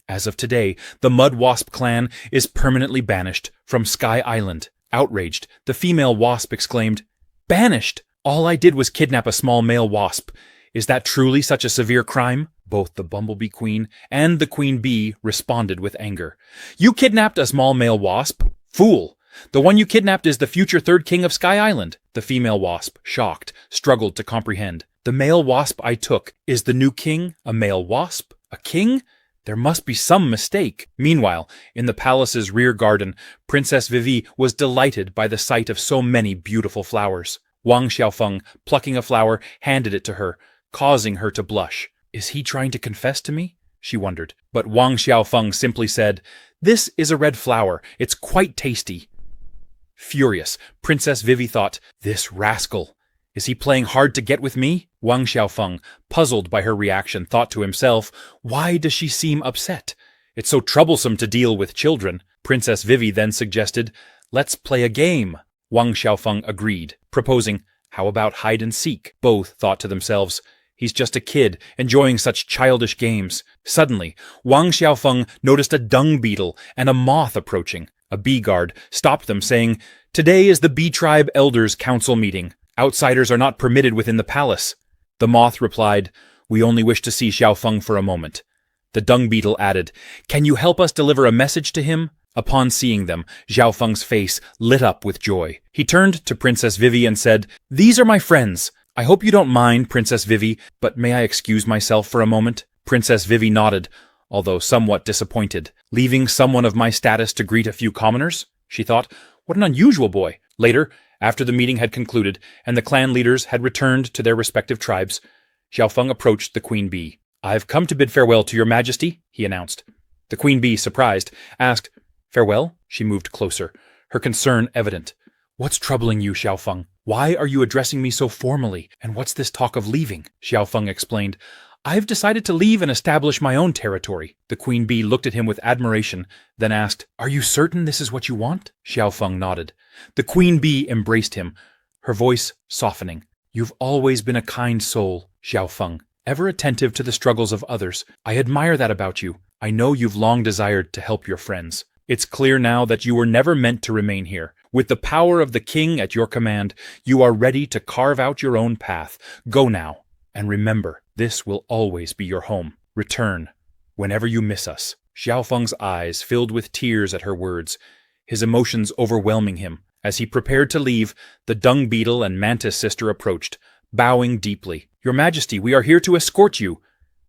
As of today, the Mud Wasp clan is permanently banished from Sky Island." Outraged, the female wasp exclaimed, "Banished? All I did was kidnap a small male wasp. Is that truly such a severe crime?" Both the Bumblebee Queen and the Queen Bee responded with anger. "You kidnapped a small male wasp? Fool! The one you kidnapped is the future third king of Sky Island." The female wasp, shocked, struggled to comprehend. "The male wasp I took is the new king, a male wasp? A king? There must be some mistake." Meanwhile, in the palace's rear garden, Princess Vivi was delighted by the sight of so many beautiful flowers. Wang Xiaofeng, plucking a flower, handed it to her, causing her to blush. "Is he trying to confess to me?" she wondered. But Wang Xiaofeng simply said, "This is a red flower. It's quite tasty." Furious, Princess Vivi thought, "This rascal. Is he playing hard to get with me?" Wang Xiaofeng, puzzled by her reaction, thought to himself, "Why does she seem upset? It's so troublesome to deal with children." Princess Vivi then suggested, "Let's play a game." Wang Xiaofeng agreed, proposing, "How about hide and seek?" Both thought to themselves, "He's just a kid, enjoying such childish games." Suddenly, Wang Xiaofeng noticed a dung beetle and a moth approaching. A bee guard stopped them, saying, "Today is the Bee Tribe Elders' Council meeting. Outsiders are not permitted within the palace." The moth replied, "We only wish to see Xiaofeng for a moment." The dung beetle added, "Can you help us deliver a message to him?" Upon seeing them, Xiaofeng's face lit up with joy. He turned to Princess Vivi and said, "These are my friends. I hope you don't mind, Princess Vivi, but may I excuse myself for a moment?" Princess Vivi nodded, although somewhat disappointed. Leaving someone of my status to greet a few commoners? She thought, what an unusual boy. Later, after the meeting had concluded and the clan leaders had returned to their respective tribes, Xiaofeng approached the Queen Bee. "I've come to bid farewell to your Majesty," he announced. The Queen Bee, surprised, asked, "Farewell?" She moved closer, her concern evident. "What's troubling you, Xiaofeng? Why are you addressing me so formally? And what's this talk of leaving?" Xiaofeng explained, "I've decided to leave and establish my own territory." The Queen Bee looked at him with admiration, then asked, "Are you certain this is what you want?" Xiaofeng nodded. The Queen Bee embraced him, her voice softening. "You've always been a kind soul, Xiaofeng, ever attentive to the struggles of others. I admire that about you. I know you've long desired to help your friends. It's clear now that you were never meant to remain here. With the power of the king at your command, you are ready to carve out your own path. Go now, and remember, this will always be your home. Return whenever you miss us." Xiaofeng's eyes filled with tears at her words, his emotions overwhelming him. As he prepared to leave, the dung beetle and mantis sister approached, bowing deeply. "Your Majesty, we are here to escort you,"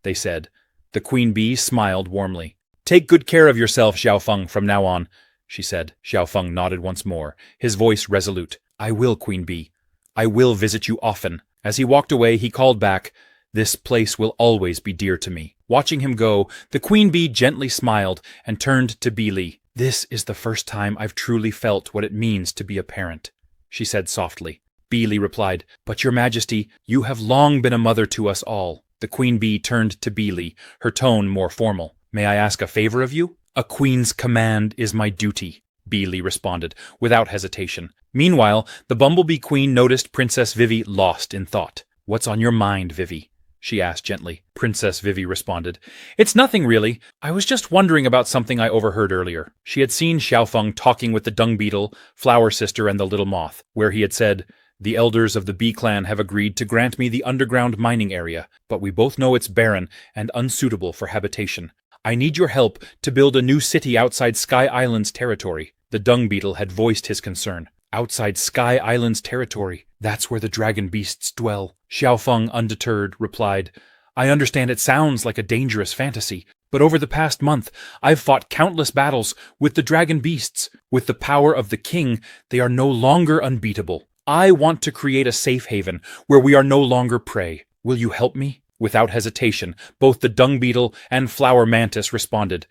they said. The Queen Bee smiled warmly. "Take good care of yourself, Xiaofeng, from now on," she said. Xiaofeng nodded once more, his voice resolute. "I will, Queen Bee. I will visit you often." As he walked away, he called back, "This place will always be dear to me." Watching him go, the Queen Bee gently smiled and turned to Beely. "This is the first time I've truly felt what it means to be a parent," she said softly. Beely replied, "But your Majesty, you have long been a mother to us all." The Queen Bee turned to Beely, her tone more formal. "May I ask a favor of you?" "A queen's command is my duty," Beely responded, without hesitation. Meanwhile, the Bumblebee Queen noticed Princess Vivi lost in thought. "What's on your mind, Vivi?" she asked gently. Princess Vivi responded, "It's nothing really. I was just wondering about something I overheard earlier." She had seen Xiaofeng talking with the dung beetle, flower sister, and the little moth, where he had said, "The elders of the bee clan have agreed to grant me the underground mining area, but we both know it's barren and unsuitable for habitation. I need your help to build a new city outside Sky Island's territory." The dung beetle had voiced his concern. "Outside Sky Island's territory, that's where the dragon beasts dwell." Xiaofeng, undeterred, replied, "I understand it sounds like a dangerous fantasy, but over the past month, I've fought countless battles with the dragon beasts. With the power of the king, they are no longer unbeatable. I want to create a safe haven where we are no longer prey. Will you help me?" Without hesitation, both the dung beetle and flower mantis responded,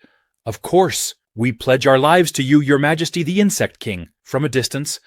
"Of course, we pledge our lives to you, your Majesty the Insect King." From a distance,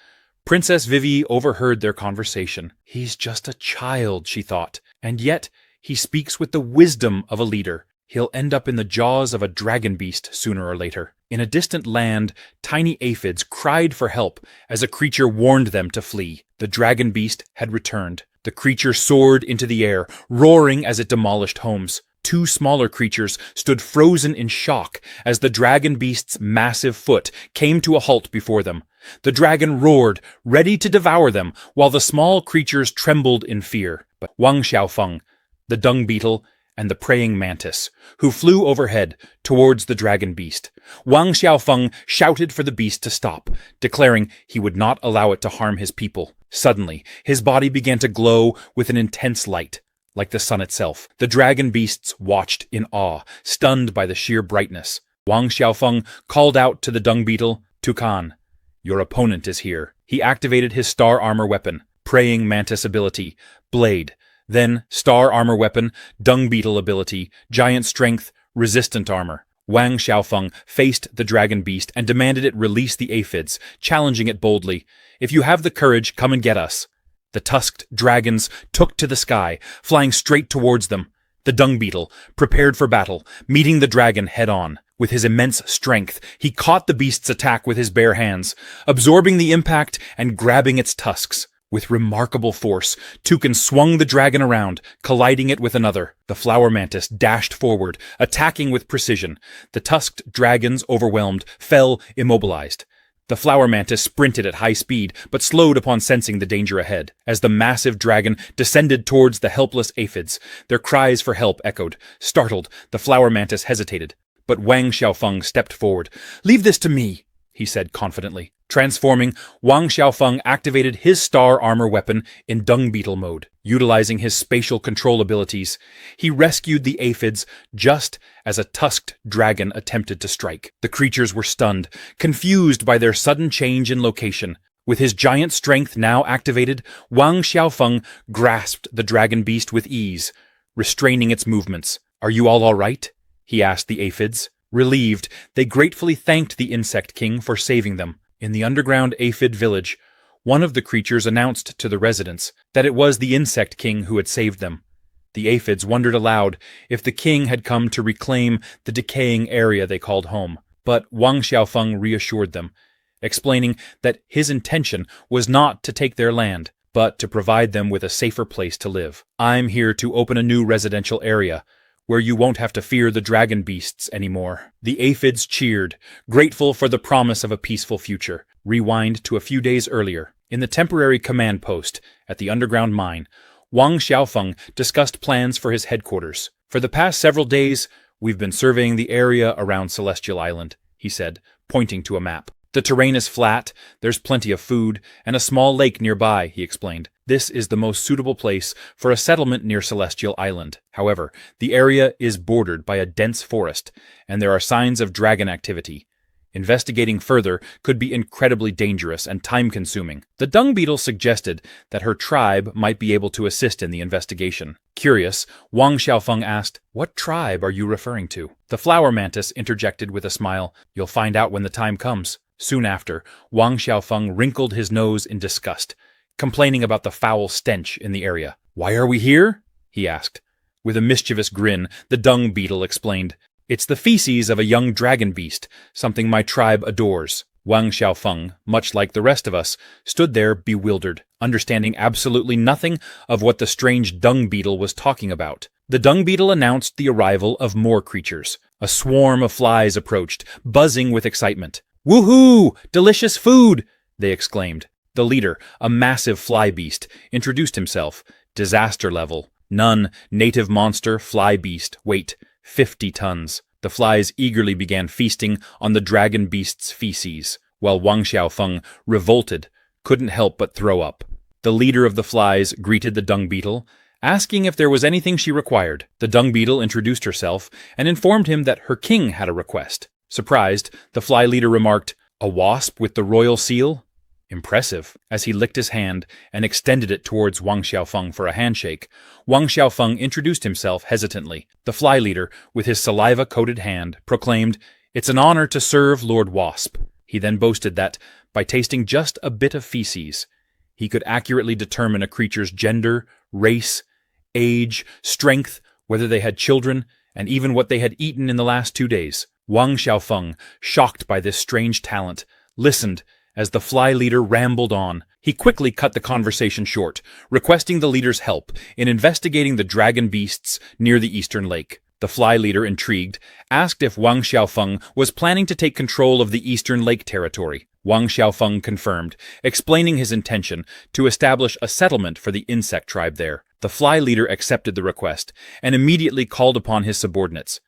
Princess Vivi overheard their conversation. "He's just a child," she thought, "and yet he speaks with the wisdom of a leader. He'll end up in the jaws of a dragon beast sooner or later." In a distant land, tiny aphids cried for help as a creature warned them to flee. The dragon beast had returned. The creature soared into the air, roaring as it demolished homes. Two smaller creatures stood frozen in shock as the dragon beast's massive foot came to a halt before them. The dragon roared, ready to devour them, while the small creatures trembled in fear. But Wang Xiaofeng, the dung beetle, and the praying mantis, who flew overhead towards the dragon beast. Wang Xiaofeng shouted for the beast to stop, declaring he would not allow it to harm his people. Suddenly, his body began to glow with an intense light, like the sun itself. The dragon beasts watched in awe, stunned by the sheer brightness. Wang Xiaofeng called out to the dung beetle, "Tucan, your opponent is here." He activated his star armor weapon, praying mantis ability, Blade, then star armor weapon, dung beetle ability, giant strength, resistant armor. Wang Xiaofeng faced the dragon beast and demanded it release the aphids, challenging it boldly. "If you have the courage, come and get us." The tusked dragons took to the sky, flying straight towards them. The dung beetle, prepared for battle, meeting the dragon head-on. With his immense strength, he caught the beast's attack with his bare hands, absorbing the impact and grabbing its tusks. With remarkable force, Toucan swung the dragon around, colliding it with another. The flower mantis dashed forward, attacking with precision. The tusked dragons, overwhelmed, fell immobilized. The flower mantis sprinted at high speed, but slowed upon sensing the danger ahead. As the massive dragon descended towards the helpless aphids, their cries for help echoed. Startled, the flower mantis hesitated. But Wang Xiaofeng stepped forward. "Leave this to me," he said confidently. Transforming, Wang Xiaofeng activated his star armor weapon in dung beetle mode. Utilizing his spatial control abilities, he rescued the aphids just as a tusked dragon attempted to strike. The creatures were stunned, confused by their sudden change in location. With his giant strength now activated, Wang Xiaofeng grasped the dragon beast with ease, restraining its movements. "Are you all right?" he asked the aphids. Relieved, they gratefully thanked the insect king for saving them. In the underground aphid village, one of the creatures announced to the residents that it was the insect king who had saved them. The aphids wondered aloud if the king had come to reclaim the decaying area they called home. But Wang Xiaofeng reassured them, explaining that his intention was not to take their land, but to provide them with a safer place to live. "I'm here to open a new residential area, where you won't have to fear the dragon beasts anymore." The aphids cheered, grateful for the promise of a peaceful future. Rewind to a few days earlier. In the temporary command post at the underground mine, Wang Xiaofeng discussed plans for his headquarters. "For the past several days, we've been surveying the area around Celestial Island," he said, pointing to a map. "The terrain is flat, there's plenty of food, and a small lake nearby," he explained. "This is the most suitable place for a settlement near Celestial Island. However, the area is bordered by a dense forest, and there are signs of dragon activity. Investigating further could be incredibly dangerous and time-consuming." The dung beetle suggested that her tribe might be able to assist in the investigation. Curious, Wang Xiaofeng asked, "What tribe are you referring to?" The flower mantis interjected with a smile, "You'll find out when the time comes." Soon after, Wang Xiaofeng wrinkled his nose in disgust, complaining about the foul stench in the area. "Why are we here?" he asked. With a mischievous grin, the dung beetle explained, "It's the feces of a young dragon beast, something my tribe adores." Wang Xiaofeng, much like the rest of us, stood there bewildered, understanding absolutely nothing of what the strange dung beetle was talking about. The dung beetle announced the arrival of more creatures. A swarm of flies approached, buzzing with excitement. "Woohoo! Delicious food!" they exclaimed. The leader, a massive fly beast, introduced himself. Disaster level. None, native monster, fly beast, weight 50 tons. The flies eagerly began feasting on the dragon beast's feces, while Wang Xiaofeng, revolted, couldn't help but throw up. The leader of the flies greeted the dung beetle, asking if there was anything she required. The dung beetle introduced herself and informed him that her king had a request. Surprised, the fly leader remarked, "A wasp with the royal seal? Impressive." As he licked his hand and extended it towards Wang Xiaofeng for a handshake, Wang Xiaofeng introduced himself hesitantly. The fly leader, with his saliva-coated hand, proclaimed, "It's an honor to serve Lord Wasp." He then boasted that, by tasting just a bit of feces, he could accurately determine a creature's gender, race, age, strength, whether they had children, and even what they had eaten in the last 2 days. Wang Xiaofeng, shocked by this strange talent, listened as the fly leader rambled on. He quickly cut the conversation short, requesting the leader's help in investigating the dragon beasts near the eastern lake. The fly leader, intrigued, asked if Wang Xiaofeng was planning to take control of the eastern lake territory. Wang Xiaofeng confirmed, explaining his intention to establish a settlement for the insect tribe there. The fly leader accepted the request and immediately called upon his subordinates.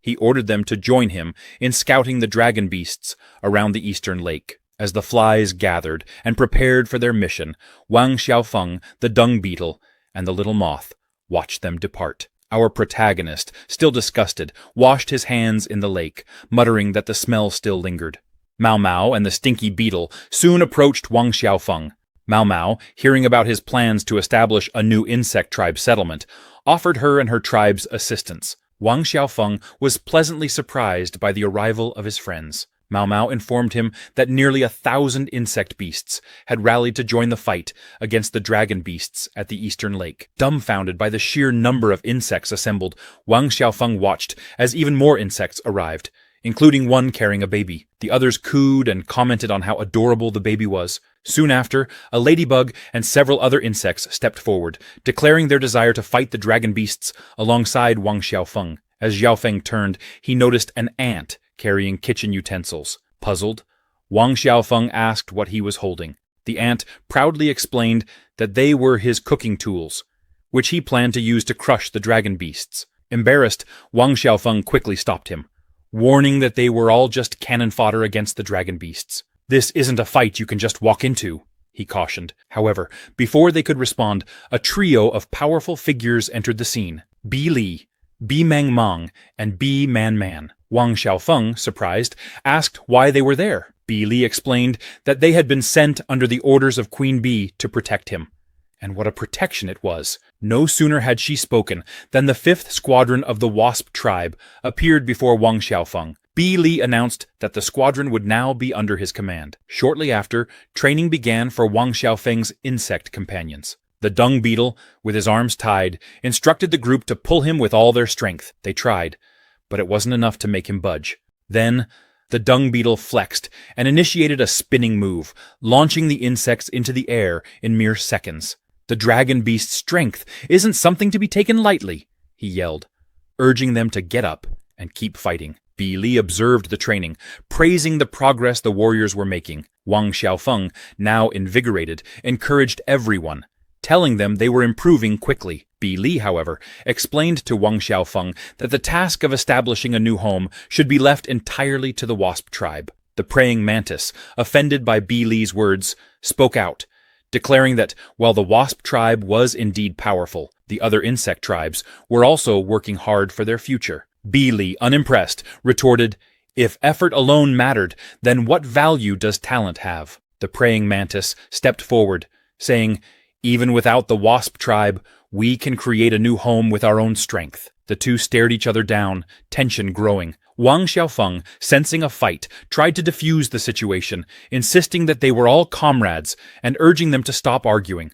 He ordered them to join him in scouting the dragon beasts around the eastern lake. As the flies gathered and prepared for their mission, Wang Xiaofeng, the dung beetle, and the little moth watched them depart. Our protagonist, still disgusted, washed his hands in the lake, muttering that the smell still lingered. Mao Mao and the stinky beetle soon approached Wang Xiaofeng. Mao Mao, hearing about his plans to establish a new insect tribe settlement, offered her and her tribe's assistance. Wang Xiaofeng was pleasantly surprised by the arrival of his friends. Mao Mao informed him that nearly 1,000 insect beasts had rallied to join the fight against the dragon beasts at the eastern lake. Dumbfounded by the sheer number of insects assembled, Wang Xiaofeng watched as even more insects arrived, including one carrying a baby. The others cooed and commented on how adorable the baby was. Soon after, a ladybug and several other insects stepped forward, declaring their desire to fight the dragon beasts alongside Wang Xiaofeng. As Xiaofeng turned, he noticed an ant carrying kitchen utensils. Puzzled, Wang Xiaofeng asked what he was holding. The ant proudly explained that they were his cooking tools, which he planned to use to crush the dragon beasts. Embarrassed, Wang Xiaofeng quickly stopped him, warning that they were all just cannon fodder against the dragon beasts. "This isn't a fight you can just walk into," he cautioned. However, before they could respond, a trio of powerful figures entered the scene. Bi Li, Bi Meng Mang, and Bi Man Man. Wang Xiaofeng, surprised, asked why they were there. Bi Li explained that they had been sent under the orders of Queen Bi to protect him. And what a protection it was! No sooner had she spoken than the 5th Squadron of the Wasp tribe appeared before Wang Xiaofeng. Bi Li announced that the squadron would now be under his command. Shortly after, training began for Wang Xiaofeng's insect companions. The dung beetle, with his arms tied, instructed the group to pull him with all their strength. They tried, but it wasn't enough to make him budge. Then, the dung beetle flexed and initiated a spinning move, launching the insects into the air in mere seconds. "The dragon beast's strength isn't something to be taken lightly," he yelled, urging them to get up and keep fighting. Bi Li observed the training, praising the progress the warriors were making. Wang Xiaofeng, now invigorated, encouraged everyone, telling them they were improving quickly. Bi Li, however, explained to Wang Xiaofeng that the task of establishing a new home should be left entirely to the Wasp tribe. The praying mantis, offended by Bi Li's words, spoke out, declaring that while the Wasp tribe was indeed powerful, the other insect tribes were also working hard for their future. Bi Li, unimpressed, retorted, "If effort alone mattered, then what value does talent have?" The praying mantis stepped forward, saying, "Even without the Wasp tribe, we can create a new home with our own strength." The two stared each other down, tension growing. Wang Xiaofeng, sensing a fight, tried to defuse the situation, insisting that they were all comrades and urging them to stop arguing.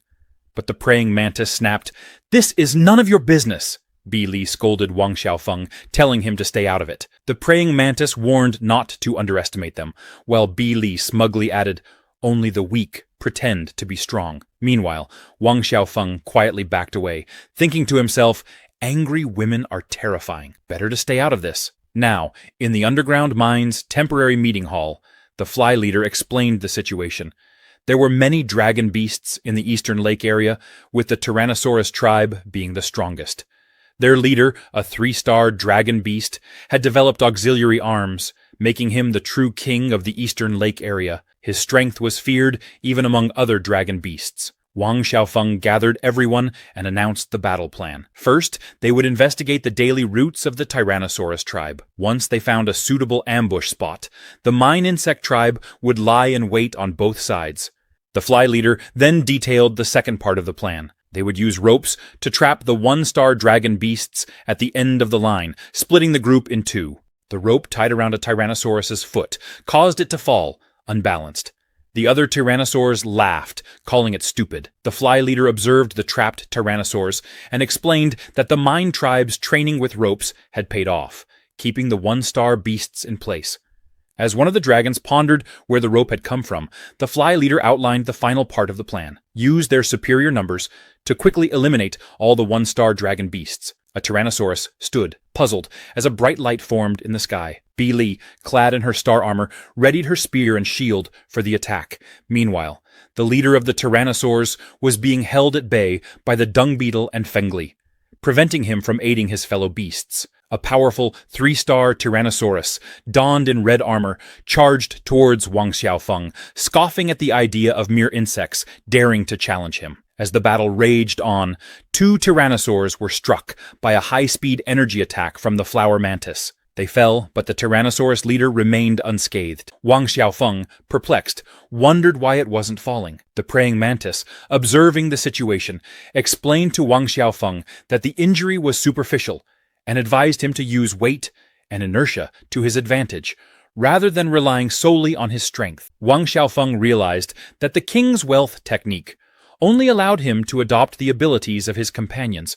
But the praying mantis snapped, "This is none of your business." Bi Li scolded Wang Xiaofeng, telling him to stay out of it. The praying mantis warned not to underestimate them, while Bi Li smugly added, "Only the weak pretend to be strong." Meanwhile, Wang Xiaofeng quietly backed away, thinking to himself, "Angry women are terrifying. Better to stay out of this." Now, in the underground mine's temporary meeting hall, the fly leader explained the situation. There were many dragon beasts in the eastern lake area, with the Tyrannosaurus tribe being the strongest. Their leader, a 3-star dragon beast, had developed auxiliary arms, making him the true king of the eastern lake area. His strength was feared even among other dragon beasts. Wang Xiaofeng gathered everyone and announced the battle plan. First, they would investigate the daily routes of the Tyrannosaurus tribe. Once they found a suitable ambush spot, the mine insect tribe would lie in wait on both sides. The fly leader then detailed the second part of the plan. They would use ropes to trap the 1-star dragon beasts at the end of the line, splitting the group in two. The rope tied around a Tyrannosaurus's foot caused it to fall, unbalanced. The other Tyrannosaurs laughed, calling it stupid. The fly leader observed the trapped Tyrannosaurs and explained that the mine tribe's training with ropes had paid off, keeping the 1-star beasts in place. As one of the dragons pondered where the rope had come from, the fly leader outlined the final part of the plan. Use their superior numbers to quickly eliminate all the 1-star dragon beasts. A Tyrannosaurus stood, puzzled, as a bright light formed in the sky. Bi Li, clad in her star armor, readied her spear and shield for the attack. Meanwhile, the leader of the Tyrannosaurs was being held at bay by the dung beetle and Fengli, preventing him from aiding his fellow beasts. A powerful 3-star Tyrannosaurus, donned in red armor, charged towards Wang Xiaofeng, scoffing at the idea of mere insects daring to challenge him. As the battle raged on, 2 Tyrannosaurs were struck by a high-speed energy attack from the flower mantis. They fell, but the Tyrannosaurus leader remained unscathed. Wang Xiaofeng, perplexed, wondered why it wasn't falling. The praying mantis, observing the situation, explained to Wang Xiaofeng that the injury was superficial and advised him to use weight and inertia to his advantage, rather than relying solely on his strength. Wang Xiaofeng realized that the king's wealth technique only allowed him to adopt the abilities of his companions,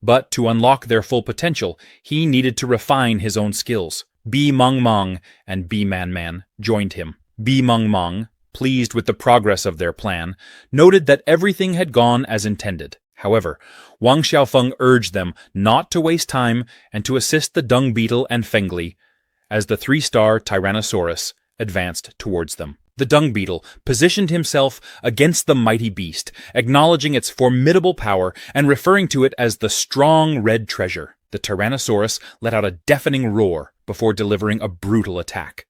but to unlock their full potential, he needed to refine his own skills. Bi Meng Meng and Bi Man Man joined him. Bi Meng Meng, pleased with the progress of their plan, noted that everything had gone as intended. However, Wang Xiaofeng urged them not to waste time and to assist the dung beetle and Fengli as the 3-star Tyrannosaurus advanced towards them. The dung beetle positioned himself against the mighty beast, acknowledging its formidable power and referring to it as the strong red treasure. The Tyrannosaurus let out a deafening roar before delivering a brutal attack.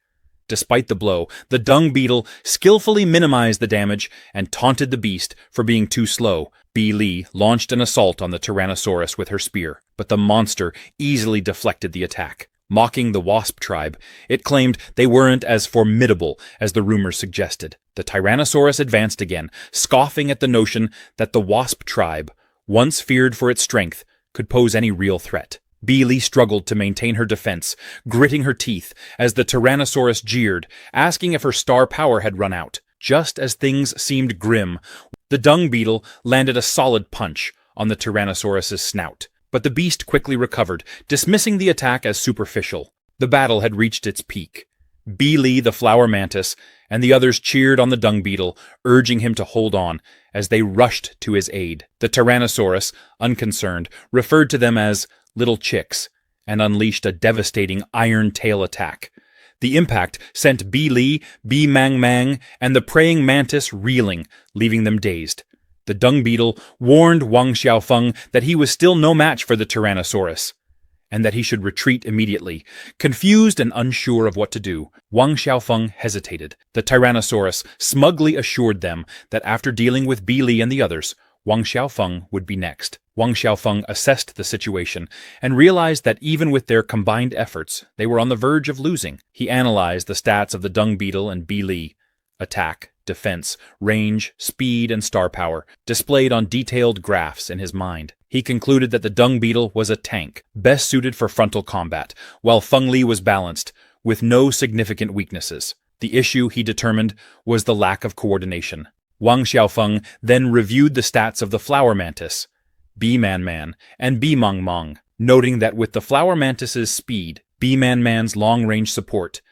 Despite the blow, the dung beetle skillfully minimized the damage and taunted the beast for being too slow. Bi Li launched an assault on the Tyrannosaurus with her spear, but the monster easily deflected the attack. Mocking the wasp tribe, it claimed they weren't as formidable as the rumors suggested. The Tyrannosaurus advanced again, scoffing at the notion that the wasp tribe, once feared for its strength, could pose any real threat. Bi Li struggled to maintain her defense, gritting her teeth as the Tyrannosaurus jeered, asking if her star power had run out. Just as things seemed grim, the dung beetle landed a solid punch on the Tyrannosaurus's snout. But the beast quickly recovered, dismissing the attack as superficial. The battle had reached its peak. Bi Li, the flower mantis, and the others cheered on the dung beetle, urging him to hold on as they rushed to his aid. The Tyrannosaurus, unconcerned, referred to them as little chicks and unleashed a devastating iron tail attack. The impact sent Bi Li, Bi Mang Mang, and the praying mantis reeling, leaving them dazed. The dung beetle warned Wang Xiaofeng that he was still no match for the Tyrannosaurus, and that he should retreat immediately. Confused and unsure of what to do, Wang Xiaofeng hesitated. The Tyrannosaurus smugly assured them that after dealing with Bi Li and the others, Wang Xiaofeng would be next. Wang Xiaofeng assessed the situation and realized that even with their combined efforts, they were on the verge of losing. He analyzed the stats of the dung beetle and Bi Li: attack, defense, range, speed, and star power, displayed on detailed graphs in his mind. He concluded that the dung beetle was a tank, best suited for frontal combat, while Fengli was balanced, with no significant weaknesses. The issue, he determined, was the lack of coordination. Wang Xiaofeng then reviewed the stats of the flower mantis, Bi Man Man, and Bi Meng Meng, noting that with the flower mantis's speed, Bi Man Man's long-range support,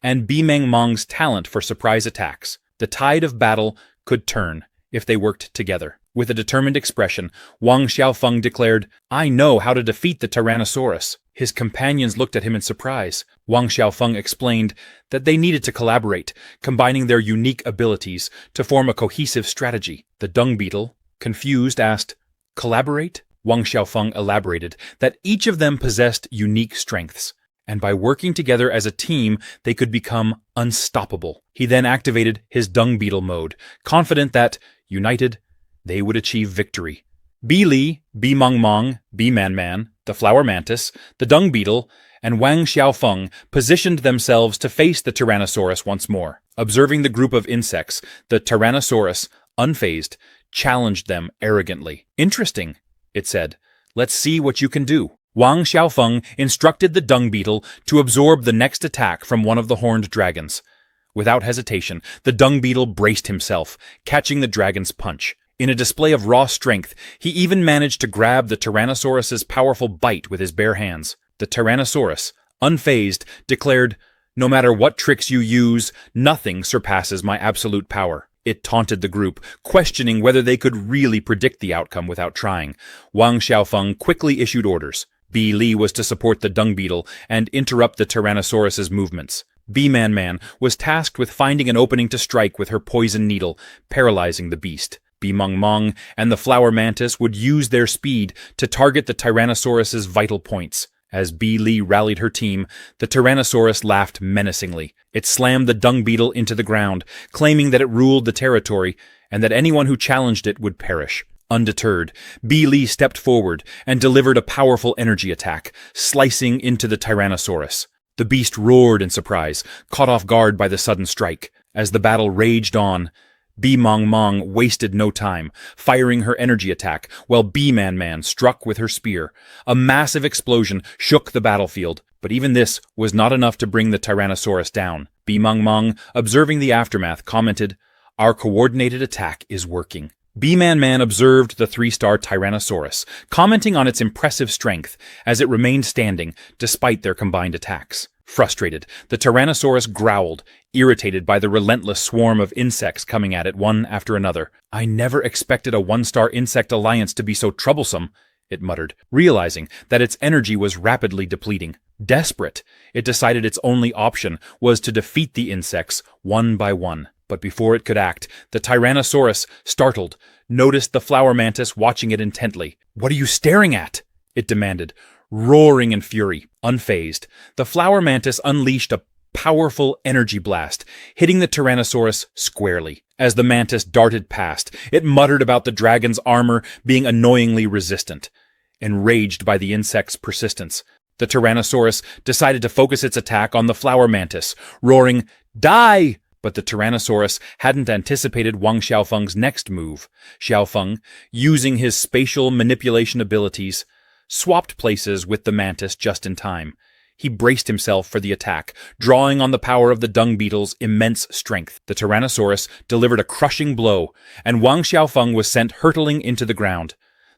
and Bi Meng Meng's talent for surprise attacks, the tide of battle could turn if they worked together. With a determined expression, Wang Xiaofeng declared, "I know how to defeat the Tyrannosaurus." His companions looked at him in surprise. Wang Xiaofeng explained that they needed to collaborate, combining their unique abilities to form a cohesive strategy. The dung beetle, confused, asked, "Collaborate?" Wang Xiaofeng elaborated that each of them possessed unique strengths, and by working together as a team, they could become unstoppable. He then activated his dung beetle mode, confident that, united, they would achieve victory. Bi Li, Bi Meng Meng, Bi Man Man, the flower mantis, the dung beetle, and Wang Xiaofeng positioned themselves to face the Tyrannosaurus once more. Observing the group of insects, the Tyrannosaurus, unfazed, challenged them arrogantly. "Interesting," it said. "Let's see what you can do." Wang Xiaofeng instructed the dung beetle to absorb the next attack from one of the horned dragons. Without hesitation, the dung beetle braced himself, catching the dragon's punch. In a display of raw strength, he even managed to grab the Tyrannosaurus's powerful bite with his bare hands. The Tyrannosaurus, unfazed, declared, "No matter what tricks you use, nothing surpasses my absolute power." It taunted the group, questioning whether they could really predict the outcome without trying. Wang Xiaofeng quickly issued orders. Bi Li was to support the dung beetle and interrupt the Tyrannosaurus's movements. Bi Man Man was tasked with finding an opening to strike with her poison needle, paralyzing the beast. Bi Meng Meng and the flower mantis would use their speed to target the Tyrannosaurus's vital points. As Bi Li rallied her team, the Tyrannosaurus laughed menacingly. It slammed the dung beetle into the ground, claiming that it ruled the territory and that anyone who challenged it would perish. Undeterred, Bi Li stepped forward and delivered a powerful energy attack, slicing into the Tyrannosaurus. The beast roared in surprise, caught off guard by the sudden strike. As the battle raged on, Bee Mong Mong wasted no time, firing her energy attack, while Bee Man Man struck with her spear. A massive explosion shook the battlefield, but even this was not enough to bring the Tyrannosaurus down. Bee Mong Mong, observing the aftermath, commented, "Our coordinated attack is working." Bee Man Man observed the 3-star Tyrannosaurus, commenting on its impressive strength as it remained standing despite their combined attacks. Frustrated, the Tyrannosaurus growled, irritated by the relentless swarm of insects coming at it one after another. "I never expected a 1-star insect alliance to be so troublesome," it muttered, realizing that its energy was rapidly depleting. Desperate, it decided its only option was to defeat the insects one by one. But before it could act, the Tyrannosaurus, startled, noticed the flower mantis watching it intently. "What are you staring at?" it demanded, roaring in fury. Unfazed, the flower mantis unleashed a powerful energy blast, hitting the Tyrannosaurus squarely. As the mantis darted past, it muttered about the dragon's armor being annoyingly resistant. Enraged by the insect's persistence, the Tyrannosaurus decided to focus its attack on the flower mantis, roaring, "Die!" But the Tyrannosaurus hadn't anticipated Wang Xiaofeng's next move. Xiaofeng, using his spatial manipulation abilities, swapped places with the mantis just in time. He braced himself for the attack, drawing on the power of the dung beetle's immense strength. The Tyrannosaurus delivered a crushing blow, and Wang Xiaofeng was sent hurtling into the ground.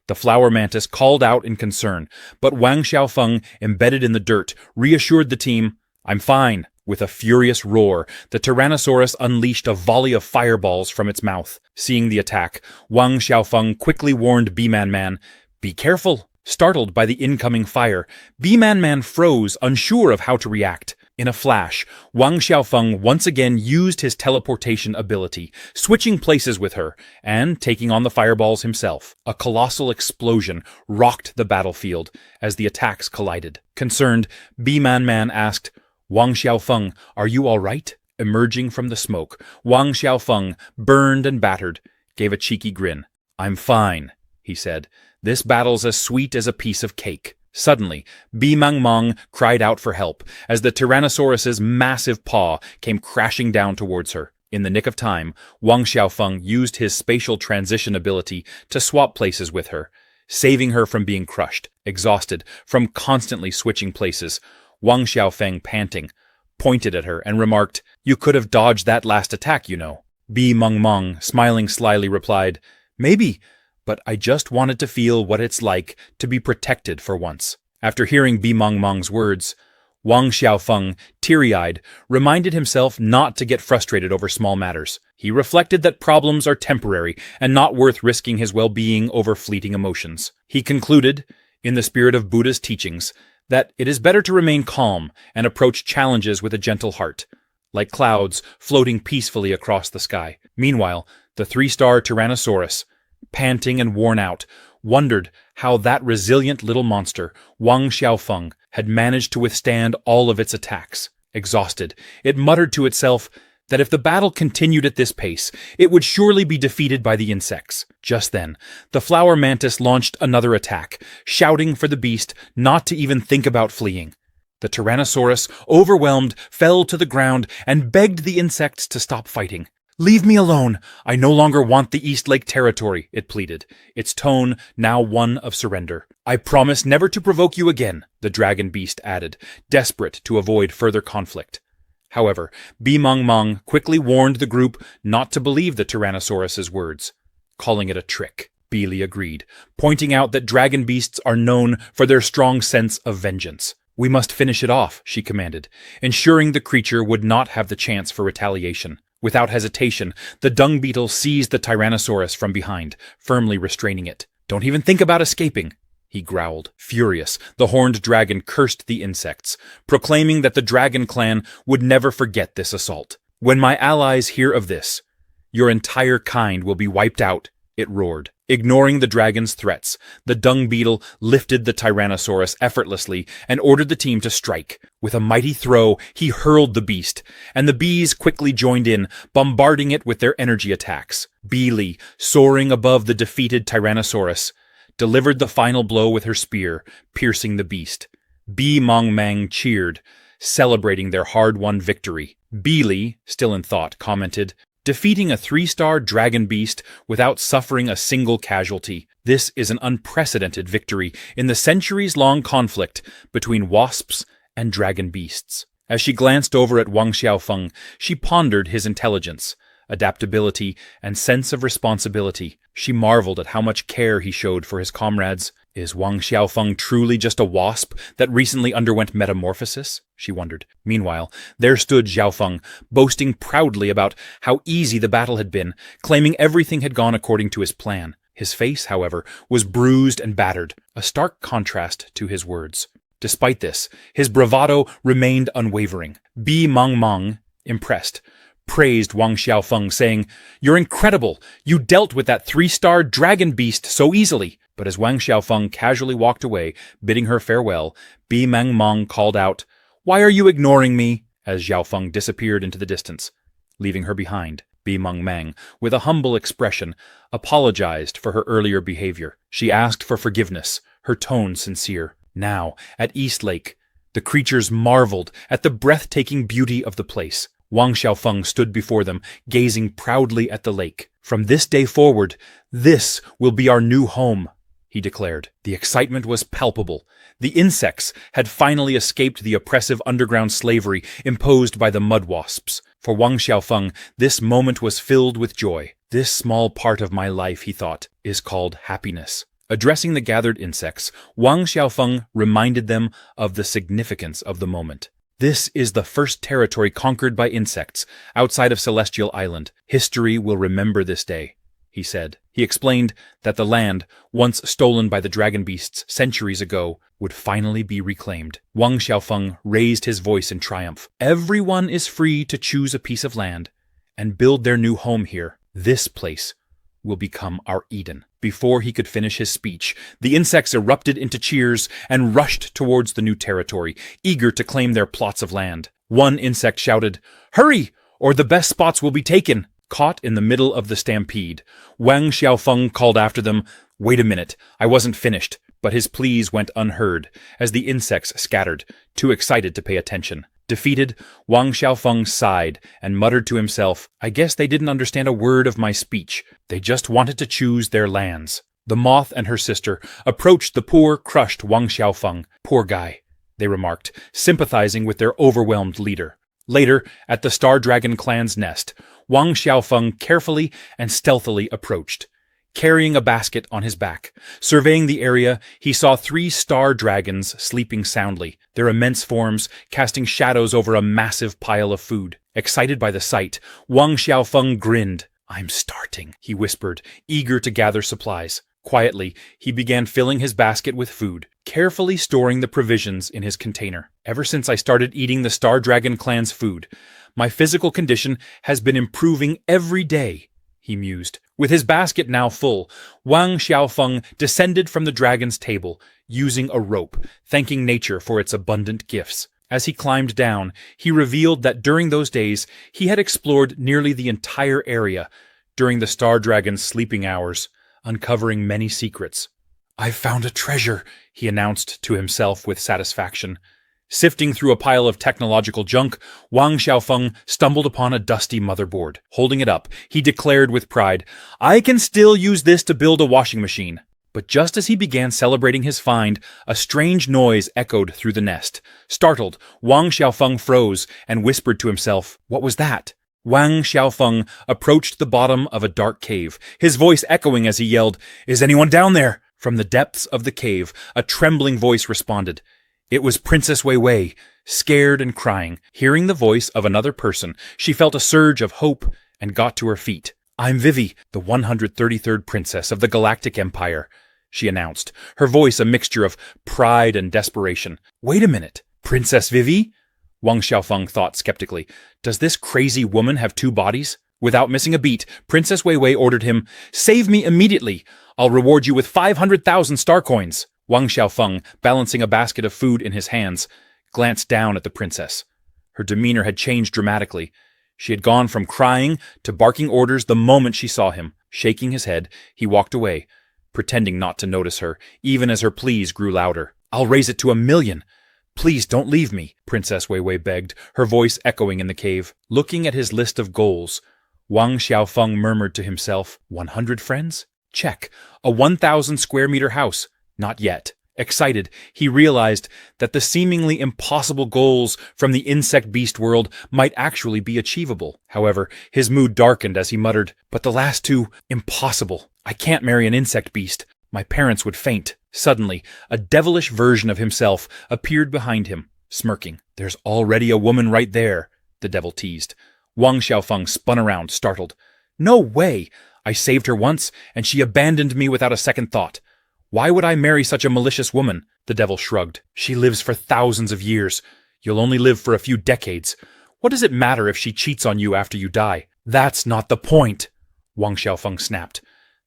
The flower mantis called out in concern, but Wang Xiaofeng, embedded in the dirt, reassured the team, "I'm fine." With a furious roar, the Tyrannosaurus unleashed a volley of fireballs from its mouth. Seeing the attack, Wang Xiaofeng quickly warned Bee Man Man, "Be careful." Startled by the incoming fire, Bee Man Man froze, unsure of how to react. In a flash, Wang Xiaofeng once again used his teleportation ability, switching places with her, and taking on the fireballs himself. A colossal explosion rocked the battlefield as the attacks collided. Concerned, Bee Man Man asked, "Wang Xiaofeng, are you all right?" Emerging from the smoke, Wang Xiaofeng, burned and battered, gave a cheeky grin. "I'm fine," he said. "This battle's as sweet as a piece of cake." Suddenly, Bee Mong Mong cried out for help as the Tyrannosaurus's massive paw came crashing down towards her. In the nick of time, Wang Xiaofeng used his spatial transition ability to swap places with her, saving her from being crushed. Exhausted from constantly switching places, Wang Xiaofeng, panting, pointed at her and remarked, "You could have dodged that last attack, you know." Bee Mong Mong, smiling slyly, replied, "Maybe, but I just wanted to feel what it's like to be protected for once." After hearing Bee Mong Mong's words, Wang Xiaofeng, teary-eyed, reminded himself not to get frustrated over small matters. He reflected that problems are temporary and not worth risking his well-being over fleeting emotions. He concluded, in the spirit of Buddha's teachings, that it is better to remain calm and approach challenges with a gentle heart, like clouds floating peacefully across the sky. Meanwhile, the 3-star Tyrannosaurus, panting and worn out, wondered how that resilient little monster, Wang Xiaofeng, had managed to withstand all of its attacks. Exhausted, it muttered to itself that if the battle continued at this pace, it would surely be defeated by the insects. Just then, the flower mantis launched another attack, shouting for the beast not to even think about fleeing. The Tyrannosaurus, overwhelmed, fell to the ground and begged the insects to stop fighting. "Leave me alone. I no longer want the East Lake territory," it pleaded, its tone now one of surrender. "I promise never to provoke you again," the dragon beast added, desperate to avoid further conflict. However, Bee Mong Mong quickly warned the group not to believe the Tyrannosaurus's words, calling it a trick. Beely agreed, pointing out that dragon beasts are known for their strong sense of vengeance. "We must finish it off," she commanded, ensuring the creature would not have the chance for retaliation. Without hesitation, the dung beetle seized the Tyrannosaurus from behind, firmly restraining it. "Don't even think about escaping," he growled. Furious, the horned dragon cursed the insects, proclaiming that the dragon clan would never forget this assault. "When my allies hear of this, your entire kind will be wiped out," it roared. Ignoring the dragon's threats, the dung beetle lifted the Tyrannosaurus effortlessly and ordered the team to strike. With a mighty throw, he hurled the beast, and the bees quickly joined in, bombarding it with their energy attacks. Beely, soaring above the defeated Tyrannosaurus, delivered the final blow with her spear, piercing the beast. Bee Mong Mang cheered, celebrating their hard-won victory. Beely, still in thought, commented, defeating a 3-star dragon beast without suffering a single casualty. This is an unprecedented victory in the centuries-long conflict between wasps and dragon beasts. As she glanced over at Wang Xiaofeng, she pondered his intelligence, adaptability, and sense of responsibility. She marveled at how much care he showed for his comrades. Is Wang Xiaofeng truly just a wasp that recently underwent metamorphosis? She wondered. Meanwhile, there stood Xiaofeng, boasting proudly about how easy the battle had been, claiming everything had gone according to his plan. His face, however, was bruised and battered, a stark contrast to his words. Despite this, his bravado remained unwavering. Bi Mangmang, impressed, praised Wang Xiaofeng, saying, "You're incredible! You dealt with that 3-star dragon beast so easily!" But as Wang Xiaofeng casually walked away, bidding her farewell, Bi Mangmang called out, "Why are you ignoring me?" as Xiaofeng disappeared into the distance. Leaving her behind, Bi Mangmang, with a humble expression, apologized for her earlier behavior. She asked for forgiveness, her tone sincere. Now, at East Lake, the creatures marveled at the breathtaking beauty of the place. Wang Xiaofeng stood before them, gazing proudly at the lake. "From this day forward, this will be our new home," he declared. The excitement was palpable. The insects had finally escaped the oppressive underground slavery imposed by the mud wasps. For Wang Xiaofeng, this moment was filled with joy. "This small part of my life," he thought, "is called happiness." Addressing the gathered insects, Wang Xiaofeng reminded them of the significance of the moment. "This is the first territory conquered by insects outside of Celestial Island. History will remember this day," he said. He explained that the land, once stolen by the dragon beasts centuries ago, would finally be reclaimed. Wang Xiaofeng raised his voice in triumph. "Everyone is free to choose a piece of land and build their new home here. This place will become our Eden." Before he could finish his speech, the insects erupted into cheers and rushed towards the new territory, eager to claim their plots of land. One insect shouted, "Hurry, or the best spots will be taken!" Caught in the middle of the stampede, Wang Xiaofeng called after them, "Wait a minute, I wasn't finished," but his pleas went unheard as the insects scattered, too excited to pay attention. Defeated, Wang Xiaofeng sighed and muttered to himself, "I guess they didn't understand a word of my speech. They just wanted to choose their lands." The moth and her sister approached the poor, crushed Wang Xiaofeng. "Poor guy," they remarked, sympathizing with their overwhelmed leader. Later, at the Star Dragon clan's nest, Wang Xiaofeng carefully and stealthily approached, carrying a basket on his back. Surveying the area, he saw 3 star dragons sleeping soundly, their immense forms casting shadows over a massive pile of food. Excited by the sight, Wang Xiaofeng grinned. "I'm starting," he whispered, eager to gather supplies. Quietly, he began filling his basket with food, carefully storing the provisions in his container. "Ever since I started eating the Star Dragon clan's food, my physical condition has been improving every day," he mused. With his basket now full, Wang Xiaofeng descended from the dragon's table, using a rope, thanking nature for its abundant gifts. As he climbed down, he revealed that during those days he had explored nearly the entire area during the Star Dragon's sleeping hours, uncovering many secrets. "I've found a treasure," he announced to himself with satisfaction. Sifting through a pile of technological junk, Wang Xiaofeng stumbled upon a dusty motherboard. Holding it up, he declared with pride, "I can still use this to build a washing machine." But just as he began celebrating his find, a strange noise echoed through the nest. Startled, Wang Xiaofeng froze and whispered to himself, "What was that?" Wang Xiaofeng approached the bottom of a dark cave, his voice echoing as he yelled, "Is anyone down there?" From the depths of the cave, a trembling voice responded. It was Princess Wei Wei, scared and crying. Hearing the voice of another person, she felt a surge of hope and got to her feet. "I'm Vivi, the 133rd princess of the Galactic Empire," she announced, her voice a mixture of pride and desperation. "Wait a minute, Princess Vivi?" Wang Xiaofeng thought skeptically. "Does this crazy woman have 2 bodies?" Without missing a beat, Princess Wei Wei ordered him, "Save me immediately! I'll reward you with 500,000 star coins." Wang Xiaofeng, balancing a basket of food in his hands, glanced down at the princess. Her demeanor had changed dramatically. She had gone from crying to barking orders the moment she saw him. Shaking his head, he walked away, pretending not to notice her, even as her pleas grew louder. "I'll raise it to 1,000,000. Please don't leave me," Princess Wei Wei begged, her voice echoing in the cave. Looking at his list of goals, Wang Xiaofeng murmured to himself, 100 friends? Check. A 1,000 square meter house? Not yet. Excited, he realized that the seemingly impossible goals from the insect beast world might actually be achievable. However, his mood darkened as he muttered, but the last two, impossible. I can't marry an insect beast. My parents would faint. Suddenly, a devilish version of himself appeared behind him, smirking. There's already a woman right there, the devil teased. Wang Xiaofeng spun around, startled. No way! I saved her once, and she abandoned me without a second thought. Why would I marry such a malicious woman? The devil shrugged. She lives for thousands of years. You'll only live for a few decades. What does it matter if she cheats on you after you die? That's not the point, Wang Xiaofeng snapped.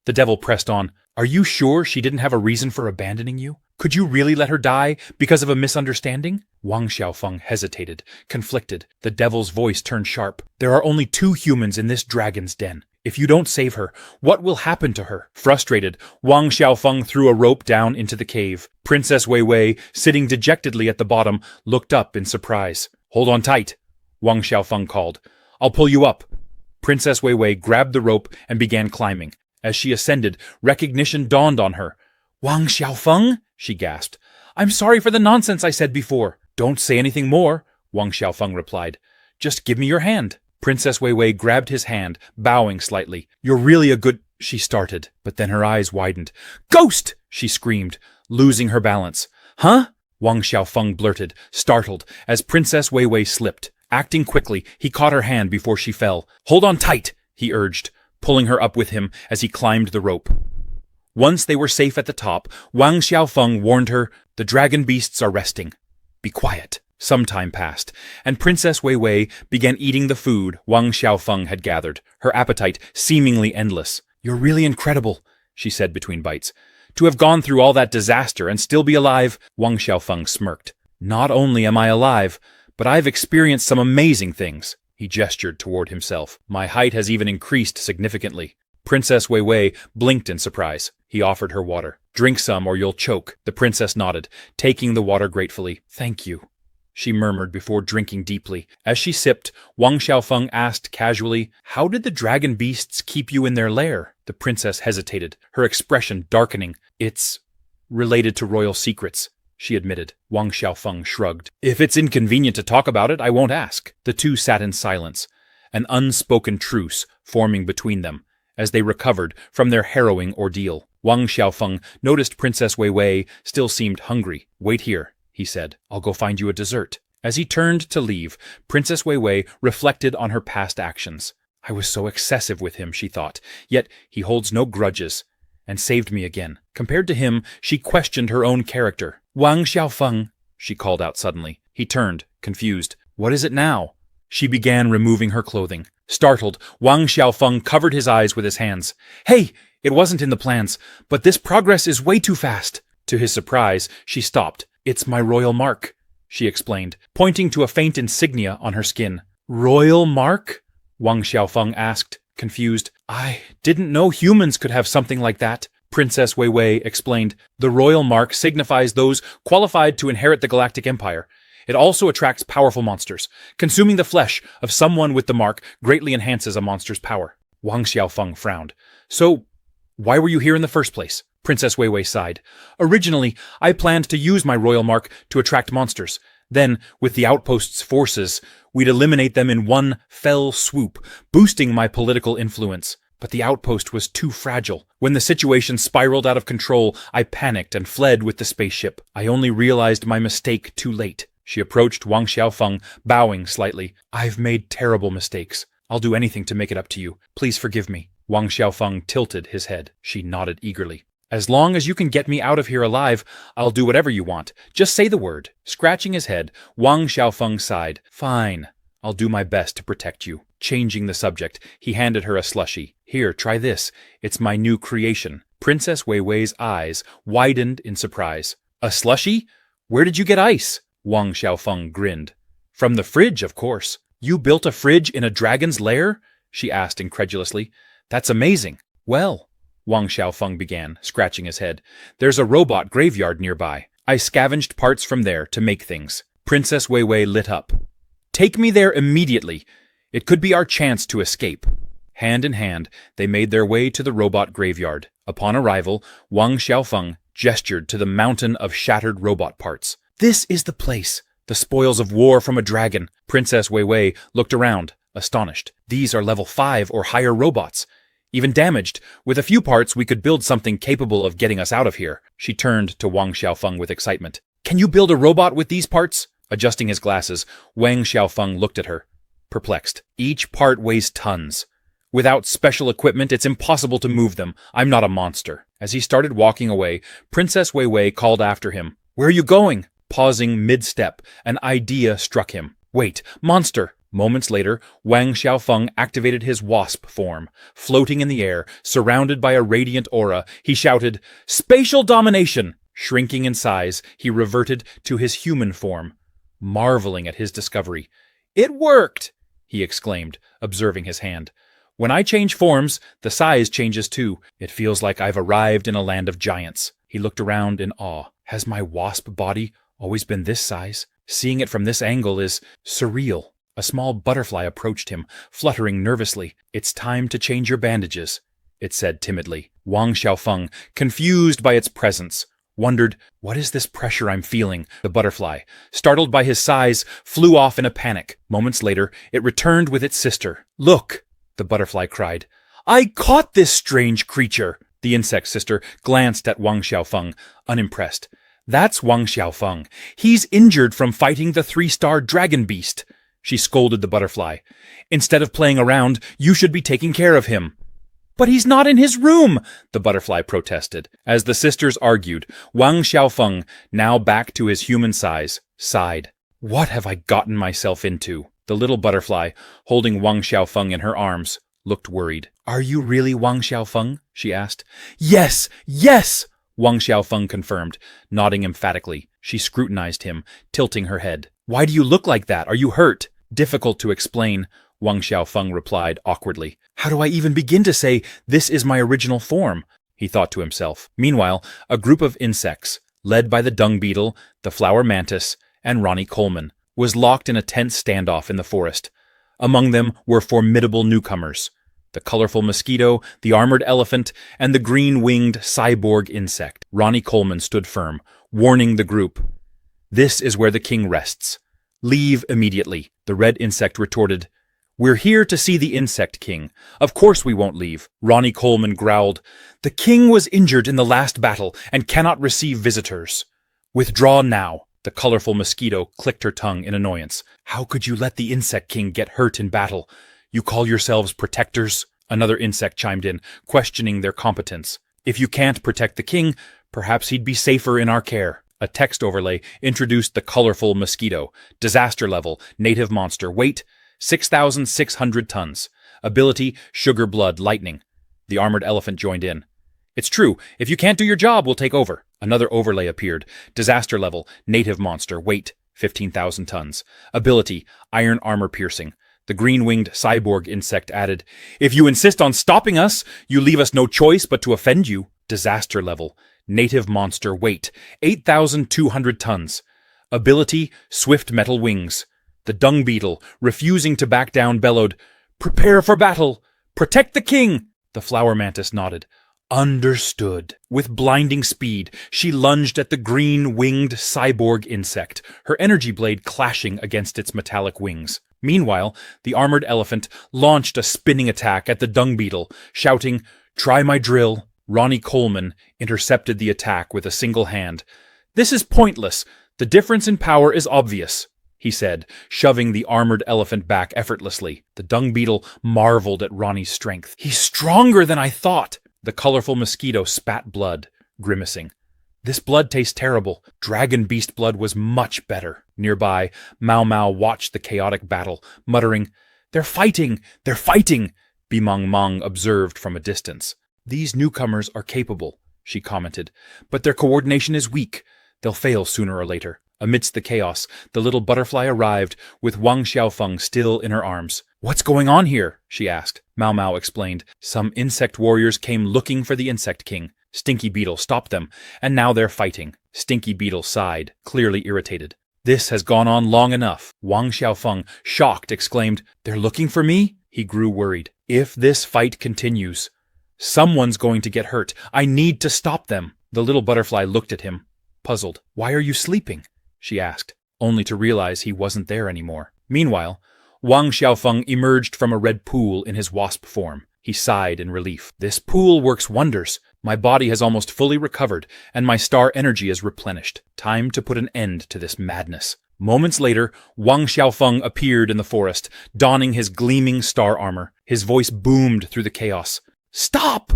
The devil pressed on. Are you sure she didn't have a reason for abandoning you? Could you really let her die because of a misunderstanding? Wang Xiaofeng hesitated, conflicted. The devil's voice turned sharp. There are only 2 humans in this dragon's den. If you don't save her, what will happen to her? Frustrated, Wang Xiaofeng threw a rope down into the cave. Princess Wei Wei, sitting dejectedly at the bottom, looked up in surprise. Hold on tight, Wang Xiaofeng called. I'll pull you up. Princess Wei Wei grabbed the rope and began climbing. As she ascended, recognition dawned on her. Wang Xiaofeng? She gasped. I'm sorry for the nonsense I said before. Don't say anything more, Wang Xiaofeng replied. Just give me your hand. Princess Wei Wei grabbed his hand, bowing slightly. You're really a good... She started, but then her eyes widened. Ghost! She screamed, losing her balance. Huh? Wang Xiaofeng blurted, startled, as Princess Wei Wei slipped. Acting quickly, he caught her hand before she fell. Hold on tight, he urged, pulling her up with him as he climbed the rope. Once they were safe at the top, Wang Xiaofeng warned her, the dragon beasts are resting. Be quiet. Some time passed, and Princess Wei Wei began eating the food Wang Xiaofeng had gathered, her appetite seemingly endless. You're really incredible, she said between bites. To have gone through all that disaster and still be alive, Wang Xiaofeng smirked. Not only am I alive, but I've experienced some amazing things. He gestured toward himself. My height has even increased significantly. Princess Wei Wei blinked in surprise. He offered her water. Drink some or you'll choke. The princess nodded, taking the water gratefully. Thank you, she murmured before drinking deeply. As she sipped, Wang Xiaofeng asked casually, How did the dragon beasts keep you in their lair? The princess hesitated, her expression darkening. It's related to royal secrets, she admitted. Wang Xiaofeng shrugged. If it's inconvenient to talk about it, I won't ask. The two sat in silence, an unspoken truce forming between them as they recovered from their harrowing ordeal. Wang Xiaofeng noticed Princess Wei Wei still seemed hungry. Wait here, he said. I'll go find you a dessert. As he turned to leave, Princess Wei Wei reflected on her past actions. I was so excessive with him, she thought, yet he holds no grudges, and saved me again. Compared to him, she questioned her own character. Wang Xiaofeng, she called out suddenly. He turned, confused. What is it now? She began removing her clothing. Startled, Wang Xiaofeng covered his eyes with his hands. Hey, it wasn't in the plans, but this progress is way too fast. To his surprise, she stopped. It's my royal mark, she explained, pointing to a faint insignia on her skin. Royal mark? Wang Xiaofeng asked, confused. I didn't know humans could have something like that. Princess Wei Wei explained. The royal mark signifies those qualified to inherit the Galactic Empire. It also attracts powerful monsters. Consuming the flesh of someone with the mark greatly enhances a monster's power. Wang Xiaofeng frowned. So, why were you here in the first place? Princess Wei Wei sighed. Originally, I planned to use my royal mark to attract monsters. Then, with the outpost's forces, we'd eliminate them in one fell swoop, boosting my political influence. But the outpost was too fragile. When the situation spiraled out of control, I panicked and fled with the spaceship. I only realized my mistake too late. She approached Wang Xiaofeng, bowing slightly. I've made terrible mistakes. I'll do anything to make it up to you. Please forgive me. Wang Xiaofeng tilted his head. She nodded eagerly. As long as you can get me out of here alive, I'll do whatever you want. Just say the word. Scratching his head, Wang Xiaofeng sighed. Fine. I'll do my best to protect you. Changing the subject, he handed her a slushie. Here, try this. It's my new creation. Princess Wei Wei's eyes widened in surprise. A slushie? Where did you get ice? Wang Xiaofeng grinned. From the fridge, of course. You built a fridge in a dragon's lair? She asked incredulously. That's amazing. Well, Wang Xiaofeng began, scratching his head. There's a robot graveyard nearby. I scavenged parts from there to make things. Princess Wei Wei lit up. Take me there immediately. It could be our chance to escape. Hand in hand, they made their way to the robot graveyard. Upon arrival, Wang Xiaofeng gestured to the mountain of shattered robot parts. "This is the place. The spoils of war from a dragon." Princess Wei Wei looked around, astonished. "These are level 5 or higher robots. Even damaged, with a few parts we could build something capable of getting us out of here." She turned to Wang Xiaofeng with excitement. "Can you build a robot with these parts?" Adjusting his glasses, Wang Xiaofeng looked at her, perplexed. "Each part weighs tons. Without special equipment, it's impossible to move them. I'm not a monster." As he started walking away, Princess Wei Wei called after him. "Where are you going?" Pausing mid-step, an idea struck him. "Wait, monster!" Moments later, Wang Xiaofeng activated his wasp form. Floating in the air, surrounded by a radiant aura, he shouted, "Spatial domination!" Shrinking in size, he reverted to his human form, marveling at his discovery. "It worked!" he exclaimed, observing his hand. "When I change forms, the size changes too. It feels like I've arrived in a land of giants." He looked around in awe. Has my wasp body always been this size? Seeing it from this angle is surreal. A small butterfly approached him, fluttering nervously. "It's time to change your bandages," it said timidly. Wang Xiaofeng, confused by its presence, wondered, "What is this pressure I'm feeling?" The butterfly, startled by his size, flew off in a panic. Moments later, it returned with its sister. "Look!" the butterfly cried. "I caught this strange creature!" The insect sister glanced at Wang Xiaofeng, unimpressed. "That's Wang Xiaofeng. He's injured from fighting the 3-star dragon beast." She scolded the butterfly. "Instead of playing around, you should be taking care of him." "But he's not in his room," the butterfly protested. As the sisters argued, Wang Xiaofeng, now back to his human size, sighed. "What have I gotten myself into?" The little butterfly, holding Wang Xiaofeng in her arms, looked worried. "Are you really Wang Xiaofeng?" she asked. "Yes! Yes!" Wang Xiaofeng confirmed, nodding emphatically. She scrutinized him, tilting her head. "Why do you look like that? Are you hurt?" "Difficult to explain," Wang Xiaofeng replied awkwardly. "How do I even begin to say, 'This is my original form'?" he thought to himself. Meanwhile, a group of insects, led by the dung beetle, the flower mantis, and Ronnie Coleman, was locked in a tense standoff in the forest. Among them were formidable newcomers: the colorful mosquito, the armored elephant, and the green-winged cyborg insect. Ronnie Coleman stood firm, warning the group. "This is where the king rests. Leave immediately." The red insect retorted, "We're here to see the insect king. Of course we won't leave." Ronnie Coleman growled, "The king was injured in the last battle and cannot receive visitors. Withdraw now." The colorful mosquito clicked her tongue in annoyance. "How could you let the insect king get hurt in battle? You call yourselves protectors?" Another insect chimed in, questioning their competence. "If you can't protect the king, perhaps he'd be safer in our care." A text overlay introduced the colorful mosquito. Disaster level, native monster. Weight, 6,600 tons. Ability, sugar blood, lightning. The armored elephant joined in. "It's true. If you can't do your job, we'll take over." Another overlay appeared. Disaster level, native monster. Weight, 15,000 tons. Ability, iron armor piercing. The green-winged cyborg insect added, "If you insist on stopping us, you leave us no choice but to offend you." Disaster level, native monster. Weight, 8,200 tons. Ability, swift metal wings. The dung beetle, refusing to back down, bellowed, "Prepare for battle! Protect the king!" The flower mantis nodded. "Understood." With blinding speed, she lunged at the green-winged cyborg insect, her energy blade clashing against its metallic wings. Meanwhile, the armored elephant launched a spinning attack at the dung beetle, shouting, "Try my drill." Ronnie Coleman intercepted the attack with a single hand. "This is pointless. The difference in power is obvious," he said, shoving the armored elephant back effortlessly. The dung beetle marveled at Ronnie's strength. "He's stronger than I thought." The colorful mosquito spat blood, grimacing. "This blood tastes terrible. Dragon beast blood was much better." Nearby, Mau Mau watched the chaotic battle, muttering, "They're fighting! They're fighting!" Bimong Mong observed from a distance. "These newcomers are capable," she commented, "but their coordination is weak. They'll fail sooner or later." Amidst the chaos, the little butterfly arrived, with Wang Xiaofeng still in her arms. "What's going on here?" she asked. Mau Mau explained. "Some insect warriors came looking for the insect king. Stinky Beetle stopped them, and now they're fighting." Stinky Beetle sighed, clearly irritated. This has gone on long enough. Wang Xiaofeng, shocked, exclaimed, "They're looking for me?" He grew worried. If this fight continues, someone's going to get hurt. I need to stop them. The little butterfly looked at him, puzzled. "Why are you sleeping?" she asked, only to realize he wasn't there anymore. Meanwhile, Wang Xiaofeng emerged from a red pool in his wasp form. He sighed in relief. "This pool works wonders. My body has almost fully recovered, and my star energy is replenished. Time to put an end to this madness." Moments later, Wang Xiaofeng appeared in the forest, donning his gleaming star armor. His voice boomed through the chaos. "Stop!"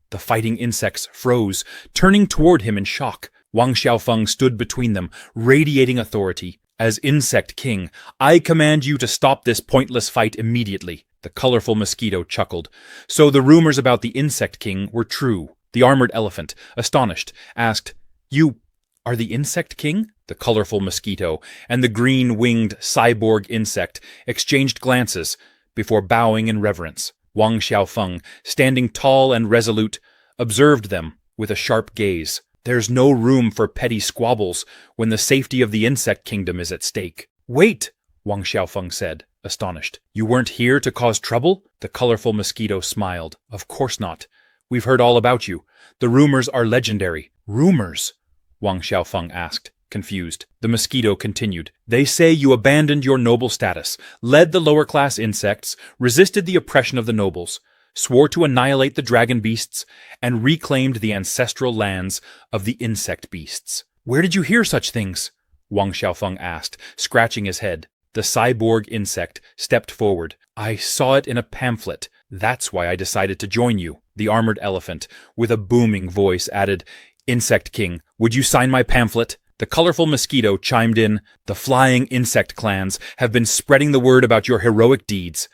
The fighting insects froze, turning toward him in shock. Wang Xiaofeng stood between them, radiating authority. "As Insect King, I command you to stop this pointless fight immediately." The colorful mosquito chuckled. So the rumors about the Insect King were true. The armored elephant, astonished, asked, "You are the Insect King?" The colorful mosquito and the green-winged cyborg insect exchanged glances before bowing in reverence. Wang Xiaofeng, standing tall and resolute, observed them with a sharp gaze. There's no room for petty squabbles when the safety of the insect kingdom is at stake. "Wait," Wang Xiaofeng said, astonished. "You weren't here to cause trouble?" The colorful mosquito smiled. "Of course not. We've heard all about you. The rumors are legendary." "Rumors?" Wang Xiaofeng asked, confused. The mosquito continued. "They say you abandoned your noble status, led the lower-class insects, resisted the oppression of the nobles, swore to annihilate the dragon beasts, and reclaimed the ancestral lands of the insect beasts." "Where did you hear such things?" Wang Xiaofeng asked, scratching his head. The cyborg insect stepped forward. "I saw it in a pamphlet. That's why I decided to join you." The armored elephant, with a booming voice, added, "Insect King, would you sign my pamphlet?" The colorful mosquito chimed in, "The flying insect clans have been spreading the word about your heroic deeds.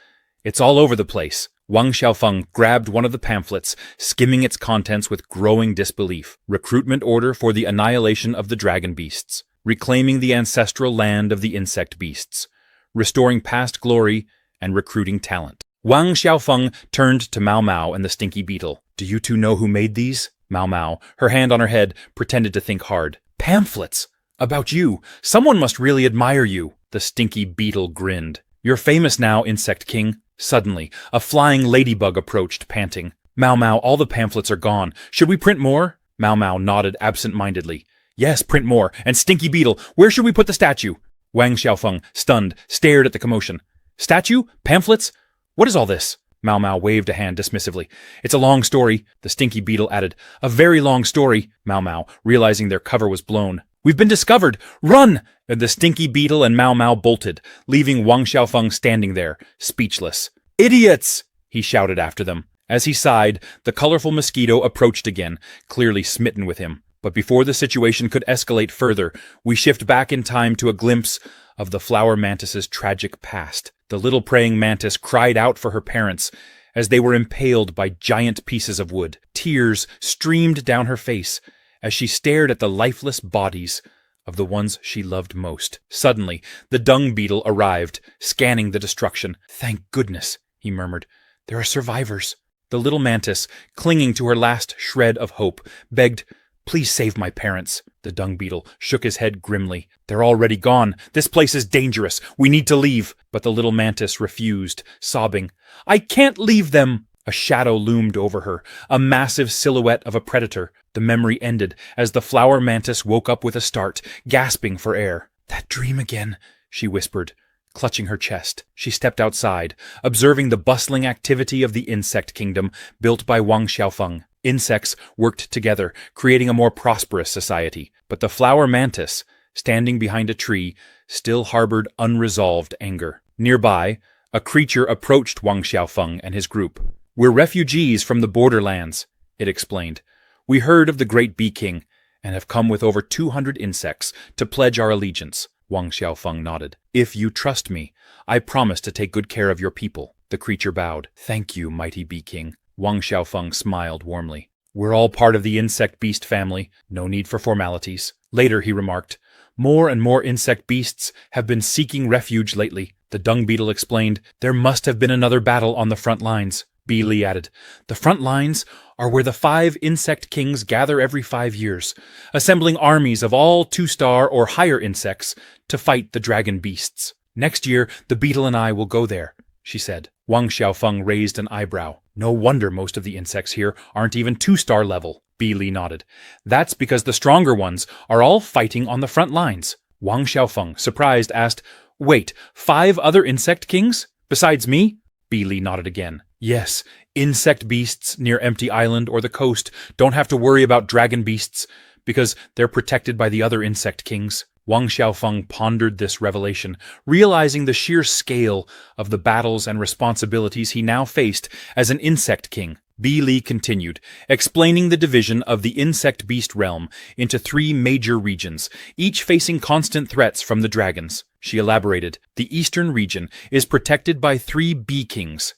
It's all over the place." Wang Xiaofeng grabbed one of the pamphlets, skimming its contents with growing disbelief. "Recruitment order for the annihilation of the dragon beasts. Reclaiming the ancestral land of the insect beasts. Restoring past glory and recruiting talent." Wang Xiaofeng turned to Mao Mao and the stinky beetle. "Do you two know who made these?" Mao Mao, her hand on her head, pretended to think hard. "Pamphlets! About you! Someone must really admire you!" The stinky beetle grinned. "You're famous now, Insect King." Suddenly, a flying ladybug approached, panting. "Mao Mao, all the pamphlets are gone. Should we print more?" Mao Mao nodded absent-mindedly. "Yes, print more. And Stinky Beetle, where should we put the statue?" Wang Xiaofeng, stunned, stared at the commotion. "Statue? Pamphlets? What is all this?" Mao Mao waved a hand dismissively. "It's a long story," the Stinky Beetle added. "A very long story." Mao Mao, realizing their cover was blown. "We've been discovered! Run!" And the Stinky Beetle and Mao Mao bolted, leaving Wang Xiaofeng standing there, speechless. "Idiots!" he shouted after them. As he sighed, the colorful mosquito approached again, clearly smitten with him. But before the situation could escalate further, we shift back in time to a glimpse of the flower mantis's tragic past. The little praying mantis cried out for her parents as they were impaled by giant pieces of wood. Tears streamed down her face as she stared at the lifeless bodies of the ones she loved most. Suddenly, the dung beetle arrived, scanning the destruction. "Thank goodness," he murmured. "There are survivors." The little mantis, clinging to her last shred of hope, begged, "Please save my parents." The dung beetle shook his head grimly. "They're already gone. This place is dangerous. We need to leave." But the little mantis refused, sobbing, "I can't leave them." A shadow loomed over her, a massive silhouette of a predator. The memory ended as the flower mantis woke up with a start, gasping for air. "That dream again," she whispered, clutching her chest. She stepped outside, observing the bustling activity of the insect kingdom built by Wang Xiaofeng. Insects worked together, creating a more prosperous society. But the flower mantis, standing behind a tree, still harbored unresolved anger. Nearby, a creature approached Wang Xiaofeng and his group. "We're refugees from the borderlands," it explained. "We heard of the great Bee King and have come with over 200 insects to pledge our allegiance." Wang Xiaofeng nodded. "If you trust me, I promise to take good care of your people." The creature bowed. "Thank you, mighty Bee King." Wang Xiaofeng smiled warmly. "We're all part of the insect beast family. No need for formalities." Later he remarked, "More and more insect beasts have been seeking refuge lately." The dung beetle explained, "There must have been another battle on the front lines." B. Li added. The front lines are where the 5 insect kings gather every 5 years, assembling armies of all 2-star or higher insects to fight the dragon beasts. Next year, the beetle and I will go there, she said. Wang Xiaofeng raised an eyebrow. No wonder most of the insects here aren't even 2-star level. B. Li nodded. That's because the stronger ones are all fighting on the front lines. Wang Xiaofeng, surprised, asked, Wait, 5 other insect kings? Besides me? B. Li nodded again. Yes, insect beasts near Empty Island or the coast don't have to worry about dragon beasts because they're protected by the other insect kings. Wang Xiaofeng pondered this revelation, realizing the sheer scale of the battles and responsibilities he now faced as an insect king. B. Li continued, explaining the division of the insect beast realm into 3 major regions, each facing constant threats from the dragons. She elaborated, the eastern region is protected by 3 bee kings,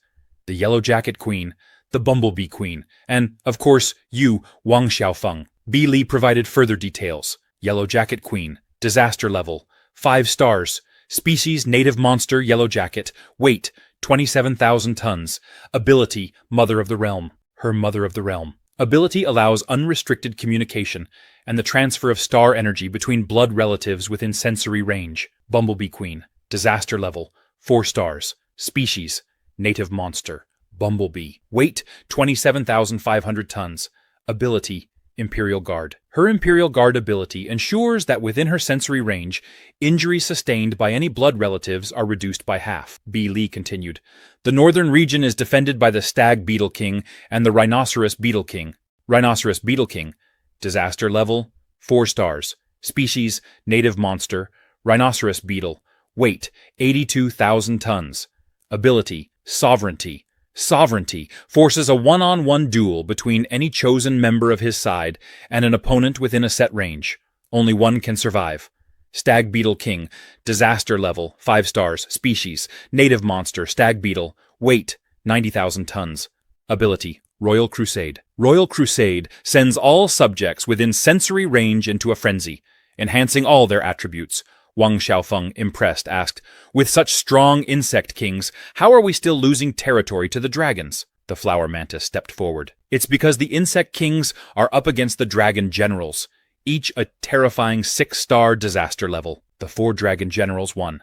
the Yellow Jacket Queen, the Bumblebee Queen, and, of course, you, Wang Xiaofeng. B. Li provided further details. Yellow Jacket Queen. Disaster level, 5 stars. Species native monster Yellow Jacket. Weight, 27,000 tons. Ability, Mother of the Realm. Her Mother of the Realm. Ability allows unrestricted communication and the transfer of star energy between blood relatives within sensory range. Bumblebee Queen. Disaster level, 4 stars. Species, native monster. Bumblebee. Weight, 27,500 tons. Ability, Imperial Guard. Her Imperial Guard ability ensures that within her sensory range, injuries sustained by any blood relatives are reduced by half. B. Li continued. The northern region is defended by the Stag Beetle King and the Rhinoceros Beetle King. Rhinoceros Beetle King. Disaster level, 4 stars. Species, native monster. Rhinoceros Beetle. Weight, 82,000 tons. Ability, Sovereignty. Sovereignty forces a one-on-one duel between any chosen member of his side and an opponent within a set range. Only one can survive. Stag Beetle King. Disaster level, 5 stars. Species, native monster, Stag Beetle. Weight, 90,000 tons. Ability, Royal Crusade. Royal Crusade sends all subjects within sensory range into a frenzy, enhancing all their attributes. Wang Xiaofeng, impressed, asked, With such strong insect kings, how are we still losing territory to the dragons? The flower mantis stepped forward. It's because the insect kings are up against the dragon generals, each a terrifying 6-star disaster level. The 4 dragon generals won.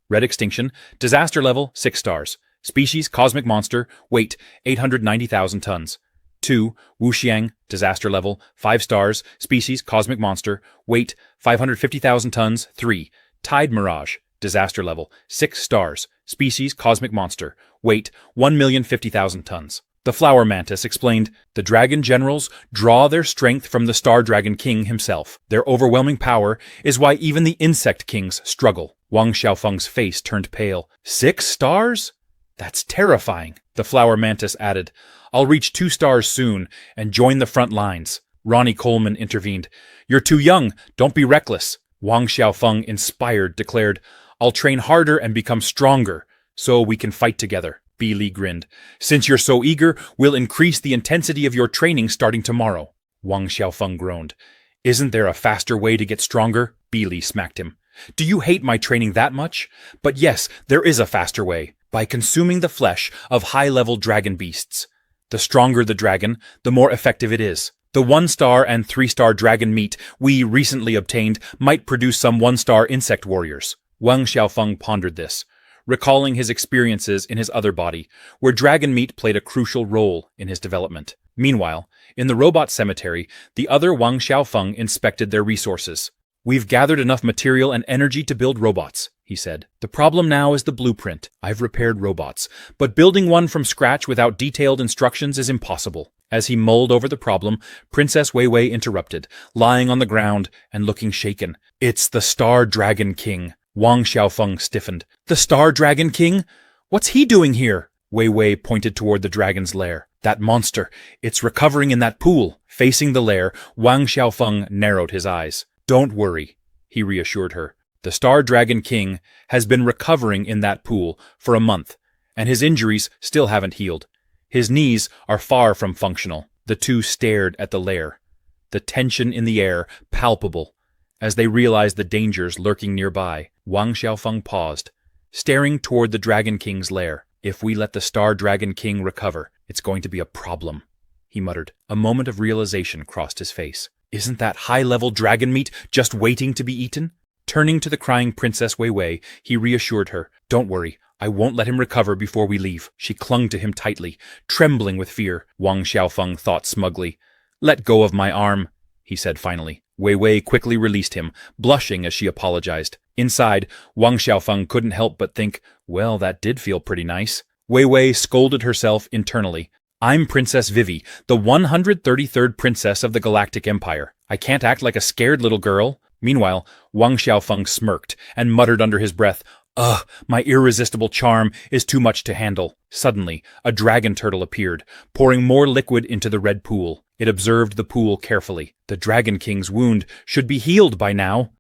Red Extinction, disaster level, 6 stars. Species, cosmic monster, weight, 890,000 tons. 2. Wuxiang, disaster level, 5 stars. Species, cosmic monster, weight, 550,000 tons. 3. Tide Mirage, disaster level, 6 stars. Species, cosmic monster, weight, 1,050,000 tons. The flower mantis explained, the dragon generals draw their strength from the Star Dragon King himself. Their overwhelming power is why even the insect kings struggle. Wang Xiaofeng's face turned pale. 6 stars? That's terrifying. The flower mantis added, I'll reach 2 stars soon and join the front lines. Ronnie Coleman intervened. You're too young. Don't be reckless. Wang Xiaofeng, inspired, declared, I'll train harder and become stronger so we can fight together. B. Li grinned. Since you're so eager, we'll increase the intensity of your training starting tomorrow. Wang Xiaofeng groaned. Isn't there a faster way to get stronger? B. Li smacked him. Do you hate my training that much? But yes, there is a faster way. By consuming the flesh of high-level dragon beasts. The stronger the dragon, the more effective it is. The 1-star and 3-star dragon meat we recently obtained might produce some 1-star insect warriors. Wang Xiaofeng pondered this, recalling his experiences in his other body, where dragon meat played a crucial role in his development. Meanwhile, in the robot cemetery, the other Wang Xiaofeng inspected their resources. We've gathered enough material and energy to build robots, he said. The problem now is the blueprint. I've repaired robots, but building one from scratch without detailed instructions is impossible. As he mulled over the problem, Princess Weiwei interrupted, lying on the ground and looking shaken. It's the Star Dragon King. Wang Xiaofeng stiffened. The Star Dragon King? What's he doing here? Weiwei pointed toward the dragon's lair. That monster. It's recovering in that pool. Facing the lair, Wang Xiaofeng narrowed his eyes. Don't worry, he reassured her. The Star Dragon King has been recovering in that pool for a month, and his injuries still haven't healed. His knees are far from functional. The two stared at the lair, the tension in the air palpable. As they realized the dangers lurking nearby, Wang Xiaofeng paused, staring toward the Dragon King's lair. If we let the Star Dragon King recover, It's going to be a problem, he muttered. A moment of realization crossed his face. Isn't that high-level dragon meat just waiting to be eaten? Turning to the crying Princess Wei Wei, he reassured her. Don't worry, I won't let him recover before we leave. She clung to him tightly, trembling with fear. Wang Xiaofeng thought smugly. Let go of my arm, he said finally. Wei Wei quickly released him, blushing as she apologized. Inside, Wang Xiaofeng couldn't help but think, well, that did feel pretty nice. Wei Wei scolded herself internally. I'm Princess Vivi, the 133rd princess of the Galactic Empire. I can't act like a scared little girl. Meanwhile, Wang Xiaofeng smirked and muttered under his breath, Ugh, my irresistible charm is too much to handle. Suddenly, a dragon turtle appeared, pouring more liquid into the red pool. It observed the pool carefully. The Dragon King's wound should be healed by now.